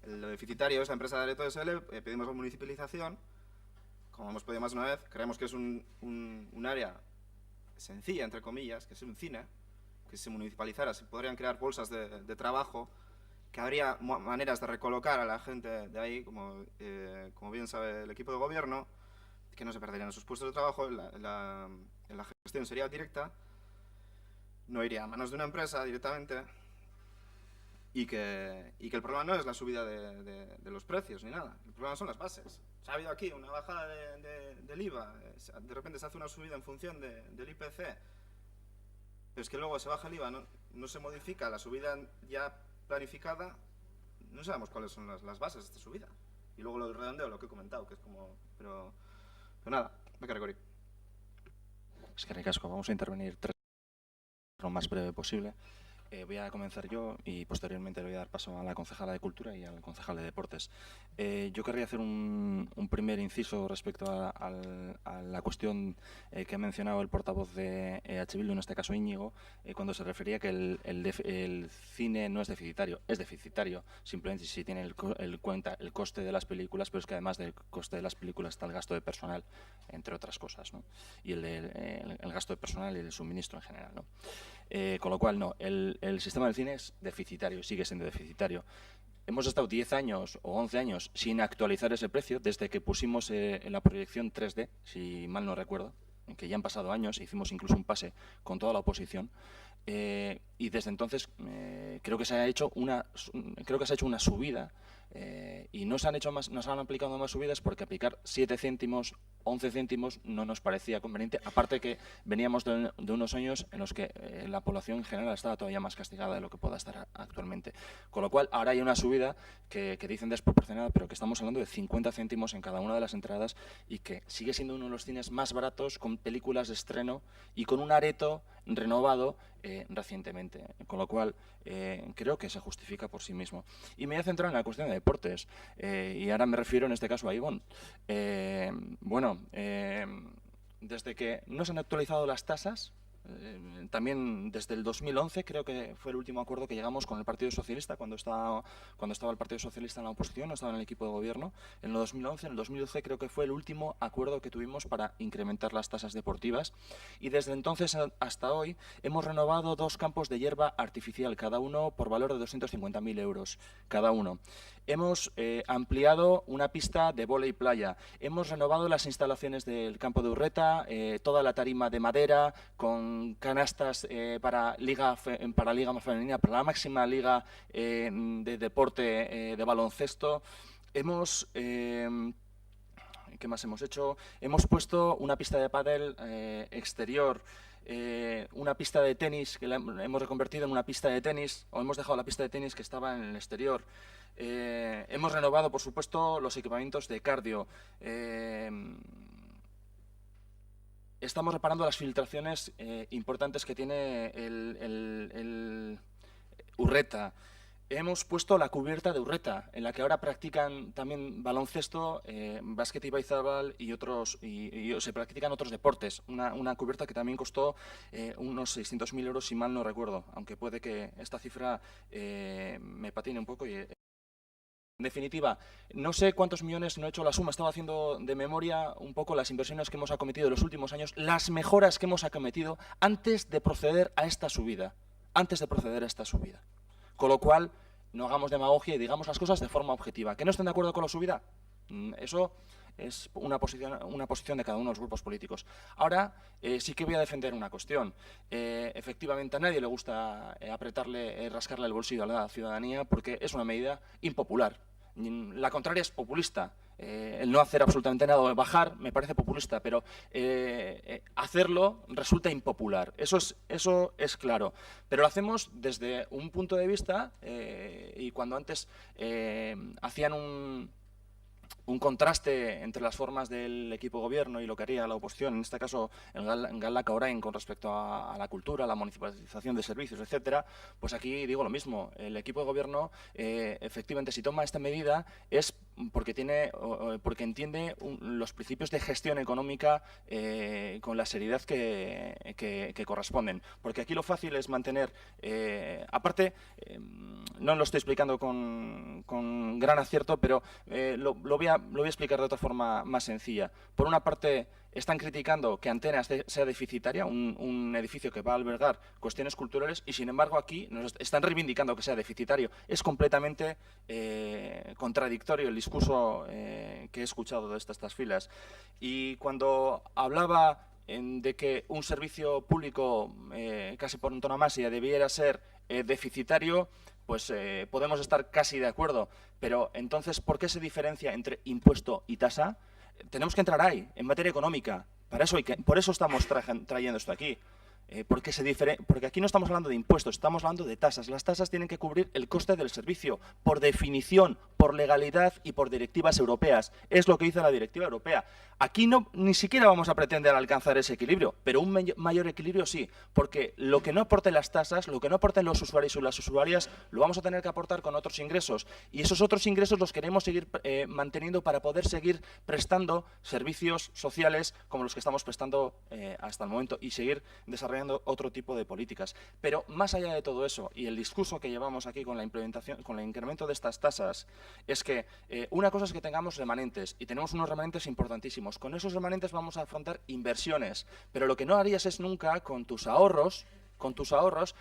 el deficitario es la empresa de Areto SL, pedimos la municipalización, como hemos pedido más de una vez, creemos que es un área sencilla, entre comillas, que es un cine, que si se municipalizara se podrían crear bolsas de trabajo, que habría maneras de recolocar a la gente de ahí, como bien sabe el equipo de gobierno, que no se perderían sus puestos de trabajo, la gestión sería directa, no iría a manos de una empresa directamente y que el problema no es la subida de los precios ni nada, el problema son las bases. O sea, ha habido aquí una bajada del IVA, de repente se hace una subida en función del IPC, pero es que luego se baja el IVA, no se modifica la subida ya planificada, no sabemos cuáles son las bases de esta subida. Y luego lo del redondeo, lo que he comentado, que es como... Pero nada, me cargo. Es que ricasco, vamos a intervenir lo más breve posible. Voy a comenzar yo y posteriormente le voy a dar paso a la concejala de Cultura y al concejal de Deportes. Yo querría hacer un primer inciso respecto a la cuestión que ha mencionado el portavoz de EH Bildu, en este caso Íñigo, cuando se refería que el cine no es deficitario. Es deficitario, simplemente si tiene el coste de las películas, pero es que además del coste de las películas está el gasto de personal, entre otras cosas, ¿no? Y el gasto de personal y el suministro en general, ¿no? Con lo cual, no, el sistema del cine es deficitario, sigue siendo deficitario. Hemos estado 10 años o 11 años sin actualizar ese precio desde que pusimos en la proyección 3D, si mal no recuerdo, en que ya han pasado años, hicimos incluso un pase con toda la oposición, y desde entonces creo que se ha hecho una subida, y no se han aplicado más subidas porque aplicar 7 céntimos, 11 céntimos no nos parecía conveniente, aparte que veníamos de unos años en los que la población en general estaba todavía más castigada de lo que pueda estar actualmente. Con lo cual, ahora hay una subida que dicen desproporcionada, pero que estamos hablando de 50 céntimos en cada una de las entradas y que sigue siendo uno de los cines más baratos, con películas de estreno y con un areto renovado recientemente. Con lo cual, creo que se justifica por sí mismo. Y me voy a centrar en la cuestión de deportes, y ahora me refiero en este caso a Ivonne. Desde que no se han actualizado las tasas, también desde el 2011 creo que fue el último acuerdo que llegamos con el Partido Socialista cuando estaba el Partido Socialista en la oposición, no estaba en el equipo de gobierno. En el 2011, en el 2012 creo que fue el último acuerdo que tuvimos para incrementar las tasas deportivas, y desde entonces hasta hoy hemos renovado 2 campos de hierba artificial, cada uno por valor de 250.000 euros cada uno. Hemos ampliado una pista de vóley playa, hemos renovado las instalaciones del campo de Urreta, toda la tarima de madera, con canastas para liga femenina, para la máxima liga de deporte de baloncesto. ¿Qué más hemos hecho? Hemos puesto una pista de pádel exterior, una pista de tenis que la hemos reconvertido en una pista de tenis, o hemos dejado la pista de tenis que estaba en el exterior. Hemos renovado, por supuesto, los equipamientos de cardio. Estamos reparando las filtraciones importantes que tiene el Urreta. Hemos puesto la cubierta de Urreta, en la que ahora practican también baloncesto, básquet y baizabal y se practican otros deportes. Una cubierta que también costó unos 600.000 euros, si mal no recuerdo, aunque puede que esta cifra me patine un poco. En definitiva, no sé cuántos millones, no he hecho la suma, estaba haciendo de memoria un poco las inversiones que hemos acometido en los últimos años, las mejoras que hemos acometido antes de proceder a esta subida. Con lo cual, no hagamos demagogia y digamos las cosas de forma objetiva. ¿Que no estén de acuerdo con la subida? Eso es una posición de cada uno de los grupos políticos. Ahora sí que voy a defender una cuestión. Efectivamente, a nadie le gusta rascarle el bolsillo a la ciudadanía porque es una medida impopular. La contraria es populista. El no hacer absolutamente nada o bajar me parece populista, pero hacerlo resulta impopular. Eso es claro. Pero lo hacemos desde un punto de vista, y cuando antes hacían un contraste entre las formas del equipo gobierno y lo que haría la oposición, en este caso en Galdakao Orain con respecto a la cultura, la municipalización de servicios, etcétera, pues aquí digo lo mismo. El equipo de gobierno, efectivamente, si toma esta medida es porque entiende los principios de gestión económica con la seriedad que corresponden. Porque aquí lo fácil es mantener, aparte, no lo estoy explicando con gran acierto, pero lo voy a explicar de otra forma más sencilla. Por una parte, están criticando que Antena sea deficitaria, un edificio que va a albergar cuestiones culturales, y sin embargo aquí nos están reivindicando que sea deficitario. Es completamente contradictorio el discurso que he escuchado de estas filas. Y cuando hablaba de que un servicio público casi por antonomasia debiera ser deficitario, pues podemos estar casi de acuerdo. Pero entonces, ¿por qué se diferencia entre impuesto y tasa? Tenemos que entrar ahí, en materia económica. Por eso estamos trayendo esto aquí. Porque aquí no estamos hablando de impuestos, estamos hablando de tasas. Las tasas tienen que cubrir el coste del servicio, por definición, por legalidad y por directivas europeas. Es lo que dice la directiva europea. Aquí ni siquiera vamos a pretender alcanzar ese equilibrio, pero un mayor equilibrio sí, porque lo que no aporten las tasas, lo que no aporten los usuarios y las usuarias, lo vamos a tener que aportar con otros ingresos. Y esos otros ingresos los queremos seguir manteniendo para poder seguir prestando servicios sociales como los que estamos prestando hasta el momento y seguir desarrollando otro tipo de políticas. Pero más allá de todo eso, y el discurso que llevamos aquí con la implementación, con el incremento de estas tasas, es que una cosa es que tengamos remanentes, y tenemos unos remanentes importantísimos. Con esos remanentes vamos a afrontar inversiones, pero lo que no harías es nunca con tus ahorros,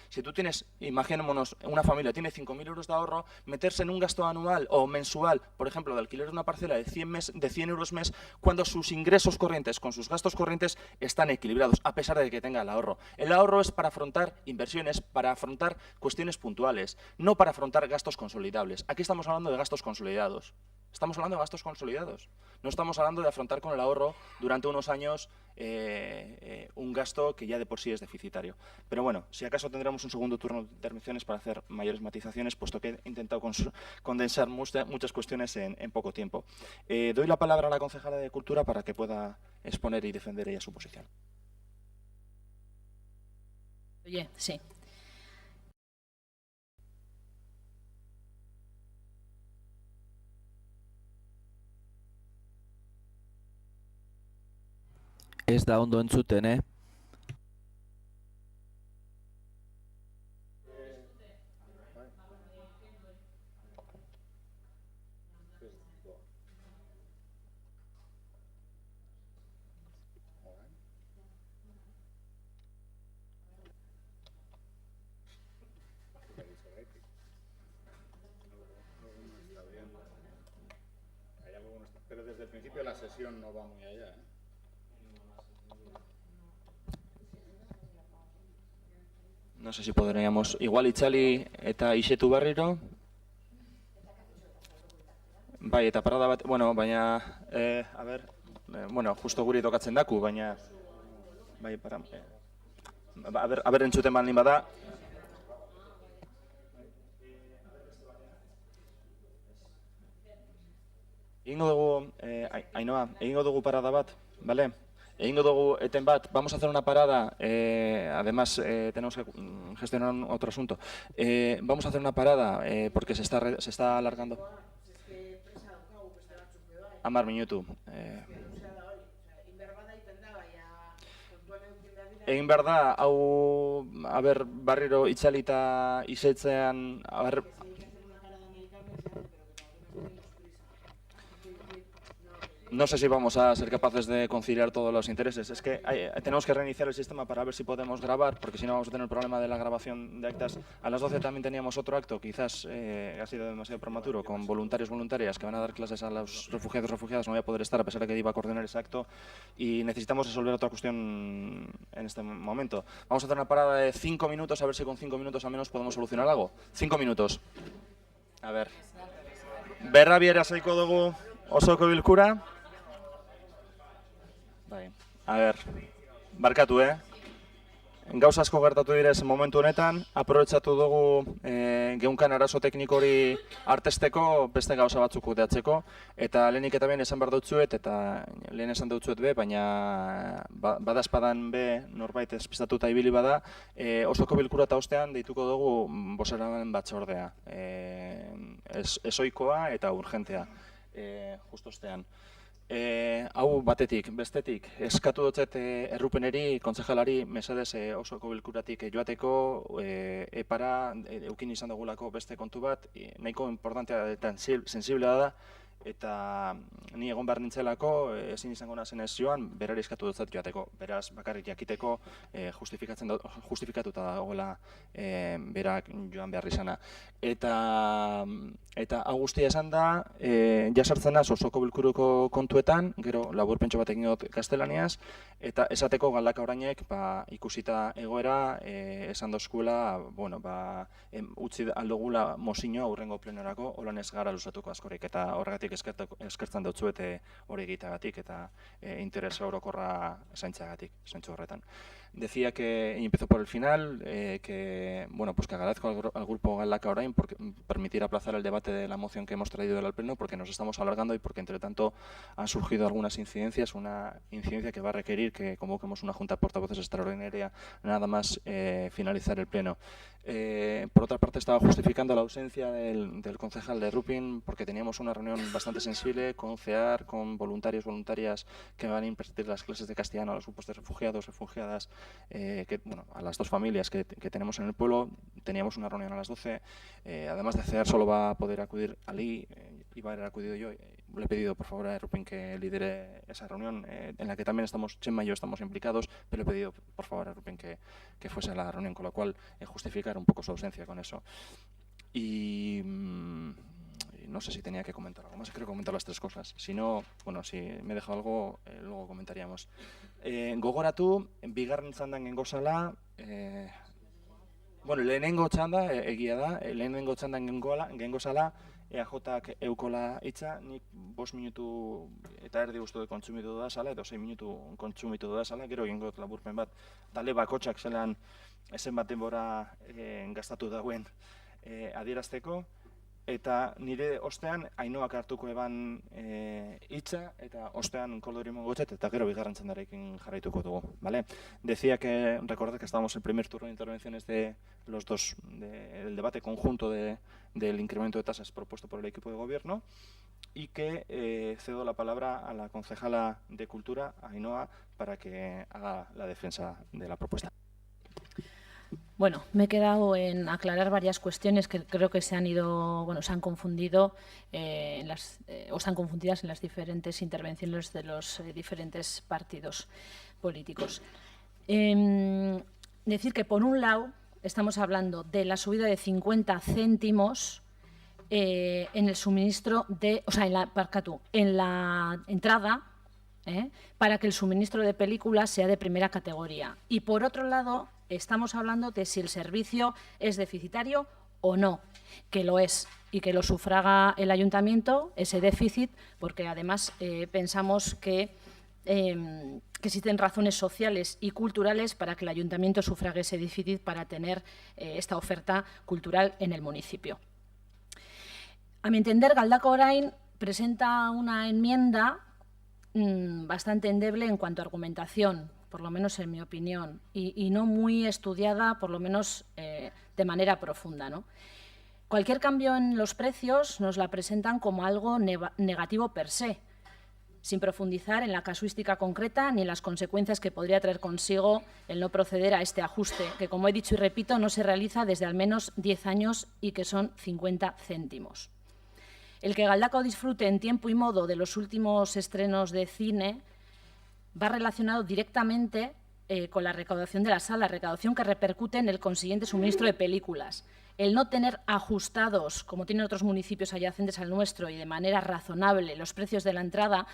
si tú tienes, imaginémonos, una familia tiene 5.000 euros de ahorro, meterse en un gasto anual o mensual, por ejemplo, de alquiler de una parcela de 100 euros mes, cuando sus ingresos corrientes con sus gastos corrientes están equilibrados, a pesar de que tenga el ahorro. El ahorro es para afrontar inversiones, para afrontar cuestiones puntuales, no para afrontar gastos consolidables. Aquí estamos hablando de gastos consolidados. Estamos hablando de gastos consolidados. No estamos hablando de afrontar con el ahorro durante unos años un gasto que ya de por sí es deficitario. Pero bueno, si acaso tendremos un segundo turno de intervenciones para hacer mayores matizaciones, puesto que he intentado condensar muchas cuestiones en poco tiempo. Doy la palabra a la concejala de Cultura para que pueda exponer y defender ella su posición. Oye, sí. Ez da ondo entzuten, Pero desde el principio la sesión no va muy allá, No sé si podríamos, igual Itzali eta Ixetu berriro. Bai, eta parada bat, bueno, baina, a ver, bueno, justo guri tokatzen daku, baina, bai, a ver entzuten baldin bada. Egingo dugu, Ainhoa, egingo dugu parada bat, bale? Egingo dugu eten bat, vamos a hacer una parada, además tenemos que gestionar otro asunto. Vamos a hacer una parada porque se está alargando. 10 minutu. Egin behar da, hau, a ber, barriro Itzali eta Isetzean, a ber... No sé si vamos a ser capaces de conciliar todos los intereses. Es que tenemos que reiniciar el sistema para ver si podemos grabar, porque si no vamos a tener el problema de la grabación de actas. A las 12 también teníamos otro acto, quizás ha sido demasiado prematuro, con voluntarias que van a dar clases a los refugiadas. No voy a poder estar, a pesar de que iba a coordinar ese acto. Y necesitamos resolver otra cuestión en este momento. Vamos a hacer una parada de 5 minutos, a ver si con 5 minutos al menos podemos solucionar algo. 5 minutos. A ver. Berra biera zaiko dugu osoko bilkura. A ver, barkatu, Gauza asko gertatu direz momentu honetan, aprobetxatu dugu geunkan arazo tekniko hori artesteko beste gauza batzuk kudeatzeko, eta lehenik eta behin esan behar dutzuet, eta lehen esan dutzuet be, baina badazpadan be norbait espistatuta ibili bada, osoko bilkura eta ostean deituko dugu bozeraren batzordea. Ezoikoa eta urgentea, justo ostean. Hau batetik, bestetik, eskatu dutzet errupeneri, kontzejalari, mesedez osoko bilkuratik joateko, epara, eukin izan dugulako beste kontu bat, nahiko importantea eta sensiblea da, eta ni egon behar nintzelako, ezin izango nazen ez joan, berari eskatu dutzat joateko. Beraz, bakarrik jakiteko justifikatuta dagoela berak joan behar izana. Eta hau guztia esan da, jasartzen naz osoko bilkuruko kontuetan, gero laburpentxo bat egin dut gaztelaniaz, eta esateko Galdaka Orainek ikusita egoera esan dozkuela, utzi aldogula mozino aurrengo plenorako, holan ez gara luzatuko askorik, eta horregatik eskertzen dutzuet hori egiteagatik eta interes orokorra zaintzagatik, zentzu horretan. Decía que, y empezó por el final, que agradezco al grupo Galdaka Orain por permitir aplazar el debate de la moción que hemos traído al Pleno, porque nos estamos alargando y porque entre tanto han surgido algunas incidencias, una incidencia que va a requerir que convoquemos una junta de portavoces extraordinaria nada más finalizar el Pleno. Por otra parte, estaba justificando la ausencia del concejal de Rupin porque teníamos una reunión bastante sensible con CEAR, con voluntarias que van a impartir las clases de castellano a los grupos de refugiados, refugiadas, a las dos familias que tenemos en el pueblo. Teníamos una reunión a las 12. Además de CEAR, solo va a poder acudir Ali, iba a haber acudido yo. Le he pedido por favor a Rupin que lidere esa reunión en la que también Chema y yo estamos implicados, pero le he pedido por favor a Rupin que fuese a la reunión, con lo cual justificar un poco su ausencia con eso. Y no sé si tenía que comentar algo más, creo que he comentado las tres cosas. Si no, si me he dejado algo, luego comentaríamos. Gogoratu, bigarren txandan gengo zala, lehenengo txanda, egia da, lehenengo txandan gengo zala, EAJak eukola hitza, nik 5 minutu eta erdi uste dut kontsumitu da zala, edo 6 minutu kontsumitu da zala, gero egingo dut laburpen bat, talde bakotxak zelan ezen bat denbora gastatu dagoen adierazteko, eta nire ostean Ainoak hartuko eban hitza, eta ostean Koldo Erimon gotxet, eta gero bigarren txandarekin jarraituko dugu, ¿vale? Decía que, recordad que estábamos en el primer turno de intervenciones de los dos, del debate conjunto del incremento de tasas propuesto por el equipo de gobierno, y que cedo la palabra a la concejala de Cultura, Ainhoa, para que haga la defensa de la propuesta. Bueno, me he quedado en aclarar varias cuestiones que creo que se han confundido o están confundidas en las diferentes intervenciones de los diferentes partidos políticos. Decir que, por un lado, estamos hablando de la subida de 50 céntimos en el suministro en la entrada, para que el suministro de películas sea de primera categoría. Y, por otro lado, estamos hablando de si el servicio es deficitario o no, que lo es y que lo sufraga el ayuntamiento, ese déficit, porque además pensamos que existen razones sociales y culturales para que el ayuntamiento sufrague ese déficit para tener esta oferta cultural en el municipio. A mi entender, Galdaka Orain presenta una enmienda bastante endeble en cuanto a argumentación, por lo menos en mi opinión, y no muy estudiada, por lo menos de manera profunda, ¿no? Cualquier cambio en los precios nos la presentan como algo negativo per se, sin profundizar en la casuística concreta ni en las consecuencias que podría traer consigo el no proceder a este ajuste, que, como he dicho y repito, no se realiza desde al menos 10 años y que son 50 céntimos. El que Galdakao disfrute en tiempo y modo de los últimos estrenos de cine va relacionado directamente con la recaudación de la sala, recaudación que repercute en el consiguiente suministro de películas. El no tener ajustados, como tienen otros municipios adyacentes al nuestro, y de manera razonable los precios de la entrada,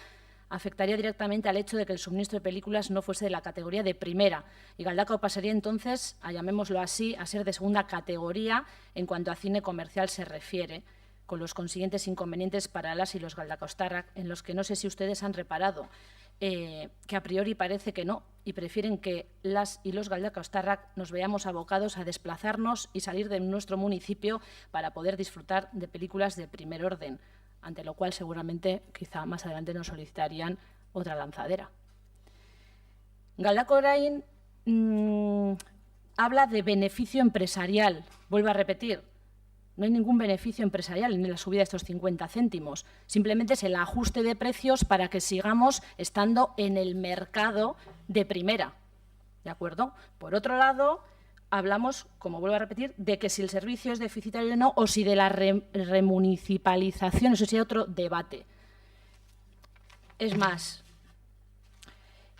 afectaría directamente al hecho de que el suministro de películas no fuese de la categoría de primera. Y Galdakao pasaría entonces, llamémoslo así, a ser de segunda categoría en cuanto a cine comercial se refiere, con los consiguientes inconvenientes para las y los galdakaostarrak, en los que no sé si ustedes han reparado, que a priori parece que no, y prefieren que las y los galdakaostarrak nos veamos abocados a desplazarnos y salir de nuestro municipio para poder disfrutar de películas de primer orden, ante lo cual seguramente quizá más adelante nos solicitarían otra lanzadera. Galdakao Orain habla de beneficio empresarial, vuelvo a repetir. No hay ningún beneficio empresarial en la subida de estos 50 céntimos. Simplemente es el ajuste de precios para que sigamos estando en el mercado de primera. ¿De acuerdo? Por otro lado, hablamos, como vuelvo a repetir, de que si el servicio es deficitario o no, o si de la remunicipalización, eso sería otro debate. Es más,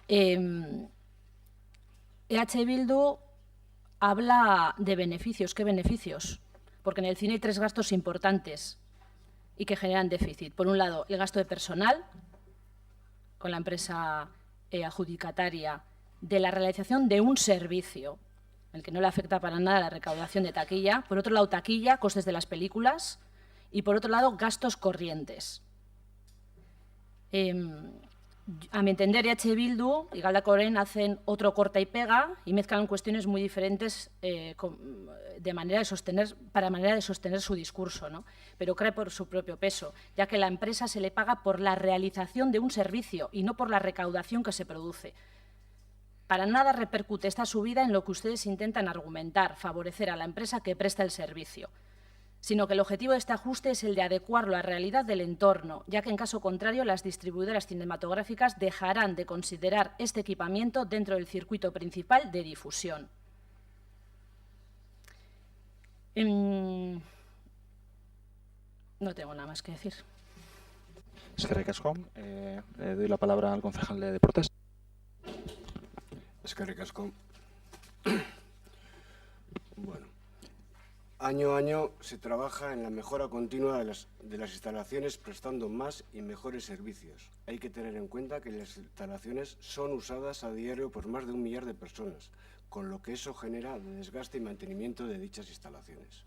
EH Bildu habla de beneficios. ¿Qué beneficios? Porque en el cine hay 3 gastos importantes y que generan déficit. Por un lado, el gasto de personal, con la empresa adjudicataria, de la realización de un servicio, el que no le afecta para nada la recaudación de taquilla. Por otro lado, taquilla, costes de las películas. Y por otro lado, gastos corrientes. A mi entender, EH Bildu y Galdakao Orain hacen otro corta y pega y mezclan cuestiones muy diferentes para manera de sostener su discurso, ¿no? Pero cree por su propio peso, ya que la empresa se le paga por la realización de un servicio y no por la recaudación que se produce. Para nada repercute esta subida en lo que ustedes intentan argumentar, favorecer a la empresa que presta el servicio, sino que el objetivo de este ajuste es el de adecuarlo a la realidad del entorno, ya que en caso contrario las distribuidoras cinematográficas dejarán de considerar este equipamiento dentro del circuito principal de difusión. No tengo nada más que decir. Eskerrik asko. Le doy la palabra al concejal de Deportes. Eskerrik asko. Bueno. Año a año se trabaja en la mejora continua de las instalaciones, prestando más y mejores servicios. Hay que tener en cuenta que las instalaciones son usadas a diario por más de 1 millar de personas, con lo que eso genera de desgaste y mantenimiento de dichas instalaciones.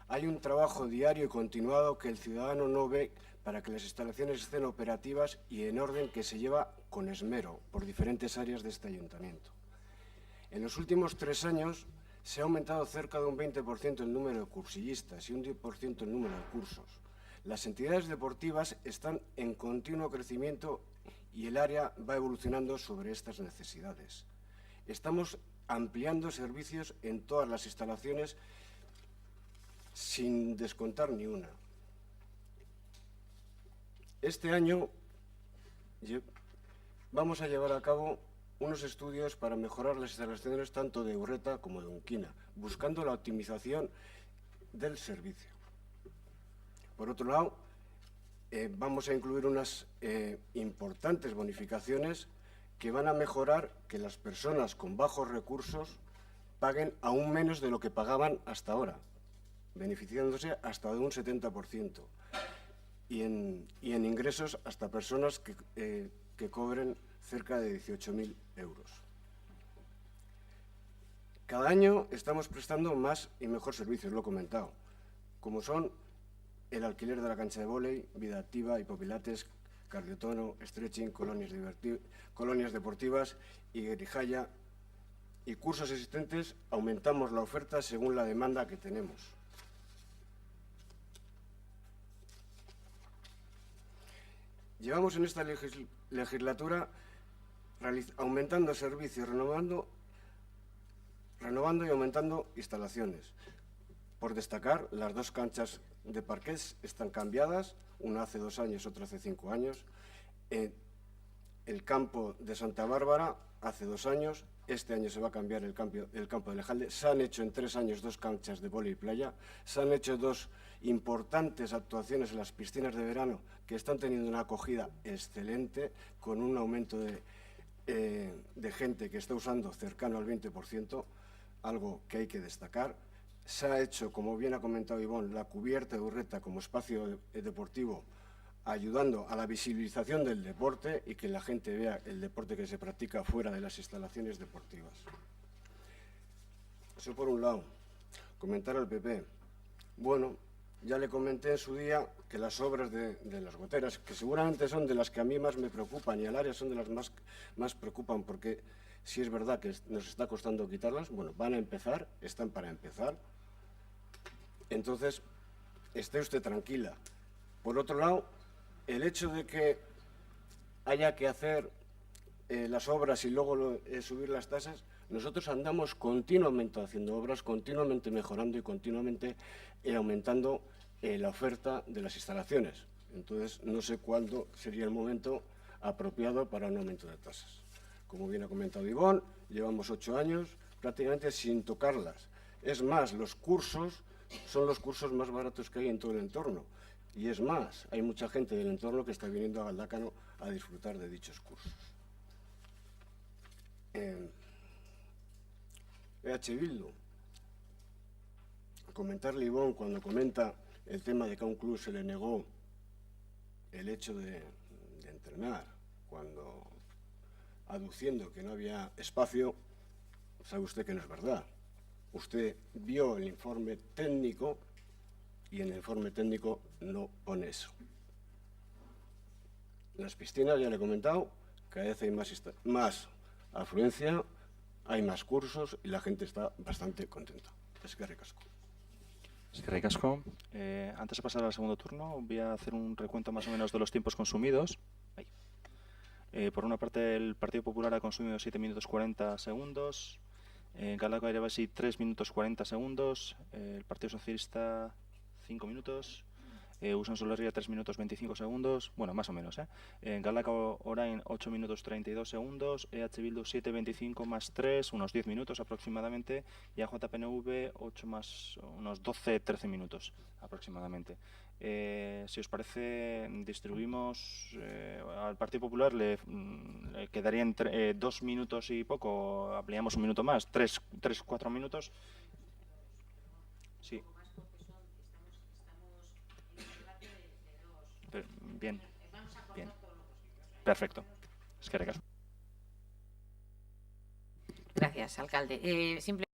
Hay un trabajo diario y continuado que el ciudadano no ve para que las instalaciones estén operativas y en orden, que se lleva con esmero por diferentes áreas de este ayuntamiento. En los últimos 3 años se ha aumentado cerca de un 20% el número de cursillistas y un 10% el número de cursos. Las entidades deportivas están en continuo crecimiento y el área va evolucionando sobre estas necesidades. Estamos ampliando servicios en todas las instalaciones sin descontar ni una. Este año vamos a llevar a cabo unos estudios para mejorar las instalaciones tanto de Urreta como de Unquina, buscando la optimización del servicio. Por otro lado, vamos a incluir unas importantes bonificaciones que van a mejorar que las personas con bajos recursos paguen aún menos de lo que pagaban hasta ahora, beneficiándose hasta de un 70%. Y en ingresos hasta personas que cobren cerca de 18.000 euros. Cada año estamos prestando más y mejor servicios, lo he comentado, como son el alquiler de la cancha de vóley, vida activa, hipopilates, cardiotono, stretching, colonias deportivas y guirijaya, y cursos existentes. Aumentamos la oferta según la demanda que tenemos. Llevamos en esta legislatura aumentando servicios, renovando y aumentando instalaciones. Por destacar, las 2 canchas de parqués están cambiadas, una hace 2 años, otra hace 5 años. El campo de Santa Bárbara hace 2 años, este año se va a cambiar el campo de Lejalde. Se han hecho en 3 años 2 canchas de vóley y playa, se han hecho 2 importantes actuaciones en las piscinas de verano que están teniendo una acogida excelente, con un aumento de gente que está usando cercano al 20%, algo que hay que destacar. Se ha hecho, como bien ha comentado Ivonne, la cubierta de Urreta como espacio deportivo, ayudando a la visibilización del deporte y que la gente vea el deporte que se practica fuera de las instalaciones deportivas. Eso por un lado. Comentar al PP. Bueno, ya le comenté en su día que las obras de las goteras, que seguramente son de las que a mí más me preocupan y al área son de las más preocupan, porque si es verdad que nos está costando quitarlas, bueno, van a empezar, están para empezar. Entonces, esté usted tranquila. Por otro lado, el hecho de que haya que hacer las obras y luego subir las tasas, nosotros andamos continuamente haciendo obras, continuamente mejorando y continuamente aumentando la oferta de las instalaciones. Entonces, no sé cuándo sería el momento apropiado para un aumento de tasas. Como bien ha comentado Ivonne, llevamos 8 años prácticamente sin tocarlas. Es más, los cursos son los cursos más baratos que hay en todo el entorno. Y es más, hay mucha gente del entorno que está viniendo a Galdakao a disfrutar de dichos cursos. Bildu, comentarle a Ivonne cuando comenta el tema de que a un club se le negó el hecho de entrenar, cuando aduciendo que no había espacio, sabe usted que no es verdad. Usted vio el informe técnico y en el informe técnico no pone eso. En las piscinas, ya le he comentado, cada vez hay más afluencia, hay más cursos y la gente está bastante contenta. Eskerrik asko. Eskerrik asko. Antes de pasar al segundo turno, voy a hacer un recuento más o menos de los tiempos consumidos. Por una parte, el Partido Popular ha consumido 7 minutos 40 segundos, Galdakao Irabazi 3 minutos 40 segundos, el Partido Socialista 5 minutos, Usan Solerria 3 minutos 25 segundos, bueno, más o menos, Galdakao Orain 8 minutos 32 segundos, EH Bildu 7,25 más 3, unos 10 minutos aproximadamente, y AJPNV 8 más unos 12-13 minutos aproximadamente. Si os parece, distribuimos al Partido Popular, le quedarían 2 minutos y poco, ampliamos un minuto más, 3-4 minutos. Sí. Bien, bien. Perfecto. Eskerrik asko. Gracias, alcalde. Simplemente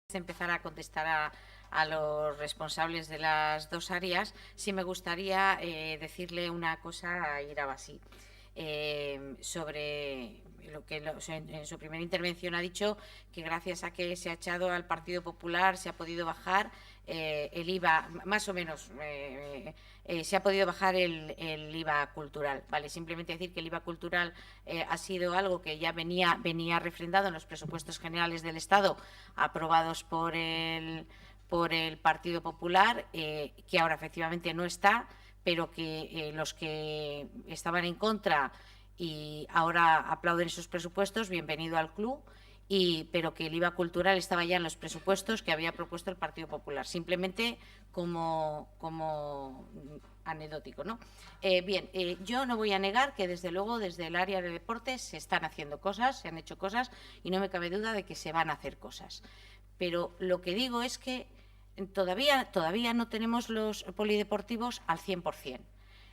antes de empezar a contestar a los responsables de las dos áreas, sí me gustaría decirle una cosa a Irabazi. Sobre lo que en su primera intervención ha dicho, que gracias a que se ha echado al Partido Popular se ha podido bajar el IVA, más o menos se ha podido bajar el IVA cultural. Vale, simplemente decir que el IVA cultural ha sido algo que ya venía refrendado en los presupuestos generales del Estado aprobados por el Partido Popular, que ahora efectivamente no está, pero que los que estaban en contra y ahora aplauden esos presupuestos, bienvenido al club, pero que el IVA cultural estaba ya en los presupuestos que había propuesto el Partido Popular, simplemente como anecdótico, ¿no? Bien, yo no voy a negar que desde luego desde el área de deportes se están haciendo cosas, se han hecho cosas y no me cabe duda de que se van a hacer cosas. Pero lo que digo es que todavía no tenemos los polideportivos al 100%.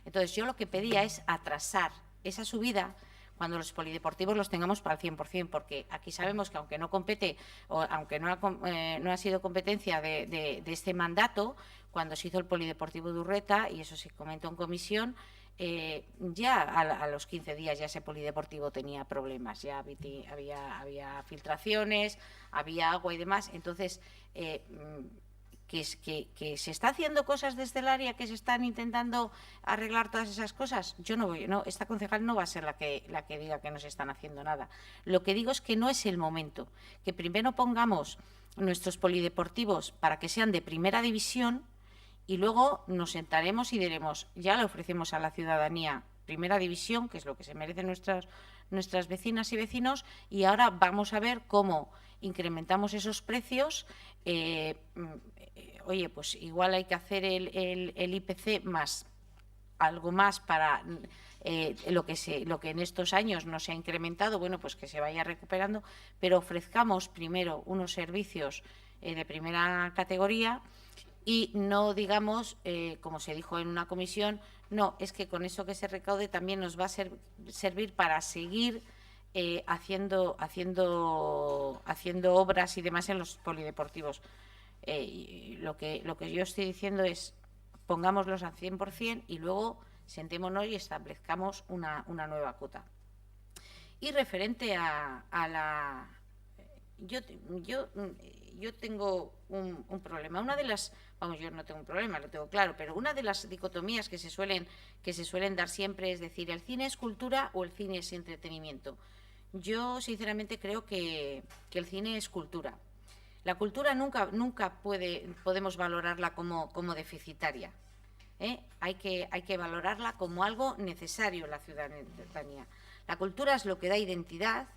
Entonces, yo lo que pedía es atrasar esa subida cuando los polideportivos los tengamos para el 100%, porque aquí sabemos que aunque no compete, o aunque no ha sido competencia de este mandato, cuando se hizo el polideportivo de Urreta, y eso se comentó en comisión, ya a los 15 días ya ese polideportivo tenía problemas, ya había filtraciones, había agua y demás. Entonces, que se está haciendo cosas desde el área, que se están intentando arreglar todas esas cosas, esta concejal no va a ser la que diga que no se están haciendo nada. Lo que digo es que no es el momento, que primero pongamos nuestros polideportivos para que sean de primera división y luego nos sentaremos y diremos, ya le ofrecemos a la ciudadanía primera división, que es lo que se merecen nuestras vecinas y vecinos, y ahora vamos a ver cómo incrementamos esos precios. Oye, pues igual hay que hacer el IPC más, algo más para lo que en estos años no se ha incrementado, bueno, pues que se vaya recuperando, pero ofrezcamos primero unos servicios de primera categoría y no digamos, como se dijo en una comisión, no, es que con eso que se recaude también nos va a servir para seguir haciendo obras y demás en los polideportivos. Y lo que yo estoy diciendo es pongámoslos al 100% y luego sentémonos y establezcamos una nueva cuota. Y referente a la... Yo tengo un problema. Una de las... Vamos, yo no tengo un problema, lo tengo claro, pero una de las dicotomías que se suelen dar siempre es decir, ¿el cine es cultura o el cine es entretenimiento? Yo, sinceramente, creo que el cine es cultura. La cultura nunca podemos valorarla como deficitaria. Hay que valorarla como algo necesario en la ciudadanía. La cultura es lo que da identidad,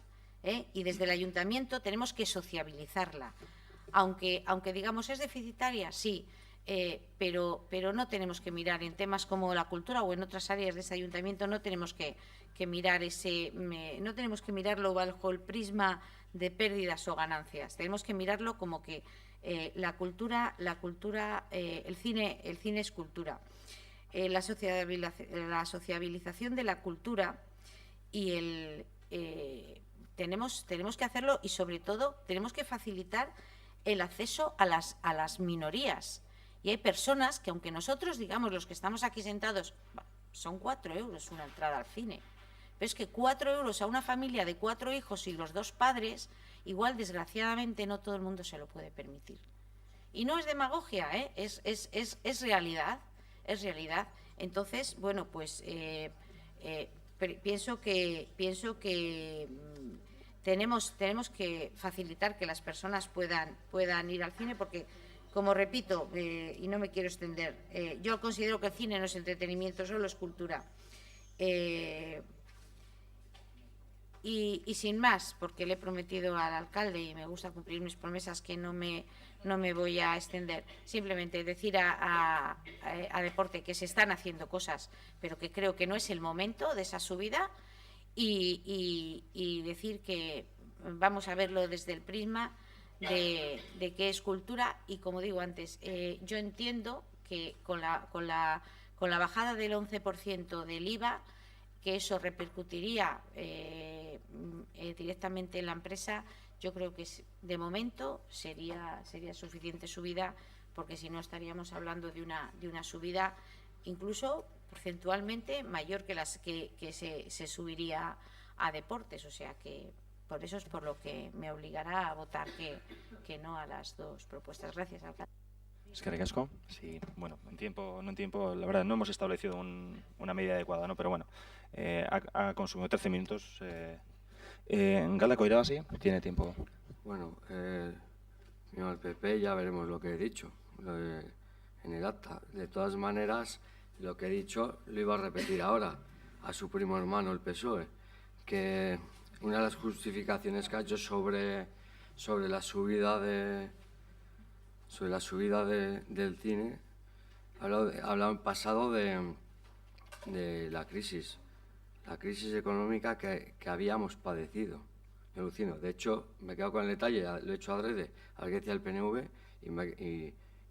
y desde el ayuntamiento tenemos que sociabilizarla. Aunque digamos, ¿es deficitaria? Sí. pero no tenemos que mirar en temas como la cultura o en otras áreas de ese ayuntamiento, no tenemos que mirar no tenemos que mirarlo bajo el prisma de pérdidas o ganancias. Tenemos que mirarlo como que el cine es cultura. La sociabilización de la cultura y tenemos que hacerlo, y sobre todo tenemos que facilitar el acceso a las minorías. Y hay personas que, aunque nosotros digamos, los que estamos aquí sentados, son 4 euros una entrada al cine, pero es que 4 euros a una familia de 4 hijos y los 2 padres, igual desgraciadamente no todo el mundo se lo puede permitir. Y no es demagogia, es realidad, es realidad. Entonces, bueno, pues pienso que tenemos que facilitar que las personas puedan ir al cine, porque, como repito, y no me quiero extender, yo considero que el cine no es entretenimiento, solo es cultura. Y sin más, porque le he prometido al alcalde, y me gusta cumplir mis promesas, que no me voy a extender, simplemente decir a Deporte que se están haciendo cosas, pero que creo que no es el momento de esa subida, y decir que vamos a verlo desde el prisma de qué es cultura. Y como digo antes, yo entiendo que con la bajada del 11% del IVA, que eso repercutiría directamente en la empresa, yo creo que de momento sería suficiente subida, porque si no estaríamos hablando de una subida incluso porcentualmente mayor que las que se subiría a Deportes. O sea que por eso es por lo que me obligará a votar que no a las 2 propuestas. Gracias, alcalde. Eskerrik asko. Sí, bueno, en tiempo, la verdad, no hemos establecido una medida adecuada, ¿no? Pero bueno, ha consumido 13 minutos. Galdakao Irabazi, tiene tiempo. Bueno, el PP ya veremos lo que he dicho en el acta. De todas maneras, lo que he dicho lo iba a repetir ahora a su primo hermano, el PSOE, que una de las justificaciones que ha hecho sobre la subida del cine, ha hablado en pasado de la crisis económica que habíamos padecido. Yo alucino. De hecho, me quedo con el detalle, lo he hecho adrede, al que decía el PNV,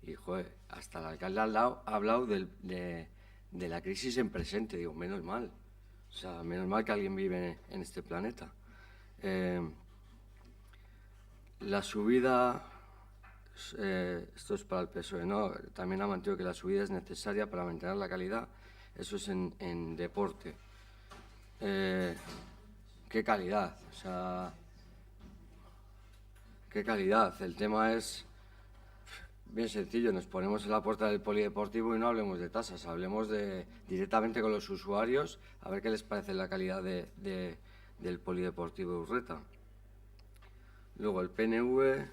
y joder, hasta el alcalde ha hablado de la crisis en presente. Digo, menos mal. O sea, menos mal que alguien vive en este planeta. La subida, esto es para el PSOE, ¿no? También ha mantenido que la subida es necesaria para mantener la calidad. Eso es en Deporte. ¿Qué calidad? O sea, ¿qué calidad? El tema es bien sencillo. Nos ponemos en la puerta del polideportivo y no hablemos de tasas, hablemos directamente con los usuarios, a ver qué les parece la calidad del polideportivo de Urreta. Luego el PNV,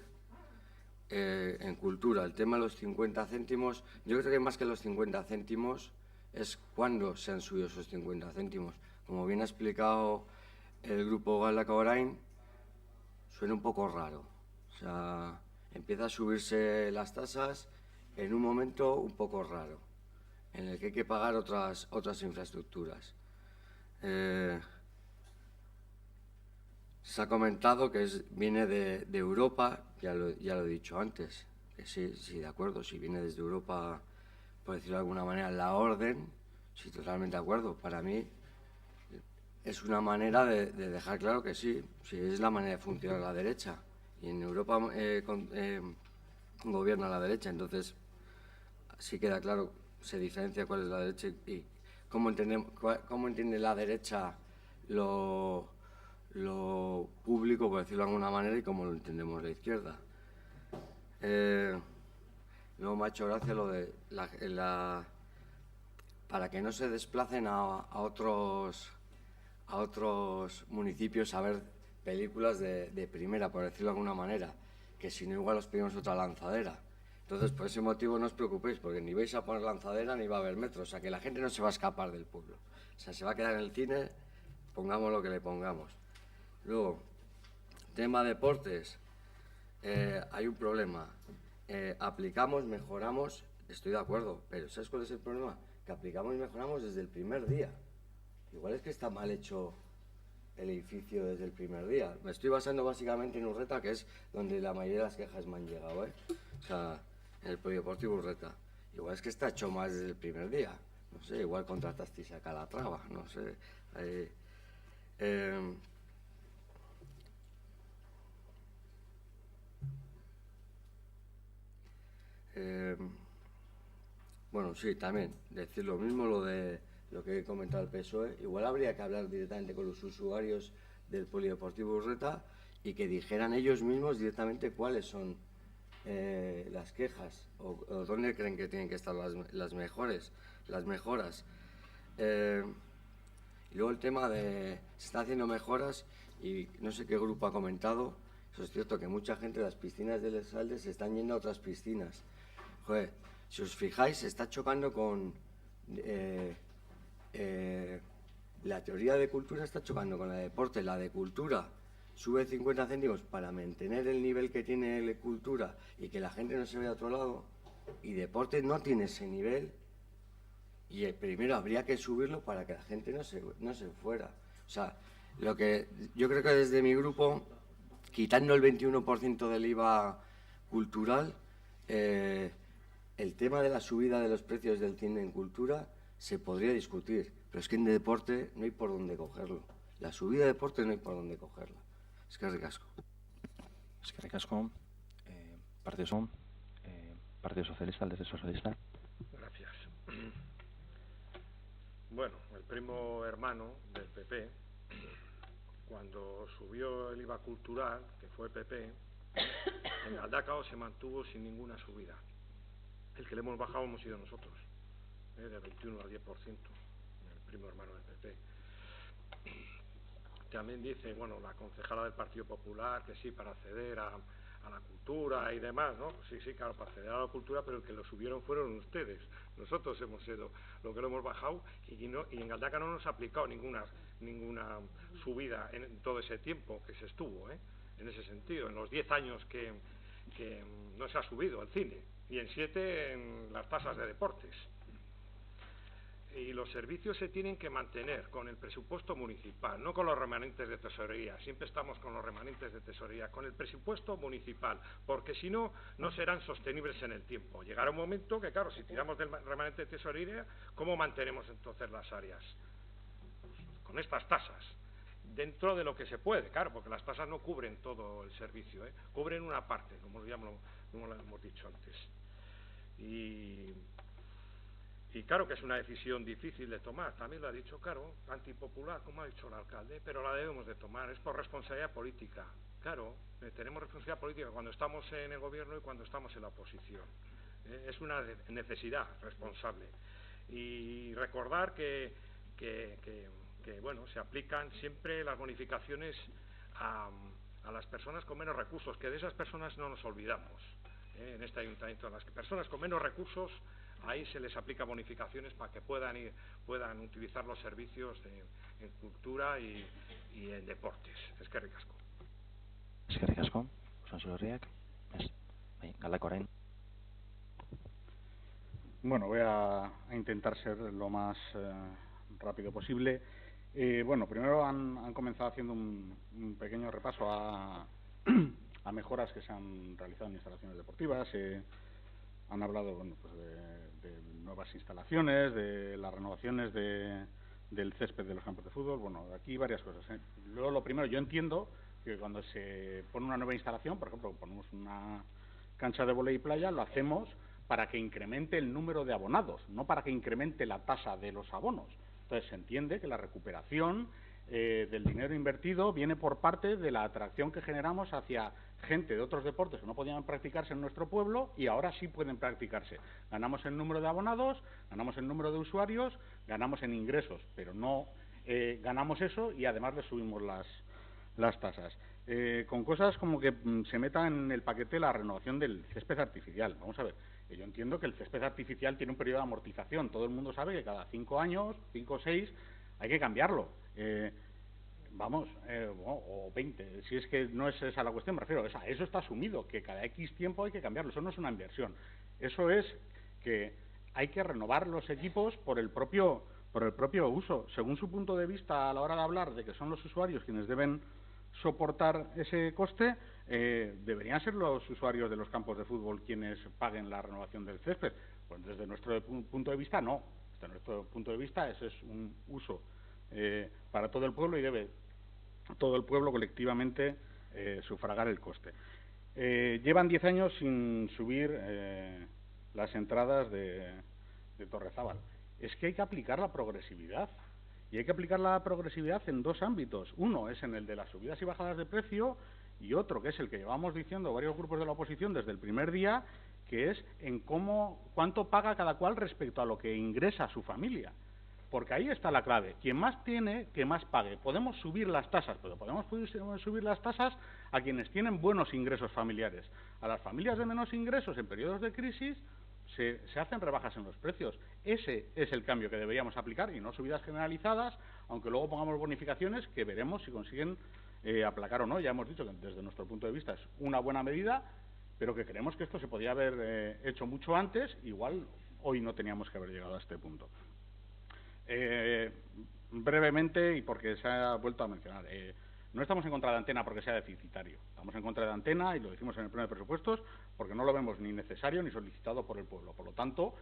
en cultura, el tema de los 50 céntimos, yo creo que más que los 50 céntimos es cuándo se han subido esos 50 céntimos. Como bien ha explicado el grupo Galdakao Orain, suena un poco raro. O sea, empieza a subirse las tasas en un momento un poco raro, en el que hay que pagar otras infraestructuras. Se ha comentado que viene de Europa, ya lo he dicho antes, que sí, de acuerdo, si viene desde Europa, por decirlo de alguna manera, la orden, sí, totalmente de acuerdo. Para mí es una manera de dejar claro que sí, es la manera de funcionar la derecha. Y en Europa gobierna la derecha, entonces sí queda claro, se diferencia cuál es la derecha y cómo entiende la derecha lo público, por decirlo de alguna manera, y cómo lo entendemos la izquierda. Luego me ha hecho gracia lo de para que no se desplacen a otros municipios a ver películas de primera, por decirlo de alguna manera, que si no igual os pedimos otra lanzadera. Entonces, por ese motivo no os preocupéis, porque ni vais a poner lanzadera ni va a haber metro, o sea que la gente no se va a escapar del pueblo. O sea, se va a quedar en el cine, pongamos lo que le pongamos. Luego, tema deportes, hay un problema. Aplicamos, mejoramos estoy de acuerdo, pero ¿sabes cuál es el problema? Que aplicamos y mejoramos desde el primer día. Igual es que está mal hecho el edificio desde el primer día. Me estoy basando básicamente en Urreta, que es donde la mayoría de las quejas me han llegado, ¿eh? O sea, en el Polideportivo Urreta. Igual es que está hecho mal desde el primer día. No sé, igual contratasteis a Calatrava, no sé. Bueno, sí, también decir lo mismo, lo que he comentado el PSOE. Igual habría que hablar directamente con los usuarios del Polideportivo Urreta y que dijeran ellos mismos directamente cuáles son las quejas o dónde creen que tienen que estar las mejoras. Y luego el tema de se está haciendo mejoras y no sé qué grupo ha comentado, eso es cierto, que mucha gente de las piscinas de Les Saldes se están yendo a otras piscinas. Joder, si os fijáis, está chocando con la teoría de cultura, está chocando con la de deporte. La de cultura sube 50 céntimos para mantener el nivel que tiene la cultura y que la gente no se vea a otro lado, y deporte no tiene ese nivel, y primero habría que subirlo para que la gente no se fuera. O sea, lo que yo creo que desde mi grupo, quitando el 21% del IVA cultural, el tema de la subida de los precios del cine en cultura se podría discutir, pero es que en deporte no hay por dónde cogerlo. La subida de deporte no hay por dónde cogerla. Eskerrik asko. Eskerrik asko. Partido Socialista, Alderdi Socialista. Gracias. Bueno, el primo hermano del PP, cuando subió el IVA cultural, que fue el PP, en Galdakao se mantuvo sin ninguna subida. El que le hemos bajado hemos sido nosotros, de 21 al 10%, el primo hermano del PP. También dice, bueno, la concejala del Partido Popular, que sí, para acceder a la cultura y demás, ¿no? Sí, claro, para acceder a la cultura, pero el que lo subieron fueron ustedes. Nosotros hemos sido lo que lo hemos bajado y en Galdakao no nos ha aplicado ninguna subida en todo ese tiempo que se estuvo, en ese sentido, en los 10 años que no se ha subido al cine, y en 7 en las tasas de deportes. Y los servicios se tienen que mantener con el presupuesto municipal, no con los remanentes de tesorería. Siempre estamos con los remanentes de tesorería, con el presupuesto municipal, porque si no, no serán sostenibles en el tiempo. Llegará un momento que, claro, si tiramos del remanente de tesorería, ¿cómo mantenemos entonces las áreas? Con estas tasas, dentro de lo que se puede, claro, porque las tasas no cubren todo el servicio, cubren una parte, como lo hemos dicho antes. Y claro que es una decisión difícil de tomar, también lo ha dicho, claro, antipopular, como ha dicho el alcalde, pero la debemos de tomar, es por responsabilidad política. Claro, tenemos responsabilidad política cuando estamos en el gobierno y cuando estamos en la oposición. Es una necesidad responsable. Y recordar que bueno, se aplican siempre las bonificaciones a las personas con menos recursos, que de esas personas no nos olvidamos. En este ayuntamiento, a las personas con menos recursos, ahí se les aplica bonificaciones para que puedan utilizar los servicios en cultura y en deportes. Eskerrik asko. Eskerrik asko. Usanzu Herriak. Galdakao orain. Bueno, voy a intentar ser lo más rápido posible. Bueno, primero han comenzado haciendo un pequeño repaso a mejoras que se han realizado en instalaciones deportivas. Han hablado, bueno, pues de nuevas instalaciones, de las renovaciones del césped de los campos de fútbol. Bueno, aquí varias cosas. Luego, lo primero, yo entiendo que cuando se pone una nueva instalación, por ejemplo, ponemos una cancha de vóley y playa, lo hacemos para que incremente el número de abonados, no para que incremente la tasa de los abonos. Entonces, se entiende que la recuperación del dinero invertido viene por parte de la atracción que generamos hacia gente de otros deportes que no podían practicarse en nuestro pueblo y ahora sí pueden practicarse. Ganamos el número de abonados, ganamos el número de usuarios, ganamos en ingresos, pero no ganamos eso y además le subimos las tasas. Con cosas como que se meta en el paquete la renovación del césped artificial. Vamos a ver, yo entiendo que el césped artificial tiene un periodo de amortización. Todo el mundo sabe que cada 5 años, 5 o 6, hay que cambiarlo. O 20, si es que no es esa la cuestión, me refiero, eso está asumido, que cada X tiempo hay que cambiarlo, eso no es una inversión, eso es que hay que renovar los equipos por el propio uso. Según su punto de vista a la hora de hablar de que son los usuarios quienes deben soportar ese coste, deberían ser los usuarios de los campos de fútbol quienes paguen la renovación del césped. Pues desde nuestro punto de vista no. Desde nuestro punto de vista ese es un uso para todo el pueblo y debe todo el pueblo colectivamente sufragar el coste. Llevan 10 años sin subir las entradas de Torrezábal. Es que hay que aplicar la progresividad. Y hay que aplicar la progresividad en dos ámbitos. Uno es en el de las subidas y bajadas de precio y otro, que es el que llevamos diciendo varios grupos de la oposición desde el primer día, que es en cuánto paga cada cual respecto a lo que ingresa su familia. Porque ahí está la clave. Quien más tiene, que más pague. Podemos subir las tasas, pero podemos subir las tasas a quienes tienen buenos ingresos familiares. A las familias de menos ingresos en periodos de crisis se hacen rebajas en los precios. Ese es el cambio que deberíamos aplicar y no subidas generalizadas, aunque luego pongamos bonificaciones que veremos si consiguen aplacar o no. Ya hemos dicho que desde nuestro punto de vista es una buena medida, pero que creemos que esto se podía haber hecho mucho antes. Igual hoy no teníamos que haber llegado a este punto. Brevemente, y porque se ha vuelto a mencionar, no estamos en contra de Antena porque sea deficitario. Estamos en contra de Antena, y lo dijimos en el pleno de presupuestos, porque no lo vemos ni necesario ni solicitado por el pueblo. Por lo tanto,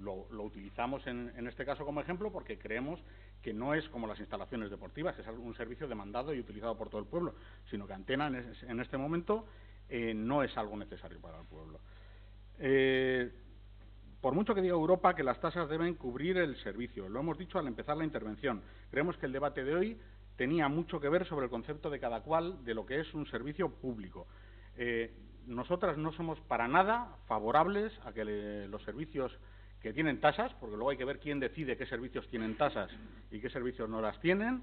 lo utilizamos en este caso como ejemplo porque creemos que no es como las instalaciones deportivas, que es un servicio demandado y utilizado por todo el pueblo, sino que Antena en este momento no es algo necesario para el pueblo. Por mucho que diga Europa que las tasas deben cubrir el servicio, lo hemos dicho al empezar la intervención, creemos que el debate de hoy tenía mucho que ver sobre el concepto de cada cual de lo que es un servicio público. Nosotras no somos para nada favorables a que los servicios que tienen tasas, porque luego hay que ver quién decide qué servicios tienen tasas y qué servicios no las tienen,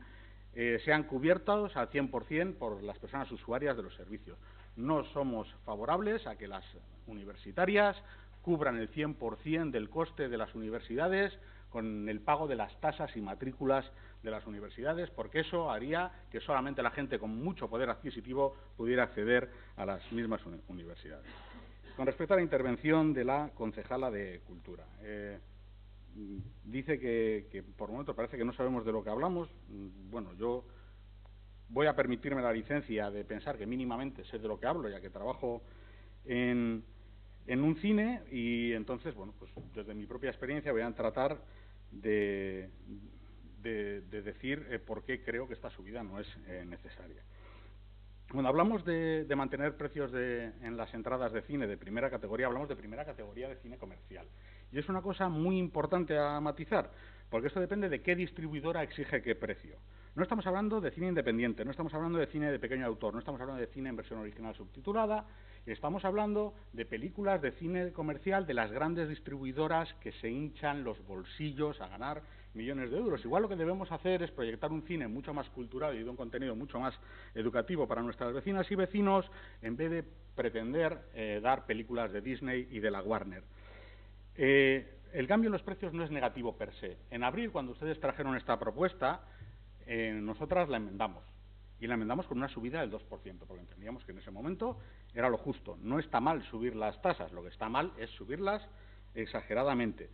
sean cubiertos al 100% por las personas usuarias de los servicios. No somos favorables a que las universitarias cubran el 100% del coste de las universidades con el pago de las tasas y matrículas de las universidades, porque eso haría que solamente la gente con mucho poder adquisitivo pudiera acceder a las mismas universidades. Con respecto a la intervención de la concejala de Cultura, dice que por momentos parece que no sabemos de lo que hablamos. Bueno, yo voy a permitirme la licencia de pensar que mínimamente sé de lo que hablo, ya que trabajo en un cine, y entonces, bueno, pues desde mi propia experiencia voy a tratar de decir por qué creo que esta subida no es necesaria. Cuando hablamos de mantener precios en las entradas de cine de primera categoría, hablamos de primera categoría de cine comercial. Y es una cosa muy importante a matizar, porque esto depende de qué distribuidora exige qué precio. No estamos hablando de cine independiente, no estamos hablando de cine de pequeño autor, no estamos hablando de cine en versión original subtitulada, estamos hablando de películas de cine comercial de las grandes distribuidoras que se hinchan los bolsillos a ganar millones de euros. Igual lo que debemos hacer es proyectar un cine mucho más cultural y de un contenido mucho más educativo para nuestras vecinas y vecinos, en vez de pretender dar películas de Disney y de la Warner. El cambio en los precios no es negativo per se. En abril, cuando ustedes trajeron esta propuesta, nosotras la enmendamos. Y la enmendamos con una subida del 2%, porque entendíamos que en ese momento era lo justo. No está mal subir las tasas, lo que está mal es subirlas exageradamente.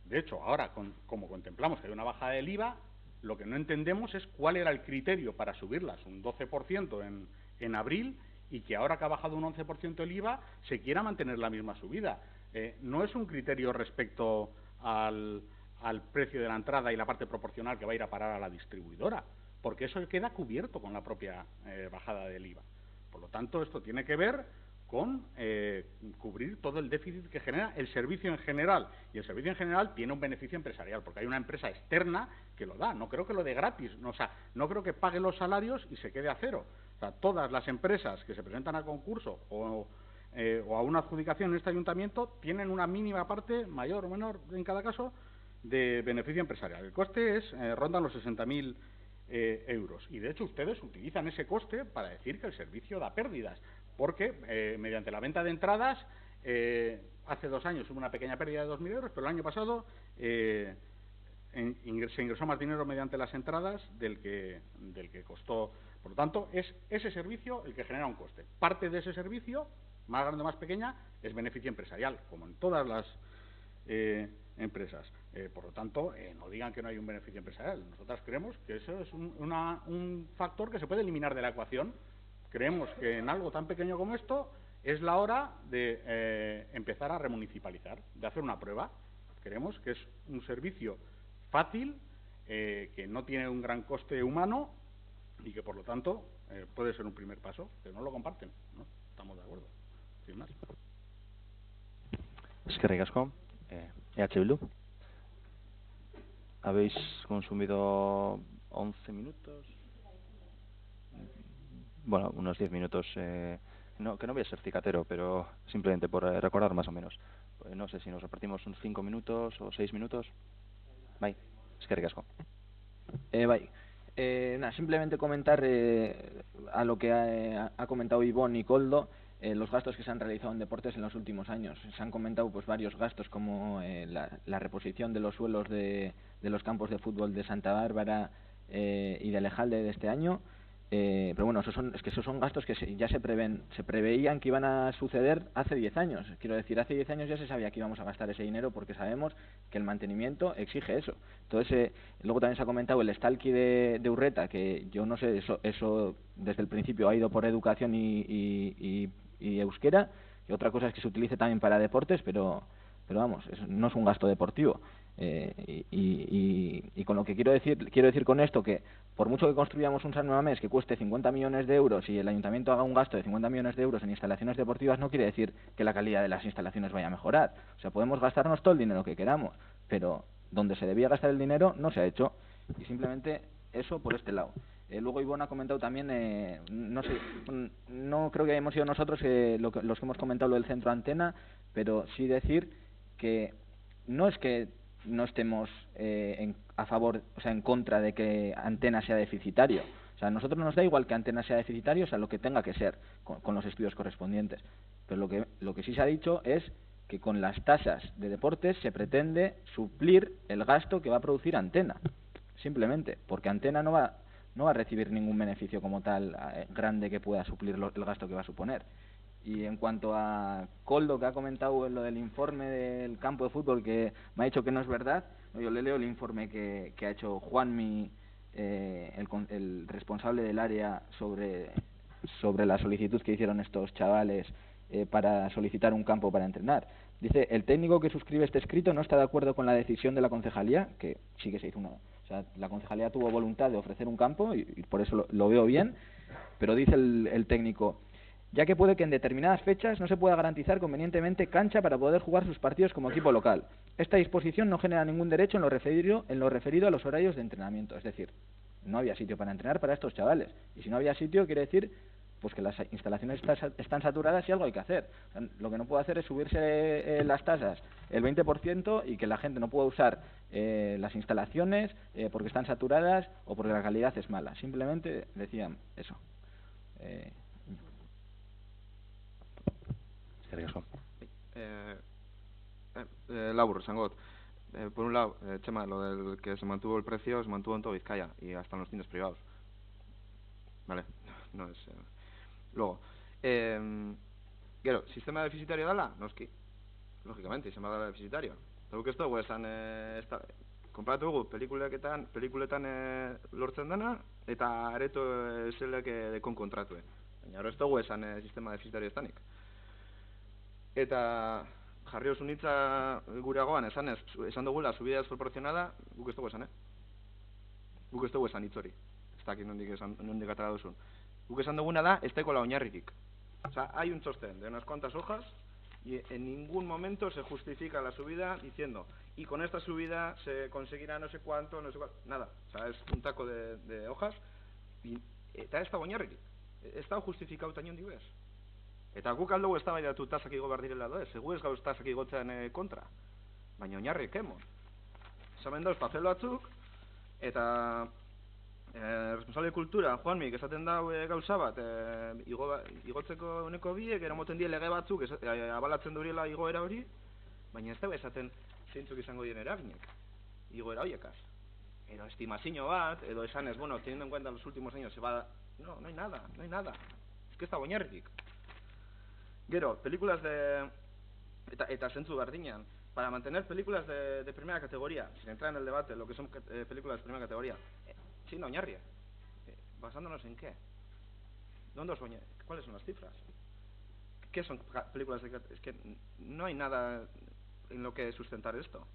De hecho, ahora, como contemplamos que hay una bajada del IVA, lo que no entendemos es cuál era el criterio para subirlas un 12% en abril, y que ahora que ha bajado un 11% el IVA se quiera mantener la misma subida. No es un criterio respecto al precio de la entrada y la parte proporcional que va a ir a parar a la distribuidora, porque eso queda cubierto con la propia bajada del IVA. Por lo tanto, esto tiene que ver con cubrir todo el déficit que genera el servicio en general. Y el servicio en general tiene un beneficio empresarial, porque hay una empresa externa que lo da. No creo que lo dé gratis, no creo que pague los salarios y se quede a cero. O sea, todas las empresas que se presentan a concurso o a una adjudicación en este ayuntamiento tienen una mínima parte, mayor o menor en cada caso, de beneficio empresarial. El coste ronda los 60.000 euros. Y de hecho ustedes utilizan ese coste para decir que el servicio da pérdidas, porque mediante la venta de entradas hace 2 años hubo una pequeña pérdida de 2.000 euros, pero el año pasado se ingresó más dinero mediante las entradas del que costó. Por lo tanto, es ese servicio el que genera un coste. Parte de ese servicio más grande o más pequeña, es beneficio empresarial, como en todas las empresas. Por lo tanto, no digan que no hay un beneficio empresarial. Nosotras creemos que eso es un factor que se puede eliminar de la ecuación. Creemos que en algo tan pequeño como esto es la hora de empezar a remunicipalizar, de hacer una prueba. Creemos que es un servicio fácil, que no tiene un gran coste humano y que, por lo tanto, puede ser un primer paso, pero no lo comparten, ¿no? Estamos de acuerdo, sin más. Eskerrik asko. EH Bildu. Habéis consumido 11 minutos. Bueno, unos 10 minutos. No, que no voy a ser cicatero, pero simplemente por recordar más o menos. No sé si nos repartimos unos 5 minutos o 6 minutos. Bai, eskerrik asko. Bai. Nada, simplemente comentar a lo que ha comentado Ivonne y Koldo, los gastos que se han realizado en deportes en los últimos años. Se han comentado pues varios gastos como la reposición de los suelos de los campos de fútbol de Santa Bárbara y de Lejalde de este año. Pero bueno, esos son gastos que ya se preveían que iban a suceder hace 10 años. Quiero decir, hace 10 años ya se sabía que íbamos a gastar ese dinero porque sabemos que el mantenimiento exige eso. Entonces, luego también se ha comentado el estalki de Urreta, que yo no sé, eso desde el principio ha ido por educación y euskera, y otra cosa es que se utilice también para deportes, pero vamos, no es un gasto deportivo. Y con lo que quiero decir con esto que por mucho que construyamos un San Mamés que cueste 50 millones de euros y el ayuntamiento haga un gasto de 50 millones de euros en instalaciones deportivas, no quiere decir que la calidad de las instalaciones vaya a mejorar. O sea, podemos gastarnos todo el dinero que queramos, pero donde se debía gastar el dinero no se ha hecho, y simplemente eso por este lado. Luego Ivonne ha comentado también, no sé, no creo que hayamos sido nosotros los que hemos comentado lo del centro antena, pero sí decir que no es que no estemos a favor, o sea, en contra de que Antena sea deficitario. O sea, a nosotros nos da igual que Antena sea deficitario, o sea, lo que tenga que ser, con los estudios correspondientes. Pero lo que sí se ha dicho es que con las tasas de deportes se pretende suplir el gasto que va a producir Antena. Simplemente, porque Antena no va a recibir ningún beneficio como tal grande que pueda suplir el gasto que va a suponer. Y en cuanto a Koldo, que ha comentado lo del informe del campo de fútbol, que me ha dicho que no es verdad, yo le leo el informe que ha hecho Juanmi, el responsable del área, sobre la solicitud que hicieron estos chavales para solicitar un campo para entrenar. Dice, el técnico que suscribe este escrito no está de acuerdo con la decisión de la concejalía, que sí que se hizo o sea, la concejalía tuvo voluntad de ofrecer un campo y por eso lo veo bien, pero dice el técnico, ya que puede que en determinadas fechas no se pueda garantizar convenientemente cancha para poder jugar sus partidos como equipo local. Esta disposición no genera ningún derecho en lo referido a los horarios de entrenamiento. Es decir, no había sitio para entrenar para estos chavales. Y si no había sitio, quiere decir pues que las instalaciones están saturadas y algo hay que hacer. O sea, lo que no puede hacer es subirse las tasas el 20% y que la gente no pueda usar las instalaciones porque están saturadas o porque la calidad es mala. Simplemente decían eso. Labur, Sangot. Por un lado, Chema, lo del que se mantuvo el precio, se mantuvo en todo Vizcaya y hasta en los cines privados. Vale, no es... Luego, gero, sistema defizitario dala? Noski. Logikamente, sistema dala defizitario. Guk ez dugu esan, konparatu dugu pelikuletan lortzen dena, eta areto zelek dekon kontratue. Baina hori ez dugu esan sistema defizitario ez danik. Eta jarri osun hitza gureagoan esan dugula subida desproporcionada, guk ez dugu esan, Guk ez dugu esan hitz hori. Ez dakit nondik atara duzun. Guk esan duguna da, ez daikola oinarririk. O sea, hay un sostén de unas cuantas hojas y en ningún momento se justifica la subida diciendo, y con esta subida se conseguirá no sé cuánto, nada. O sea, es un taco de hojas y eta ez dago oinarririk. Ez dago justifikauta inondik bez. Eta guk aldugu eztabaidatu tasak igo behar direla edo ez, egu ez gauz tasak igotzen kontra. Baina oinarrik emon. Esamen dauz papel batzuk, eta responsable de kultura, Juanmik, esaten dau gauza bat, igotzeko uneko biek, eramoten die lege batzuk, abalatzen duriela igoera hori, baina ez dago esaten zeintzuk izango dien eraginek, igoera horiekaz. Edo estimazio bat, edo esan ez, bueno, teniendo en cuenta los últimos años se va... No hay nada. Es que ez dago oinarririk. Gero, películas de... Eta zentzu berdinean, para mantener películas de primera categoría, sin entrar en el debate, lo que son películas de primera categoría, sin oinarria, basándonos en qué, ¿cuáles son las cifras? ¿Qué son películas de categoría? Es que no hay nada en lo que sustentar esto.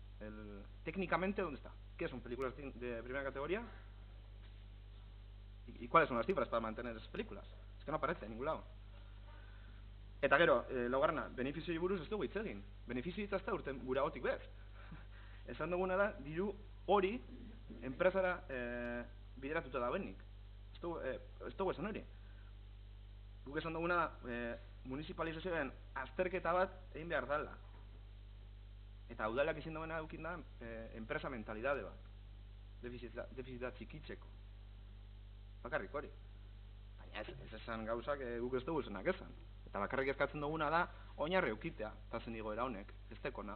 Técnicamente, ¿dónde está? ¿Qué son películas de primera categoría? ¿Y cuáles son las cifras para mantener esas películas? Es que no aparece en ningún lado. Eta gero, laugarrena, benefizioi buruz ez dugu hitz egin. Benefizio hitza ez da urten gura gotik bez. Esan duguna da, diru hori enpresara bideratuta dagoenik. Ez dugu esan hori. Guk esan duguna da, municipalizazioen azterketa bat egin behar dela. Eta udalak izin duena eukin da, enpresa mentalidade bat. Defizita txikitzeko. Bakarrik hori. Baina ez esan gauzak guk ez dugu zenak esan. Eta bakarrik eskatzen duguna da, oinarri eukitea, eta zen igoera honek, ez tekona.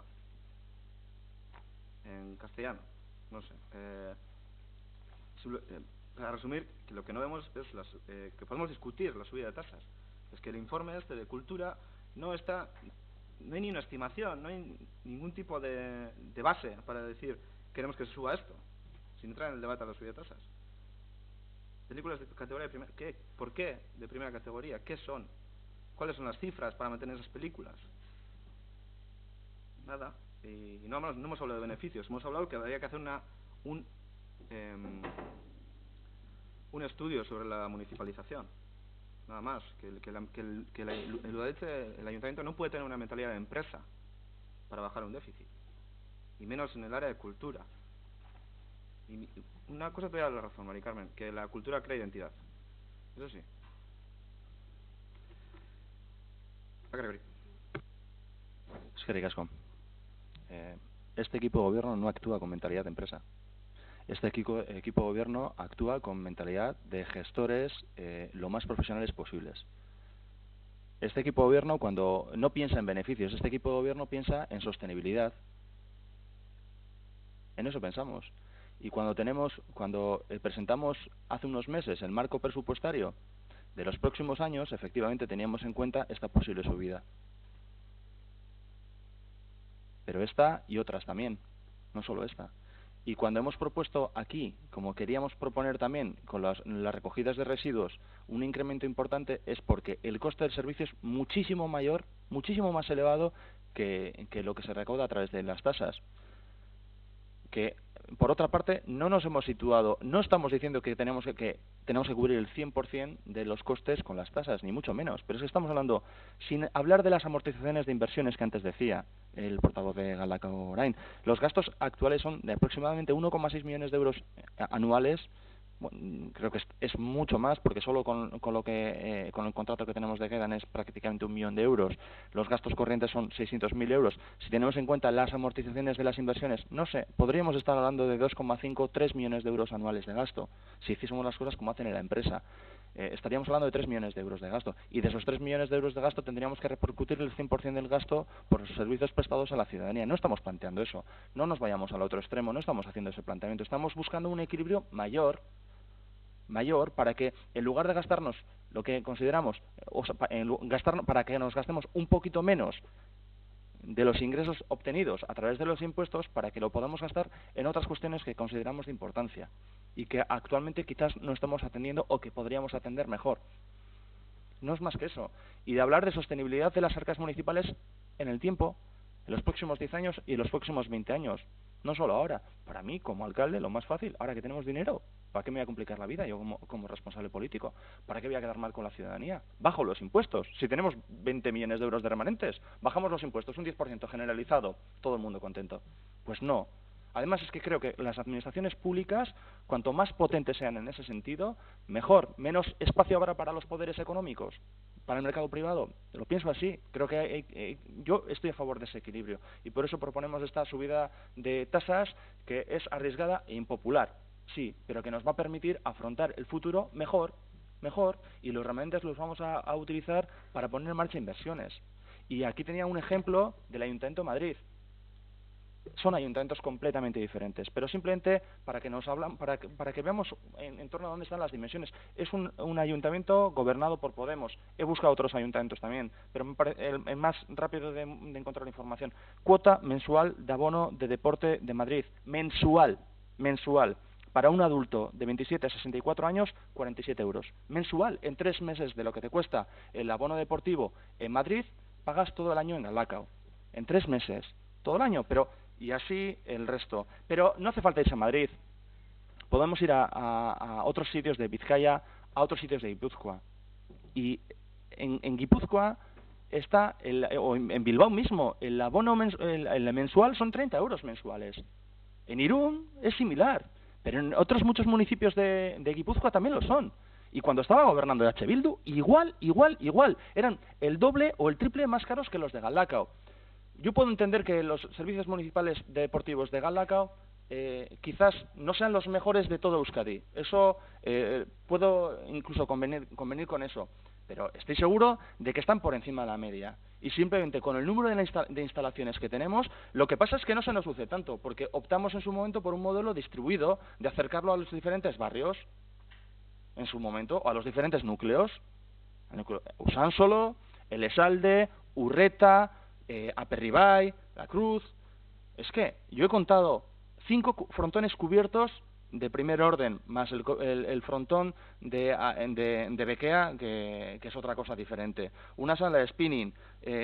En castellano, no sé. Para resumir, que lo que no vemos es que podemos discutir la subida de tasas. Es que el informe este de cultura no hay ni una estimación, no hay ningún tipo de base para decir queremos que se suba esto, sin entrar en el debate a la subida de tasas. Películas de categoría de primera, ¿qué? ¿Por qué de primera categoría? ¿Qué son? ¿Cuáles son las cifras para mantener esas películas? Nada. Y no hemos hablado de beneficios. Hemos hablado que habría que hacer un estudio sobre la municipalización. Nada más. Que el ayuntamiento no puede tener una mentalidad de empresa para bajar un déficit. Y menos en el área de cultura. Y una cosa te voy a dar la razón, Mari Carmen, que la cultura crea identidad. Eso sí. Eskerrik asko. Este equipo de gobierno no actúa con mentalidad de empresa. Este equipo de gobierno actúa con mentalidad de gestores lo más profesionales posibles. Este equipo de gobierno, cuando no piensa en beneficios, este equipo de gobierno piensa en sostenibilidad. En eso pensamos. Y cuando presentamos hace unos meses el marco presupuestario de los próximos años, efectivamente teníamos en cuenta esta posible subida. Pero esta y otras también, no solo esta. Y cuando hemos propuesto aquí, como queríamos proponer también con las recogidas de residuos, un incremento importante, es porque el coste del servicio es muchísimo mayor, muchísimo más elevado que lo que se recauda a través de las tasas. Que, por otra parte, no nos hemos situado, no estamos diciendo que tenemos que cubrir el 100% de los costes con las tasas, ni mucho menos. Pero es que estamos hablando, sin hablar de las amortizaciones de inversiones que antes decía el portavoz de Galdakao Orain, los gastos actuales son de aproximadamente 1,6 millones de euros anuales. Bueno, creo que es mucho más, porque solo con el contrato que tenemos de Gedan es prácticamente 1 millón de euros. Los gastos corrientes son 600.000 euros. Si tenemos en cuenta las amortizaciones de las inversiones, no sé, podríamos estar hablando de 2,5, 3 millones de euros anuales de gasto, si hiciésemos las cosas como hacen en la empresa. Estaríamos hablando de 3 millones de euros de gasto. Y de esos 3 millones de euros de gasto tendríamos que repercutir el 100% del gasto por los servicios prestados a la ciudadanía. No estamos planteando eso. No nos vayamos al otro extremo, no estamos haciendo ese planteamiento. Estamos buscando un equilibrio mayor para que, en lugar de gastarnos lo que consideramos, para que nos gastemos un poquito menos de los ingresos obtenidos a través de los impuestos, para que lo podamos gastar en otras cuestiones que consideramos de importancia y que actualmente quizás no estamos atendiendo o que podríamos atender mejor. No es más que eso. Y de hablar de sostenibilidad de las arcas municipales en el tiempo, en los próximos 10 años y en los próximos 20 años. No solo ahora. Para mí, como alcalde, lo más fácil, ahora que tenemos dinero, ¿para qué me voy a complicar la vida yo como responsable político? ¿Para qué voy a quedar mal con la ciudadanía? Bajo los impuestos. Si tenemos 20 millones de euros de remanentes, bajamos los impuestos, un 10% generalizado, todo el mundo contento. Pues no. Además, es que creo que las administraciones públicas, cuanto más potentes sean en ese sentido, mejor. Menos espacio habrá para los poderes económicos, para el mercado privado. Lo pienso así. Creo que yo estoy a favor de ese equilibrio. Y por eso proponemos esta subida de tasas que es arriesgada e impopular. Sí, pero que nos va a permitir afrontar el futuro mejor, y los remanentes los vamos a utilizar para poner en marcha inversiones. Y aquí tenía un ejemplo del Ayuntamiento de Madrid. son ayuntamientos completamente diferentes, pero simplemente para que nos hablan, para que veamos en torno a dónde están las dimensiones. Es un ayuntamiento gobernado por Podemos. He buscado otros ayuntamientos también, pero me parece el más rápido de encontrar información. Cuota mensual de abono de deporte de Madrid. Mensual. Para un adulto de 27 a 64 años, 47 euros. Mensual. En 3 meses de lo que te cuesta el abono deportivo en Madrid, pagas todo el año en Galdakao. En 3 meses. Todo el año, pero... Y así el resto. Pero no hace falta irse a Madrid. Podemos ir a otros sitios de Vizcaya, a otros sitios de Guipúzcoa. Y en Guipúzcoa está, o en Bilbao mismo, el abono el mensual son 30 euros mensuales. En Irún es similar, pero en otros muchos municipios de Guipúzcoa también lo son. Y cuando estaba gobernando H. Bildu, igual. Eran el doble o el triple más caros que los de Galdakao. Yo puedo entender que los servicios municipales deportivos de Galdakao quizás no sean los mejores de todo Euskadi. Eso puedo incluso convenir con eso. Pero estoy seguro de que están por encima de la media. Y simplemente con el número de instalaciones que tenemos, lo que pasa es que no se nos luce tanto, porque optamos en su momento por un modelo distribuido de acercarlo a los diferentes barrios, en su momento, o a los diferentes núcleos. Usánsolo, Elesalde, Urreta, Aperribai, La Cruz. Es que yo he contado 5 frontones cubiertos de primer orden, más el frontón de Bequea, que es otra cosa diferente. Una sala de spinning,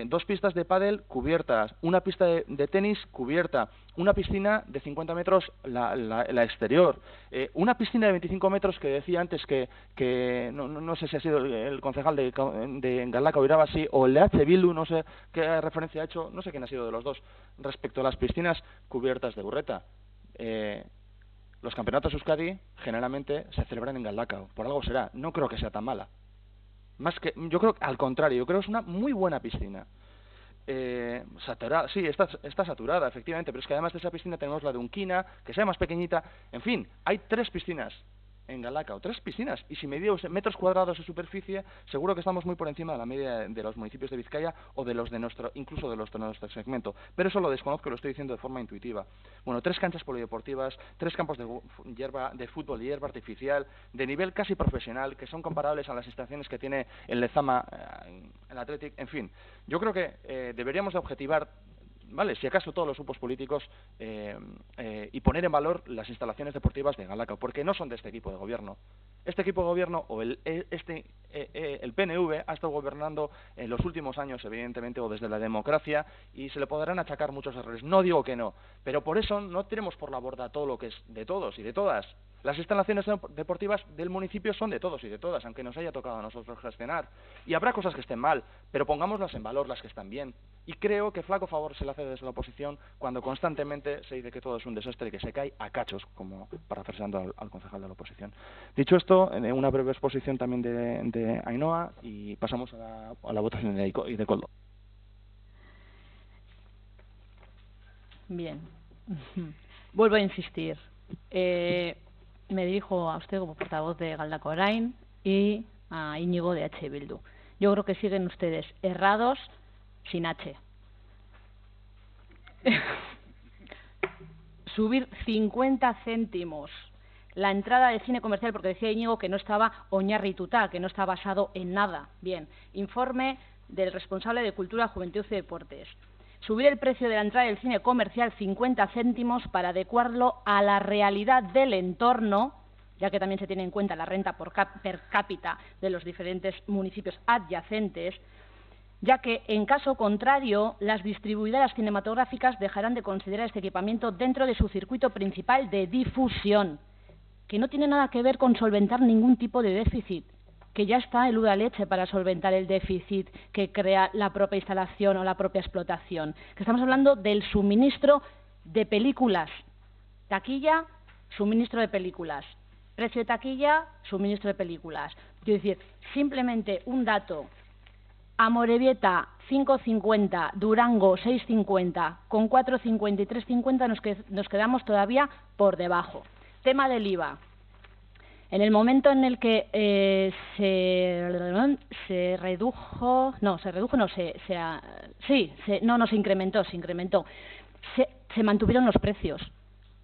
2 pistas de pádel cubiertas, una pista de tenis cubierta, una piscina de 50 metros la exterior, una piscina de 25 metros que decía antes que no sé si ha sido el concejal de Galdakao Irabasi o el de H. Bildu, no sé qué referencia ha hecho, no sé quién ha sido de los dos, respecto a las piscinas cubiertas de Urreta. Los campeonatos Euskadi generalmente se celebran en Galdakao, por algo será, no creo que sea tan mala. Yo creo, al contrario, yo creo que es una muy buena piscina. Saturada, sí, está saturada, efectivamente, pero es que además de esa piscina tenemos la de Unquina, que sea más pequeñita. En fin, hay 3 piscinas en Galdakao, 3 piscinas, y si medimos metros cuadrados de superficie, seguro que estamos muy por encima de la media de los municipios de Vizcaya o de los de incluso de los de nuestro segmento. Pero eso lo desconozco, lo estoy diciendo de forma intuitiva. Bueno, 3 canchas polideportivas, 3 campos de fútbol y hierba artificial, de nivel casi profesional, que son comparables a las instalaciones que tiene el Lezama, el Athletic, en fin. Yo creo que deberíamos de objetivar, ¿vale?, si acaso todos los grupos políticos, y poner en valor las instalaciones deportivas de Galdakao, porque no son de este equipo de gobierno. Este equipo de gobierno, o el PNV, ha estado gobernando en los últimos años, evidentemente, o desde la democracia, y se le podrán achacar muchos errores. No digo que no, pero por eso no tiremos por la borda todo lo que es de todos y de todas. Las instalaciones deportivas del municipio son de todos y de todas, aunque nos haya tocado a nosotros gestionar. Y habrá cosas que estén mal, pero pongámoslas en valor las que están bien. Y creo que flaco favor se le hace desde la oposición cuando constantemente se dice que todo es un desastre y que se cae a cachos, como parafraseando al concejal de la oposición. Dicho esto, una breve exposición también de Ainhoa, y pasamos a la votación de Koldo. Bien. Vuelvo a insistir. Me dirijo a usted como portavoz de Galdakao Orain y a Íñigo de H. Bildu. Yo creo que siguen ustedes errados sin H. Subir 50 céntimos la entrada de cine comercial, porque decía Íñigo que no estaba oñarrituta, que no está basado en nada. Bien, informe del responsable de Cultura, Juventud y Deportes. Subir el precio de la entrada del cine comercial 50 céntimos para adecuarlo a la realidad del entorno, ya que también se tiene en cuenta la renta per cápita de los diferentes municipios adyacentes, ya que, en caso contrario, las distribuidoras cinematográficas dejarán de considerar este equipamiento dentro de su circuito principal de difusión, que no tiene nada que ver con solventar ningún tipo de déficit, que ya está el Udaleche para solventar el déficit que crea la propia instalación o la propia explotación. Que estamos hablando del suministro de películas. Taquilla, suministro de películas. Precio de taquilla, suministro de películas. Quiero decir, simplemente un dato. Amorebieta 5,50, Durango 6,50, con 4,50 y 3,50 nos quedamos todavía por debajo. Tema del IVA. En el momento en el que se incrementó. se mantuvieron los precios.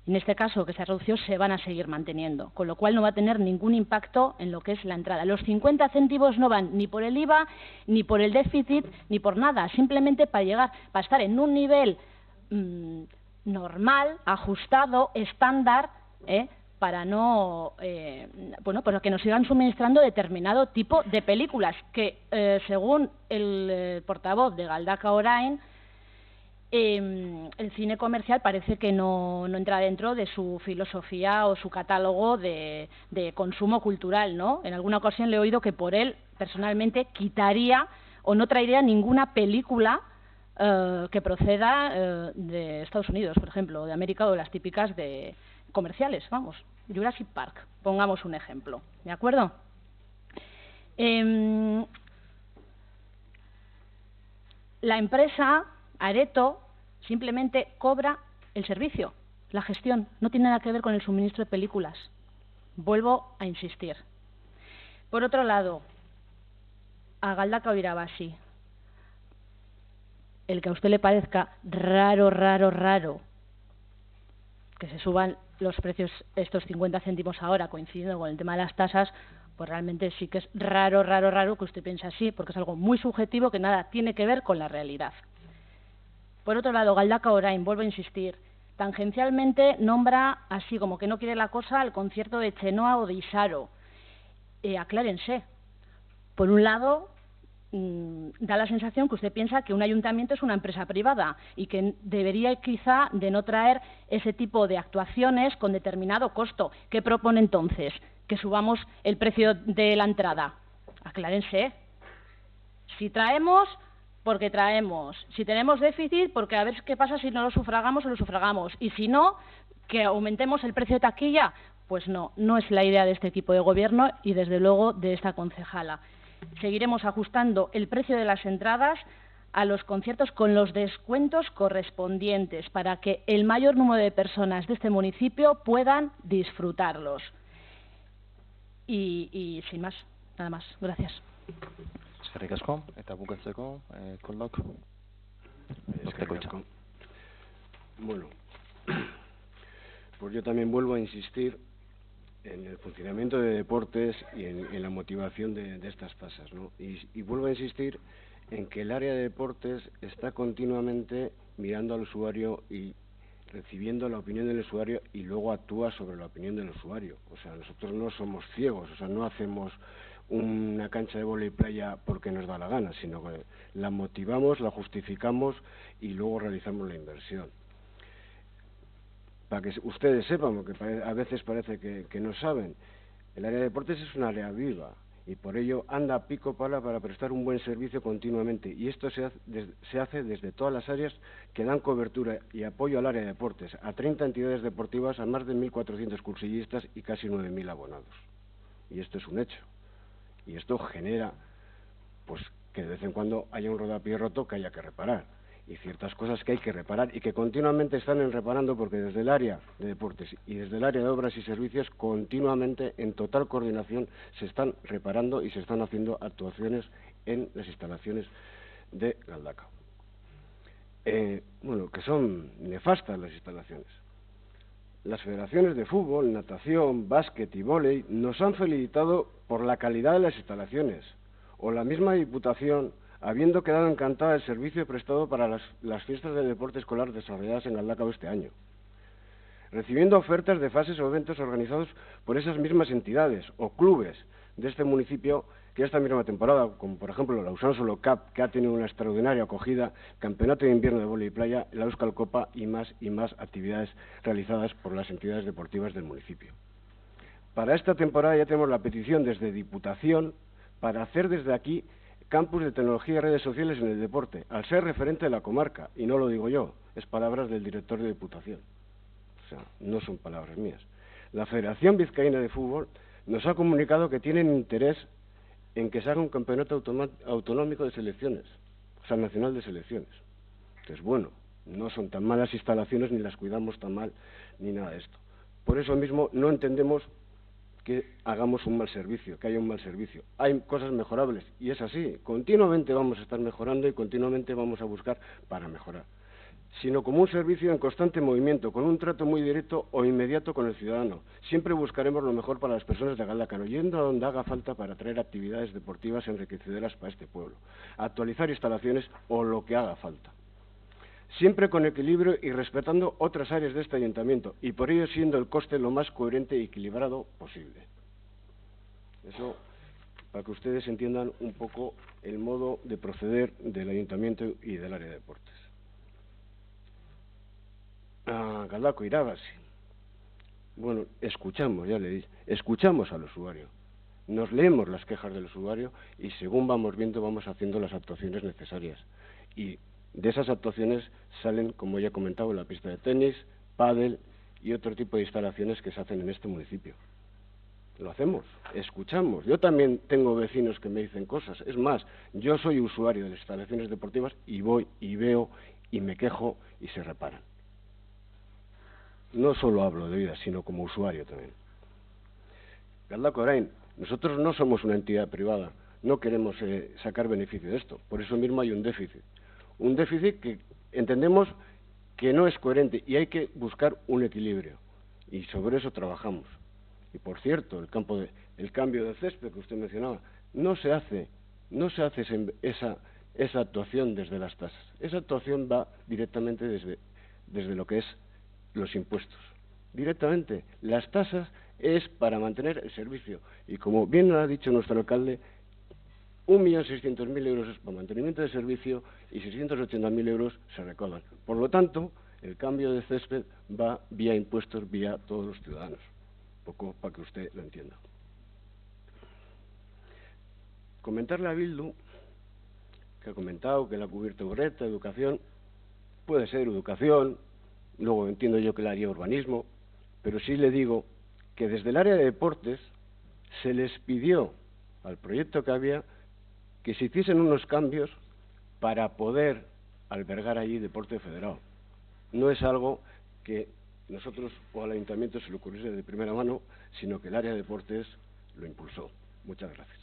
En este caso, que se redució, se van a seguir manteniendo, con lo cual no va a tener ningún impacto en lo que es la entrada. Los 50 céntimos no van ni por el IVA, ni por el déficit, ni por nada, simplemente para estar en un nivel normal, ajustado, estándar, para no, pues que nos sigan suministrando determinado tipo de películas que, según el portavoz de Galdakao Orain, el cine comercial parece que no entra dentro de su filosofía o su catálogo de consumo cultural, ¿no? En alguna ocasión le he oído que por él, personalmente, quitaría o no traería ninguna película que proceda de Estados Unidos, por ejemplo, de América, o de las típicas de comerciales, vamos, Jurassic Park, pongamos un ejemplo, ¿de acuerdo? La empresa Areto simplemente cobra el servicio, la gestión, no tiene nada que ver con el suministro de películas. Vuelvo a insistir. Por otro lado, a Galdakao Irabazi, el que a usted le parezca raro que se suban los precios estos 50 céntimos ahora, coincidiendo con el tema de las tasas, pues realmente sí que es raro que usted piense así, porque es algo muy subjetivo que nada tiene que ver con la realidad. Por otro lado, Galdakao Orain, vuelvo a insistir, tangencialmente nombra, así como que no quiere la cosa, al concierto de Chenoa o de Isaro. Aclárense. Por un lado, da la sensación que usted piensa que un ayuntamiento es una empresa privada y que debería quizá de no traer ese tipo de actuaciones con determinado costo. ¿Qué propone entonces? ¿Que subamos el precio de la entrada? Aclárense. Si traemos, porque traemos. Si tenemos déficit, porque a ver qué pasa si no lo sufragamos o lo sufragamos. Y si no, que aumentemos el precio de taquilla. Pues no es la idea de este equipo de gobierno y desde luego de esta concejala. Seguiremos ajustando el precio de las entradas a los conciertos con los descuentos correspondientes para que el mayor número de personas de este municipio puedan disfrutarlos. Y sin más, nada más. Gracias. Eskerrik asko, eta bukatzeko, Koldok. Bueno, pues yo también vuelvo a insistir en el funcionamiento de deportes y en la motivación de estas tasas, ¿no? Y vuelvo a insistir en que el área de deportes está continuamente mirando al usuario y recibiendo la opinión del usuario y luego actúa sobre la opinión del usuario. O sea, nosotros no somos ciegos, o sea, no hacemos una cancha de vóley playa porque nos da la gana, sino que la motivamos, la justificamos y luego realizamos la inversión. Para que ustedes sepan, porque a veces parece que no saben, el área de deportes es un área viva y por ello anda a pico pala para prestar un buen servicio continuamente, y esto se hace desde todas las áreas que dan cobertura y apoyo al área de deportes, a 30 entidades deportivas, a más de 1.400 cursillistas y casi 9.000 abonados. Y esto es un hecho. Y esto genera, pues, que de vez en cuando haya un rodapié roto que haya que reparar, y ciertas cosas que hay que reparar y que continuamente están reparando, porque desde el área de deportes y desde el área de obras y servicios continuamente, en total coordinación, se están reparando y se están haciendo actuaciones en las instalaciones de Galdakao. Bueno, que son nefastas las instalaciones. Las federaciones de fútbol, natación, básquet y vóley nos han felicitado por la calidad de las instalaciones, o la misma Diputación, habiendo quedado encantada del servicio prestado para las fiestas de deporte escolar desarrolladas en Galdakao este año, recibiendo ofertas de fases o eventos organizados por esas mismas entidades o clubes de este municipio que esta misma temporada, como por ejemplo la Usansolo Solo Cup, que ha tenido una extraordinaria acogida, Campeonato de Invierno de Vóley y Playa, la Euskal Copa y más actividades realizadas por las entidades deportivas del municipio. Para esta temporada ya tenemos la petición desde Diputación para hacer desde aquí campus de tecnología y redes sociales en el deporte, al ser referente de la comarca, y no lo digo yo, es palabras del director de Diputación. O sea, no son palabras mías. La Federación Vizcaína de Fútbol nos ha comunicado que tienen interés en que se haga un campeonato autonómico de selecciones, o sea, nacional de selecciones. Entonces, bueno, no son tan malas instalaciones, ni las cuidamos tan mal, ni nada de esto. Por eso mismo no entendemos que hagamos un mal servicio, que haya un mal servicio. Hay cosas mejorables, y es así. Continuamente vamos a estar mejorando y continuamente vamos a buscar para mejorar. sino como un servicio en constante movimiento, con un trato muy directo o inmediato con el ciudadano. Siempre buscaremos lo mejor para las personas de Galdacano, yendo a donde haga falta para traer actividades deportivas enriquecedoras para este pueblo, actualizar instalaciones o lo que haga falta. Siempre con equilibrio y respetando otras áreas de este ayuntamiento, y por ello siendo el coste lo más coherente y equilibrado posible. Eso para que ustedes entiendan un poco el modo de proceder del ayuntamiento y del área de deportes. A Galdako Irabazi. Bueno, escuchamos, ya le dije, escuchamos al usuario, nos leemos las quejas del usuario y según vamos viendo vamos haciendo las actuaciones necesarias. Y de esas actuaciones salen, como ya he comentado, la pista de tenis, pádel y otro tipo de instalaciones que se hacen en este municipio. Lo hacemos, escuchamos. Yo también tengo vecinos que me dicen cosas. Es más, yo soy usuario de las instalaciones deportivas y voy y veo y me quejo y se reparan. No solo hablo de vida, sino como usuario también. Galdako Orain, nosotros no somos una entidad privada, no queremos sacar beneficio de esto, por eso mismo hay un déficit. Un déficit que entendemos que no es coherente y hay que buscar un equilibrio, y sobre eso trabajamos. Y por cierto, el cambio de césped que usted mencionaba, no se hace esa actuación desde las tasas. Esa actuación va directamente desde lo que es los impuestos. Directamente, las tasas es para mantener el servicio. Y como bien ha dicho nuestro alcalde, 1.600.000 euros es para mantenimiento de servicio y 680.000 euros se recaudan. Por lo tanto, el cambio de césped va vía impuestos, vía todos los ciudadanos. Un poco para que usted lo entienda. Comentarle a Bildu, que ha comentado que la cubierta ureta, educación, puede ser educación, luego entiendo yo que le haría urbanismo, pero sí le digo que desde el área de deportes se les pidió al proyecto que había que se hiciesen unos cambios para poder albergar allí deporte federado. No es algo que nosotros o al ayuntamiento se le ocurriese de primera mano, sino que el área de deportes lo impulsó. Muchas gracias.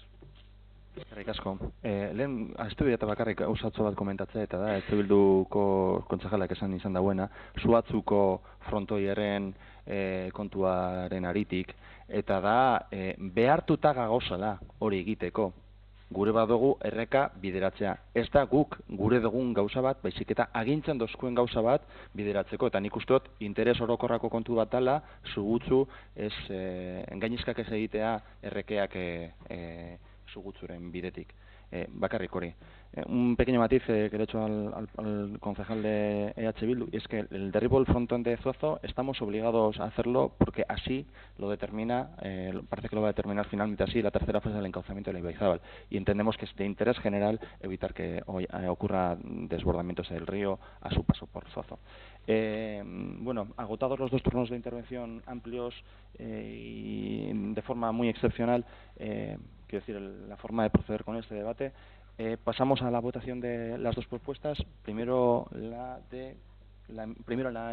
Eskerrik asko. Lehen, astu eta bakarrik gauzatxo bat komentatzea, eta da, EH Bilduko kontsejalak esan izan dauena, Zuatzuko frontoiaren kontuaren aritik, eta da, behartuta gagozala hori egiteko. Gure badugu erreka bideratzea. Ez da guk gure dugun gauza bat, baizik eta agintzen dozkuen gauza bat bideratzeko. Eta nik uste dut interes orokorrako kontu bat dela, zugutzu gainizkak ez egitea errekeak zugutzuren bidetik. Bakarrik hori. Un pequeño matiz que le he hecho al concejal de EH Bildu, y es que el derribo del frontón de Zuazo estamos obligados a hacerlo porque así lo determina, parece que lo va a determinar finalmente así la tercera fase del encauzamiento de la Ibaizábal. Y entendemos que es de interés general evitar que ocurra desbordamientos del río a su paso por Zuazo. Bueno, agotados los dos turnos de intervención amplios y de forma muy excepcional, quiero decir, la forma de proceder con este debate, pasamos a la votación de las dos propuestas. Primero la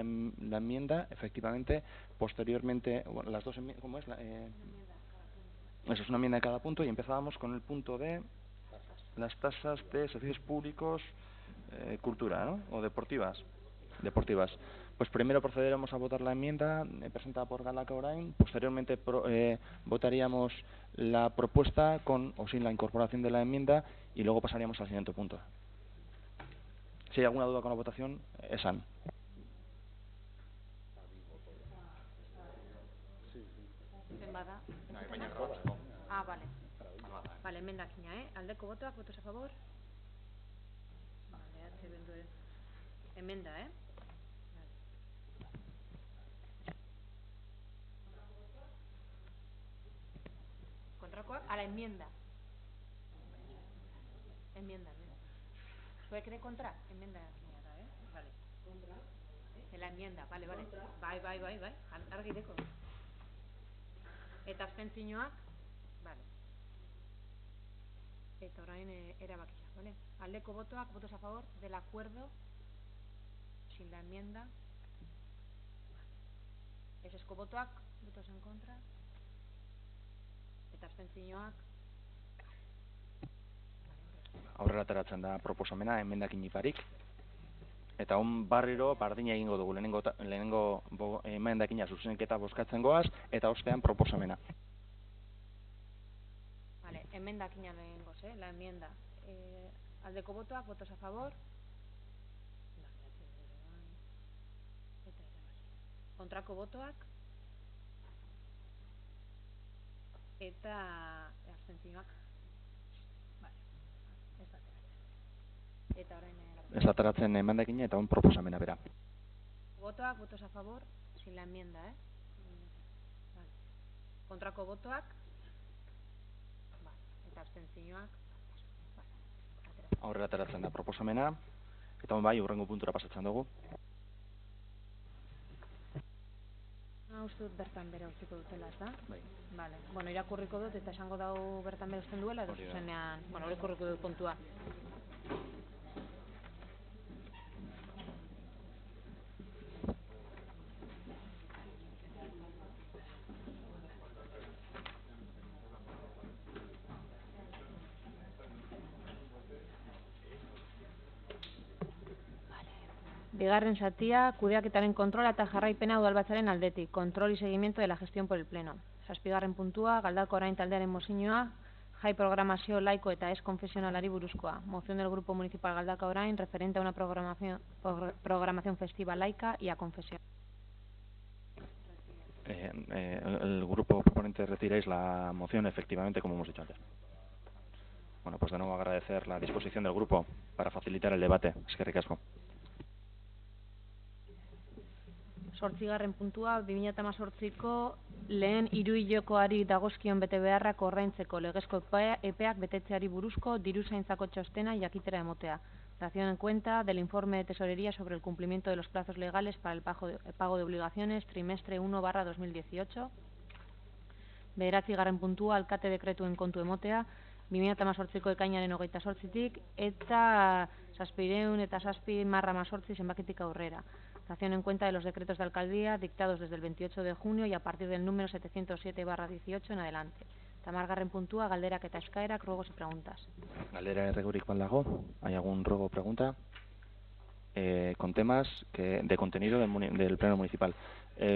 enmienda, efectivamente, posteriormente, bueno, las dos enmiendas, ¿cómo es? Eso es una enmienda de cada punto y empezábamos con el punto de las tasas de servicios públicos, cultura, ¿no? O deportivas. Pues primero procederemos a votar la enmienda presentada por Galdako Orain, posteriormente votaríamos la propuesta con o sin la incorporación de la enmienda y luego pasaríamos al siguiente punto. Si hay alguna duda con la votación, esan. Ah, vale. Vale, emendakina, aldeko botoak, votos a favor. Vale, enmenda, Kontrakoak a la enmienda. Enmienda. ¿Puede creer contra? Enmienda. Vale. ¿Contra? En la enmienda, vale. Bai. Argireko. Eta abstentzioak, vale. Eta orain erabakia, vale. Aldeko botoak, votos a favor del acuerdo sin la enmienda. Esesko botoak, votos en contra. Eta abstentzioak. Aurrera ateratzen da proposamena, emendakin iparik. Eta hon barriro bardina egingo dugu, lehenengo emendakina zuzenketa bozkatzen goaz, eta ostean proposamena. Vale, emendakina lehenengoz, la enmienda. Aldeko botoak, votos a favor. Kontrako botoak. Eta abstentzioak. Vale, ez da ateratzen. Eta orain... Ez da ateratzen emendakina eta hon proposamena bera. Botoak, votos a favor, sin la enmienda, Vale. Kontrako botoak. Vale, eta abstentzioak. Aurrera ateratzen da proposamena, eta hon bai, hurrengo puntura pasatzen dugu. Uste dut bertan bere utziko dutela, ez da? Bai. Vale. Bueno, irakurriko dut eta esango dau bertan bere uzten duela, edo zuzenean, bueno, irakurriko dut kontua. Bigarren zatia, kudeaketaren kontrola eta jarraipena udalbatzaren aldetik. Control y seguimiento de la gestión por el Pleno. Zazpigarren puntua, Galdakao Orain taldearen mozioa, jai programazio laiko eta ez konfesionalari buruzkoa. Moción del Grupo Municipal Galdakao Orain referente a una programación festiva laica y a confesión. El grupo proponente retiráis la moción, efectivamente, como hemos dicho antes. Bueno, pues de nuevo agradecer la disposición del grupo para facilitar el debate. Eskerrik asko. Zortzigarren puntua, 2018ko lehen hiruhilekoari dagozkion betebeharrak ordaintzeko legezko epeak betetzeari buruzko diruzaintzako txostena jakitera emotea. Dación en cuenta del informe de tesorería sobre el cumplimiento de los plazos legales para el pago de obligaciones, trimestre 1/2018. Bederatzigarren puntua, alkate dekretuen kontu emotea, 2018ko ekainaren 28tik eta 707/18 zenbakitik aurrera. Dación en cuenta de los decretos de alcaldía dictados desde el 28 de junio y a partir del número 707/18 en adelante. Tamargarren puntua, galderak eta eskaerak, ruegos y preguntas. Galdera erregurik baldago, ¿hay algún ruego o pregunta? Con temas de contenido del Pleno Municipal.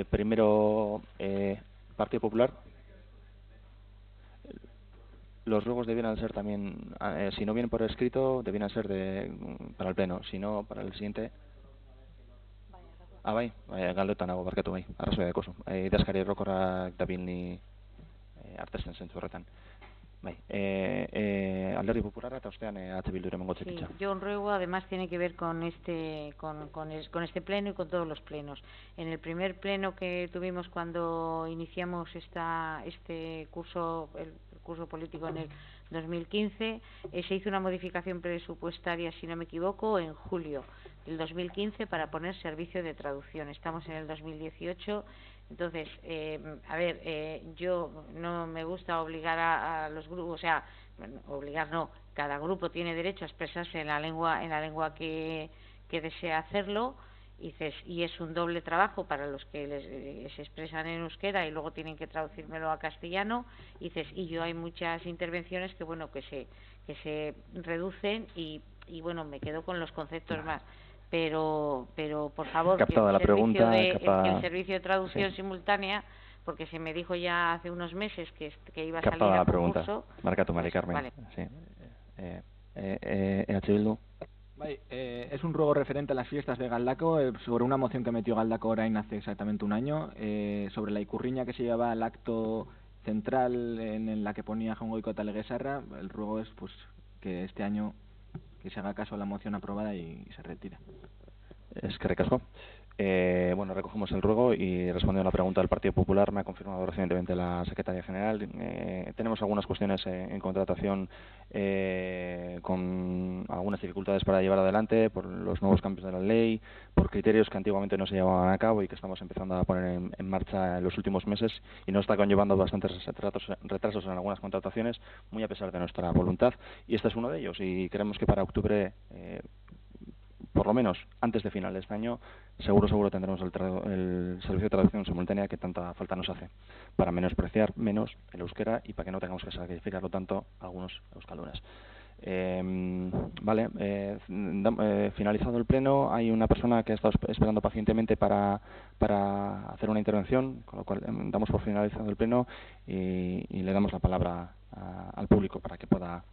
Primero, Partido Popular. Los ruegos debieran ser también, si no vienen por escrito, debieran ser para el Pleno, si no, para el siguiente. Bai, galdetan nago barkatu bai, arrazoia dekozu. Idazkari errokorrak dabil ni artesten zentzu horretan. Bai, Alderdi Popularra eta ostean H. Bilduren mongotzik itxa. Sí, yo un ruego además tiene que ver con este pleno y con todos los plenos. En el primer pleno que tuvimos cuando iniciamos este curso, el curso político en el 2015, se hizo una modificación presupuestaria, si no me equivoco, en julio del 2015 para poner servicio de traducción. Estamos en el 2018, entonces, yo no me gusta obligar a los grupos, o sea, obligar no, cada grupo tiene derecho a expresarse en la lengua que desea hacerlo, y es un doble trabajo para los que se expresan en euskera y luego tienen que traducírmelo a castellano, y yo hay muchas intervenciones que se reducen y bueno, me quedo con los conceptos más. Pero por favor, captada la pregunta, el servicio de traducción simultánea, porque se me dijo ya hace unos meses que iba a salir a concurso. Marca tu Mari Carmen. Vale. Sí. EH Bildu. Es un ruego referente a las fiestas de Galdakao, sobre una moción que metió Galdakao Orain hace exactamente un año, sobre la ikurriña que se llevaba al acto central en la que ponía Jaungoiko Taleguesarra. El ruego es pues que este año que se haga caso a la moción aprobada y se retira. Eskerrik asko. Bueno, recogemos el ruego y respondiendo a la pregunta del Partido Popular, me ha confirmado recientemente la Secretaria General. Tenemos algunas cuestiones en contratación con algunas dificultades para llevar adelante por los nuevos cambios de la ley, por criterios que antiguamente no se llevaban a cabo y que estamos empezando a poner en marcha en los últimos meses, y nos está conllevando bastantes retrasos en algunas contrataciones, muy a pesar de nuestra voluntad, y este es uno de ellos, y creemos que para octubre, por lo menos antes de final de este año, seguro tendremos el servicio de traducción simultánea que tanta falta nos hace, para menospreciar menos el euskera y para que no tengamos que sacrificarlo tanto algunos euskaldunes. Finalizado el pleno, hay una persona que ha estado esperando pacientemente para hacer una intervención, con lo cual damos por finalizado el pleno y le damos la palabra al público para que pueda